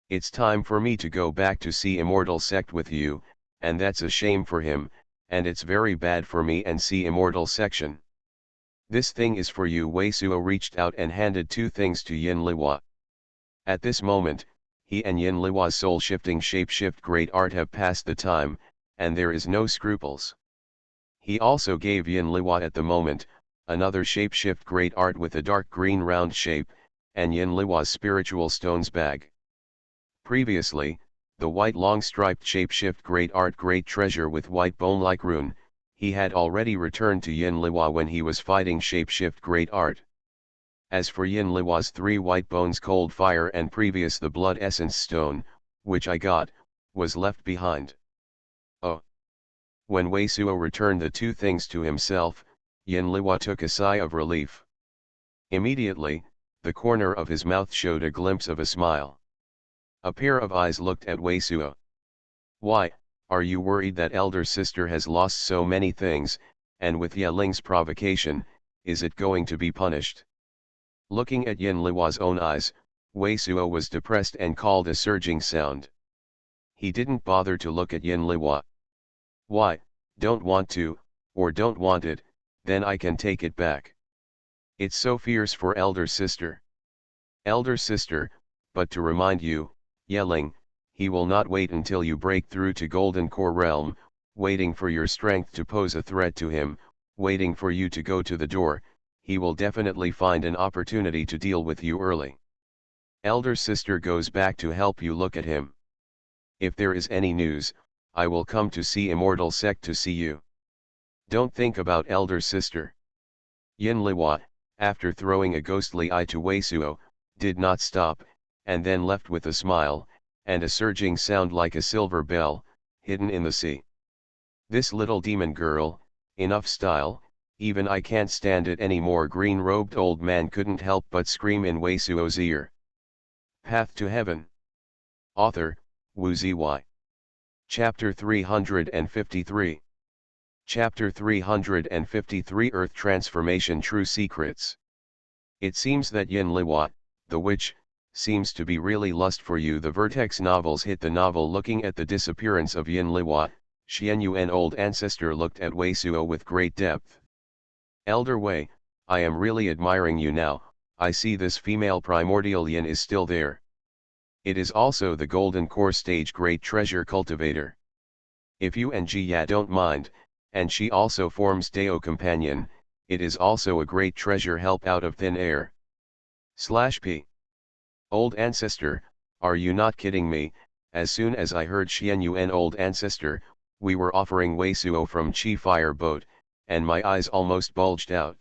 Speaker 1: It's time for me to go back to Sea Immortal sect with you, and that's a shame for him, and it's very bad for me and Sea Immortal section. This thing is for you. Wei Suo reached out and handed 2 things to Yin Liwa. At this moment, he and Yin Liwa's soul-shifting shape-shift great art have passed the time, and there is no scruples. He also gave Yin Liwa at the moment, another shape-shift great art with a dark green round shape, and Yin Liwa's spiritual stones bag. Previously, the white long-striped shape-shift great art great treasure with white bone-like rune, he had already returned to Yin Liwa when he was fighting shape-shift great art. As for Yin Liwa's 3 white bones cold fire and previous the blood essence stone, which I got, was left behind. Oh! When Wei Suo returned the 2 things to himself, Yin Liwa took a sigh of relief. Immediately, the corner of his mouth showed a glimpse of a smile. A pair of eyes looked at Wei Suo. Why, are you worried that elder sister has lost so many things, and with Yeling's provocation, is it going to be punished? Looking at Yin Liwa's own eyes, Wei Suo was depressed and called a surging sound. He didn't bother to look at Yin Liwa. Why, don't want to, or don't want it, then I can take it back. It's so fierce for elder sister. Elder sister, but to remind you, Yeling, he will not wait until you break through to Golden Core Realm, waiting for your strength to pose a threat to him, waiting for you to go to the door. He will definitely find an opportunity to deal with you early. Elder sister goes back to help you. Look at him. If there is any news, I will come to see immortal sect to see you. Don't think about elder sister. Yin Liwa, after throwing a ghostly eye to Wei Suo, did not stop, and then left with a smile, and a surging sound like a silver bell, hidden in the sea. This little demon girl, enough style, even I can't stand it anymore. Green-robed old man couldn't help but scream in Wei Suo's ear. Path to Heaven. Author, Wu Ziyi. Chapter 353. Chapter 353 Earth Transformation True Secrets. It seems that Yin Liwa, the witch, seems to be really lust for you. The Vertex novels hit the novel. Looking at the disappearance of Yin Liwa, Xuanhuan old ancestor looked at Wei Suo with great depth. Elder Wei, I am really admiring you now. I see this female primordial yin is still there. It is also the golden core stage great treasure cultivator. If you and Jiya don't mind, and she also forms Dao companion, it is also a great treasure help out of thin air. /P. Old ancestor, are you not kidding me? As soon as I heard Xuanhuan old ancestor, we were offering Wei Suo from Chi fire boat, and my eyes almost bulged out.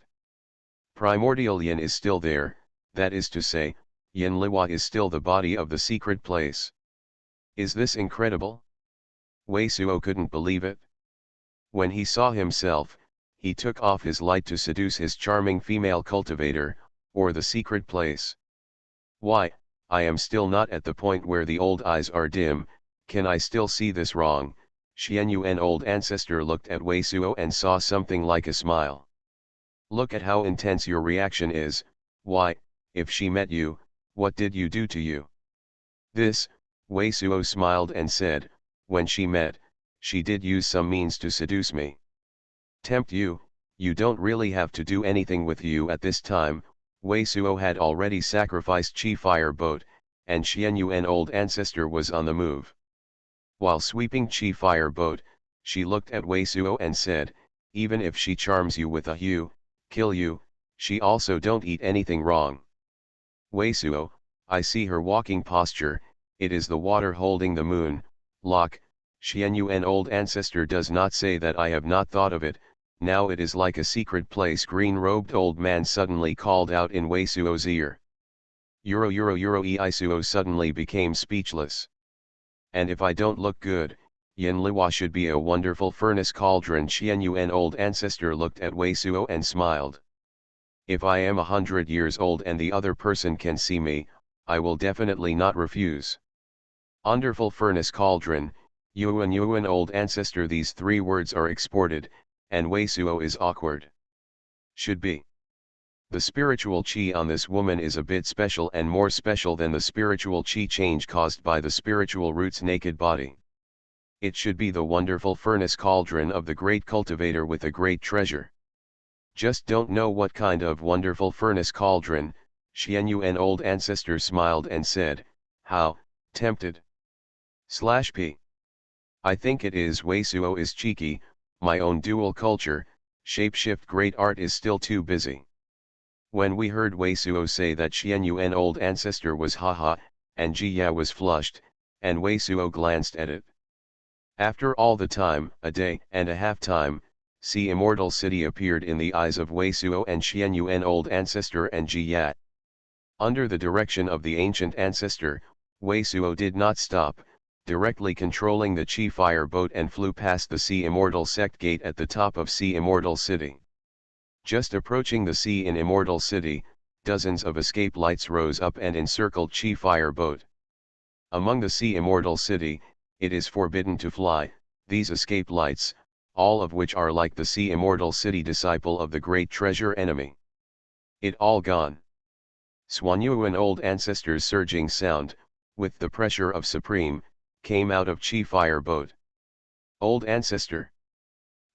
Speaker 1: Primordial yin is still there, that is to say, Yin Liwa is still the body of the secret place. Is this incredible? Wei Suo couldn't believe it. When he saw himself, he took off his light to seduce his charming female cultivator, or the secret place. Why, I am still not at the point where the old eyes are dim. Can I still see this wrong? Xuanhuan old ancestor looked at Wei Suo and saw something like a smile. Look at how intense your reaction is. Why, if she met you, what did you do to you? This, Wei Suo smiled and said, when she met, she did use some means to seduce me. Tempt you, you don't really have to do anything with you at this time. Wei Suo had already sacrificed Chi fire boat, and Xuanhuan old ancestor was on the move. While sweeping Chi fire boat, she looked at Wei Suo and said, even if she charms you with a hue, kill you, she also don't eat anything wrong. Wei Suo, I see her walking posture, it is the water holding the moon. Lock, Xuanhuan old ancestor does not say that I have not thought of it. Now it is like a secret place. Green-robed old man suddenly called out in Wei Suo's ear. Euro Ei Suo suddenly became speechless. And if I don't look good, Yin Liwa should be a wonderful furnace cauldron. Xuanhuan old ancestor looked at Wei Suo and smiled. If I am 100 years old and the other person can see me, I will definitely not refuse. Wonderful furnace cauldron, Yuan old ancestor. These three words are exported, and Wei Suo is awkward. Should be. The spiritual qi on this woman is a bit special, and more special than the spiritual qi change caused by the spiritual root's naked body. It should be the wonderful furnace cauldron of the great cultivator with a great treasure. Just don't know what kind of wonderful furnace cauldron. Xuanhuan old ancestor smiled and said, how, tempted. /P. I think it is. Wei Suo is cheeky, my own dual culture, shapeshift great art is still too busy. When we heard Wei Suo say that Xuanhuan old ancestor was haha, and Jiya was flushed, and Wei Suo glanced at it. After all the time, a day and a half time, see immortal city appeared in the eyes of Wei Suo and Xuanhuan old ancestor and Jiya. Under the direction of the ancient ancestor, Wei Suo did not stop, directly controlling the Chi fire boat, and flew past the Sea Immortal Sect gate at the top of Sea Immortal City. Just approaching the Sea in Immortal City, dozens of escape lights rose up and encircled Chi fire boat. Among the Sea Immortal City, it is forbidden to fly. These escape lights, all of which are like the Sea Immortal City disciple of the great treasure enemy. It all gone. Xuanhuan old ancestor's surging sound, with the pressure of supreme, came out of Chi fire boat. Old ancestor.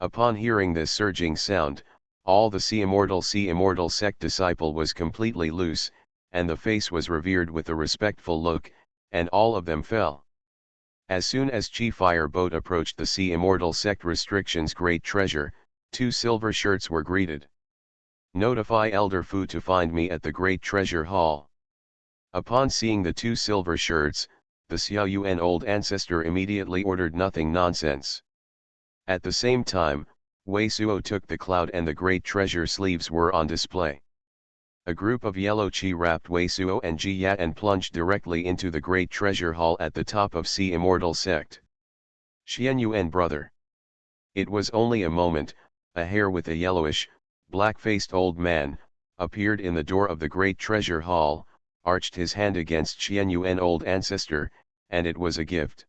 Speaker 1: Upon hearing this surging sound, all the Sea Immortal sect disciple was completely loose, and the face was revered with a respectful look, and all of them fell. As soon as Chi fire boat approached the Sea Immortal sect restrictions great treasure, 2 silver shirts were greeted. Notify Elder Fu to find me at the great treasure hall. Upon seeing the 2 silver shirts, the Xuanhuan old ancestor immediately ordered nothing nonsense. At the same time, Wei Suo took the cloud and the great treasure sleeves were on display. A group of yellow chi wrapped Wei Suo and Ji Ya and plunged directly into the great treasure hall at the top of Sea Immortal Sect. Xuanhuan brother. It was only a moment, a hare with a yellowish, black-faced old man, appeared in the door of the great treasure hall, arched his hand against Xuanhuan old ancestor, and it was a gift.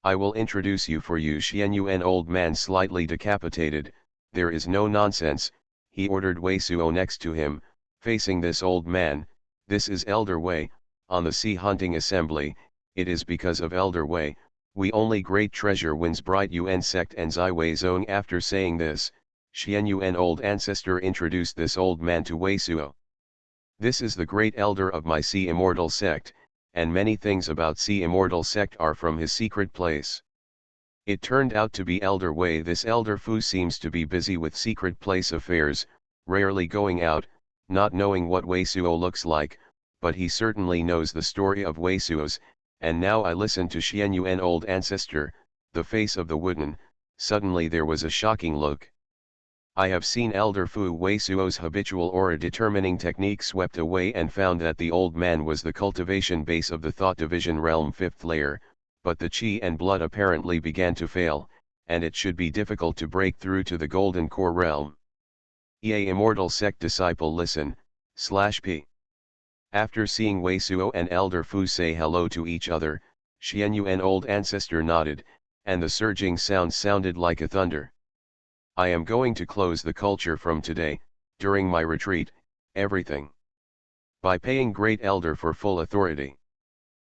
Speaker 1: I will introduce you for you. Xuanhuan old man slightly decapitated, there is no nonsense, he ordered Wei Suo next to him, facing this old man, this is Elder Wei, on the sea hunting assembly, it is because of Elder Wei, we only great treasure wins bright Yuan sect and Zai Wei Zong. After saying this, Xuanhuan old ancestor introduced this old man to Wei Suo. This is the great elder of my Sea Immortal sect, and many things about Sea Immortal sect are from his secret place. It turned out to be Elder Wei. This Elder Fu seems to be busy with secret place affairs, rarely going out, not knowing what Wei Suo looks like, but he certainly knows the story of Wei Suo's, and now I listen to Xuanhuan old ancestor, the face of the wooden, suddenly there was a shocking look. I have seen Elder Fu Wei Suo's habitual aura determining technique swept away and found that the old man was the cultivation base of the thought division realm 5th layer, but the chi and blood apparently began to fail, and it should be difficult to break through to the golden core realm. Ea Immortal Sect disciple listen, /p. After seeing Wei Suo and Elder Fu say hello to each other, Xuanhuan old ancestor nodded, and the surging sound sounded like a thunder. I am going to close the culture from today, during my retreat, everything. By paying great elder for full authority.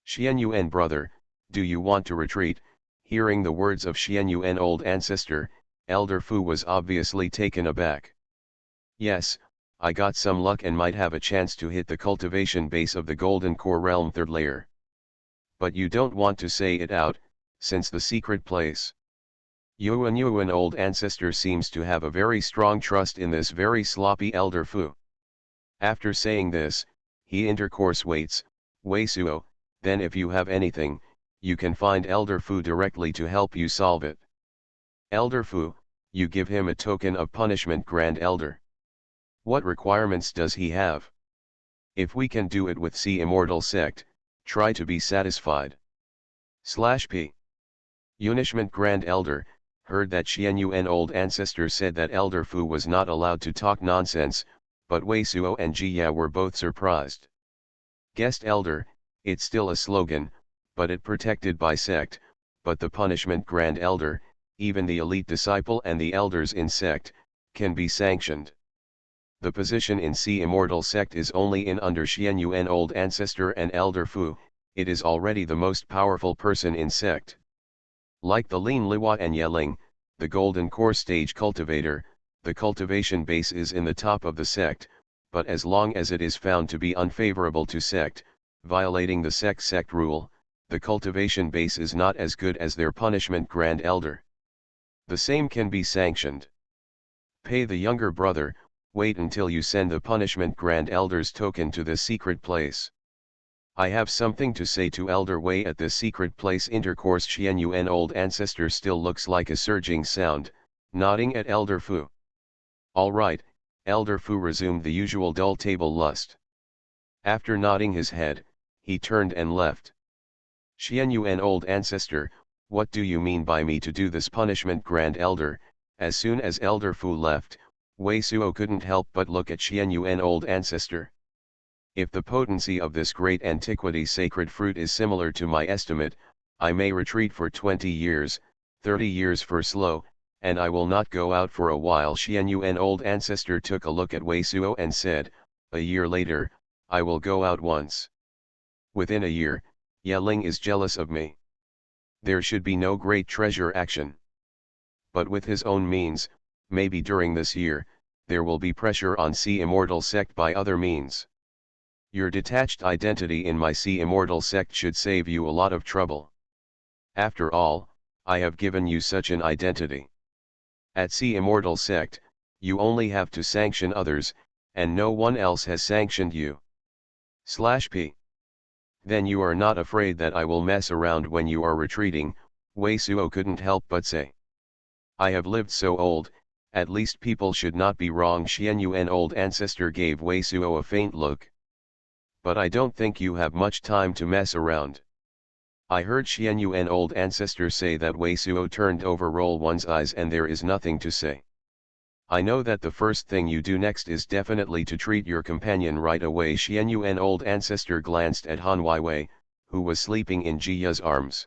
Speaker 1: Xuanhuan brother, do you want to retreat? Hearing the words of Xuanhuan old ancestor, Elder Fu was obviously taken aback. Yes, I got some luck and might have a chance to hit the cultivation base of the golden core realm 3rd layer. But you don't want to say it out, since the secret place. Xuanhuan old ancestor seems to have a very strong trust in this very sloppy Elder Fu. After saying this, he intercourse waits, Wei Suo, then if you have anything, you can find Elder Fu directly to help you solve it. Elder Fu, you give him a token of punishment Grand Elder. What requirements does he have? If we can do it with Sea Immortal Sect, try to be satisfied. /p. Punishment Grand Elder, heard that Xuanhuan old ancestor said that Elder Fu was not allowed to talk nonsense, but Wei Suo and Ji Ya were both surprised. Guest Elder, it's still a slogan, but it protected by sect, but the punishment Grand Elder, even the elite disciple and the elders in sect, can be sanctioned. The position in Sea Immortal Sect is only in under Xuanhuan old ancestor and Elder Fu, it is already the most powerful person in sect. Like the Lin Liwa and Yeling, the golden core stage cultivator, the cultivation base is in the top of the sect, but as long as it is found to be unfavorable to sect, violating the sect rule, the cultivation base is not as good as their punishment Grand Elder. The same can be sanctioned. Pay the younger brother, wait until you send the punishment Grand Elder's token to this secret place. I have something to say to Elder Wei at this secret place. Intercourse Xuanhuan old ancestor still looks like a surging sound, nodding at Elder Fu. All right, Elder Fu resumed the usual dull table lust. After nodding his head, he turned and left. Xuanhuan old ancestor, what do you mean by me to do this punishment Grand Elder? As soon as Elder Fu left, Wei Suo couldn't help but look at Xuanhuan old ancestor. If the potency of this great antiquity sacred fruit is similar to my estimate, I may retreat for 20 years, 30 years for slow, and I will not go out for a while. Xuanhuan old ancestor took a look at Wei Suo and said, a year later, I will go out once. Within a year, Yeling is jealous of me. There should be no great treasure action. But with his own means, maybe during this year, there will be pressure on Sea Immortal Sect by other means. Your detached identity in my Sea Immortal Sect should save you a lot of trouble. After all, I have given you such an identity. At Sea Immortal Sect, you only have to sanction others, and no one else has sanctioned you. /p. Then you are not afraid that I will mess around when you are retreating, Wei Suo couldn't help but say. I have lived so old, at least people should not be wrong. Xuanhuan old ancestor gave Wei Suo a faint look. But I don't think you have much time to mess around. I heard Xuanhuan old ancestor say that Wei Suo turned over roll one's eyes and there is nothing to say. I know that the first thing you do next is definitely to treat your companion right away. Xuanhuan old ancestor glanced at Han Weiwei, who was sleeping in Jiya's arms.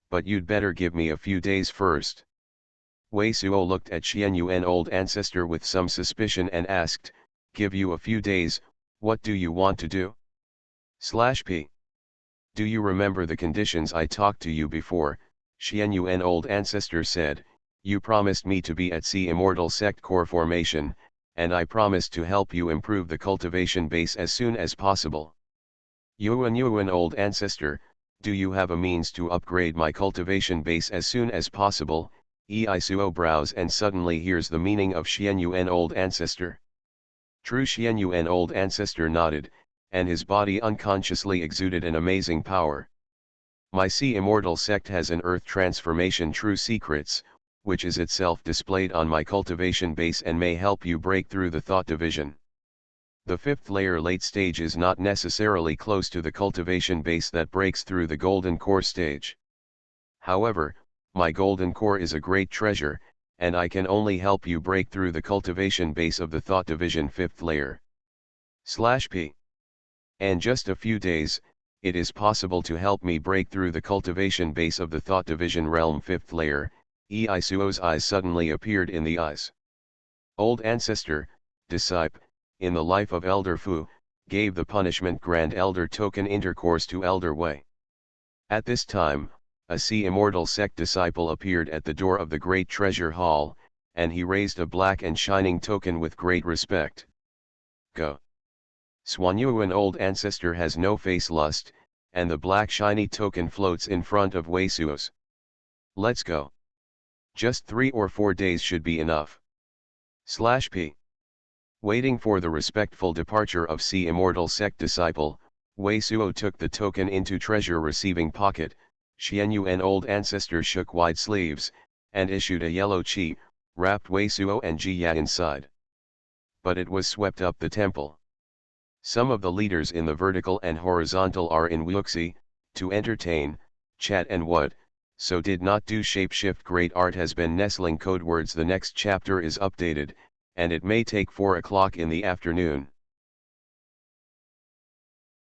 Speaker 1: But you'd better give me a few days first. Wei Suo looked at Xuanhuan old ancestor with some suspicion and asked, give you a few days, what do you want to do? /P. Do you remember the conditions I talked to you before? Xuanhuan old ancestor said, you promised me to be at sea immortal sect core formation, and I promised to help you improve the cultivation base as soon as possible. Yuan old ancestor, do you have a means to upgrade my cultivation base as soon as possible? Ei Suo brows and suddenly hears the meaning of Xuanhuan old ancestor. True. Xuanhuan old ancestor nodded, and his body unconsciously exuded an amazing power. My sea immortal sect has an earth transformation true secrets, which is itself displayed on my cultivation base and may help you break through the thought division. The fifth layer late stage is not necessarily close to the cultivation base that breaks through the golden core stage. However, my golden core is a great treasure, and I can only help you break through the cultivation base of the thought division fifth layer. /P. And just a few days, it is possible to help me break through the cultivation base of the thought division realm fifth layer. Ei Suo's eyes suddenly appeared in the eyes. Old ancestor, disciple, in the life of Elder Fu, gave the punishment Grand Elder token intercourse to Elder Wei. At this time, a sea immortal sect disciple appeared at the door of the great treasure hall, and he raised a black and shining token with great respect. Go. Xuanhuan old ancestor has no face lust, and the black shiny token floats in front of Wei Suo's. Let's go. Just 3 or 4 days should be enough. /P. Waiting for the respectful departure of sea immortal sect disciple, Wei Suo took the token into treasure receiving pocket. Xuanhuan old ancestor shook wide sleeves, and issued a yellow chi, wrapped Wei Suo and Jiya inside. But it was swept up the temple. Some of the leaders in the vertical and horizontal are in Wuxi, to entertain, chat and what, so did not do shapeshift. Great art has been nestling code words. The next chapter is updated, and it may take 4 o'clock in the afternoon.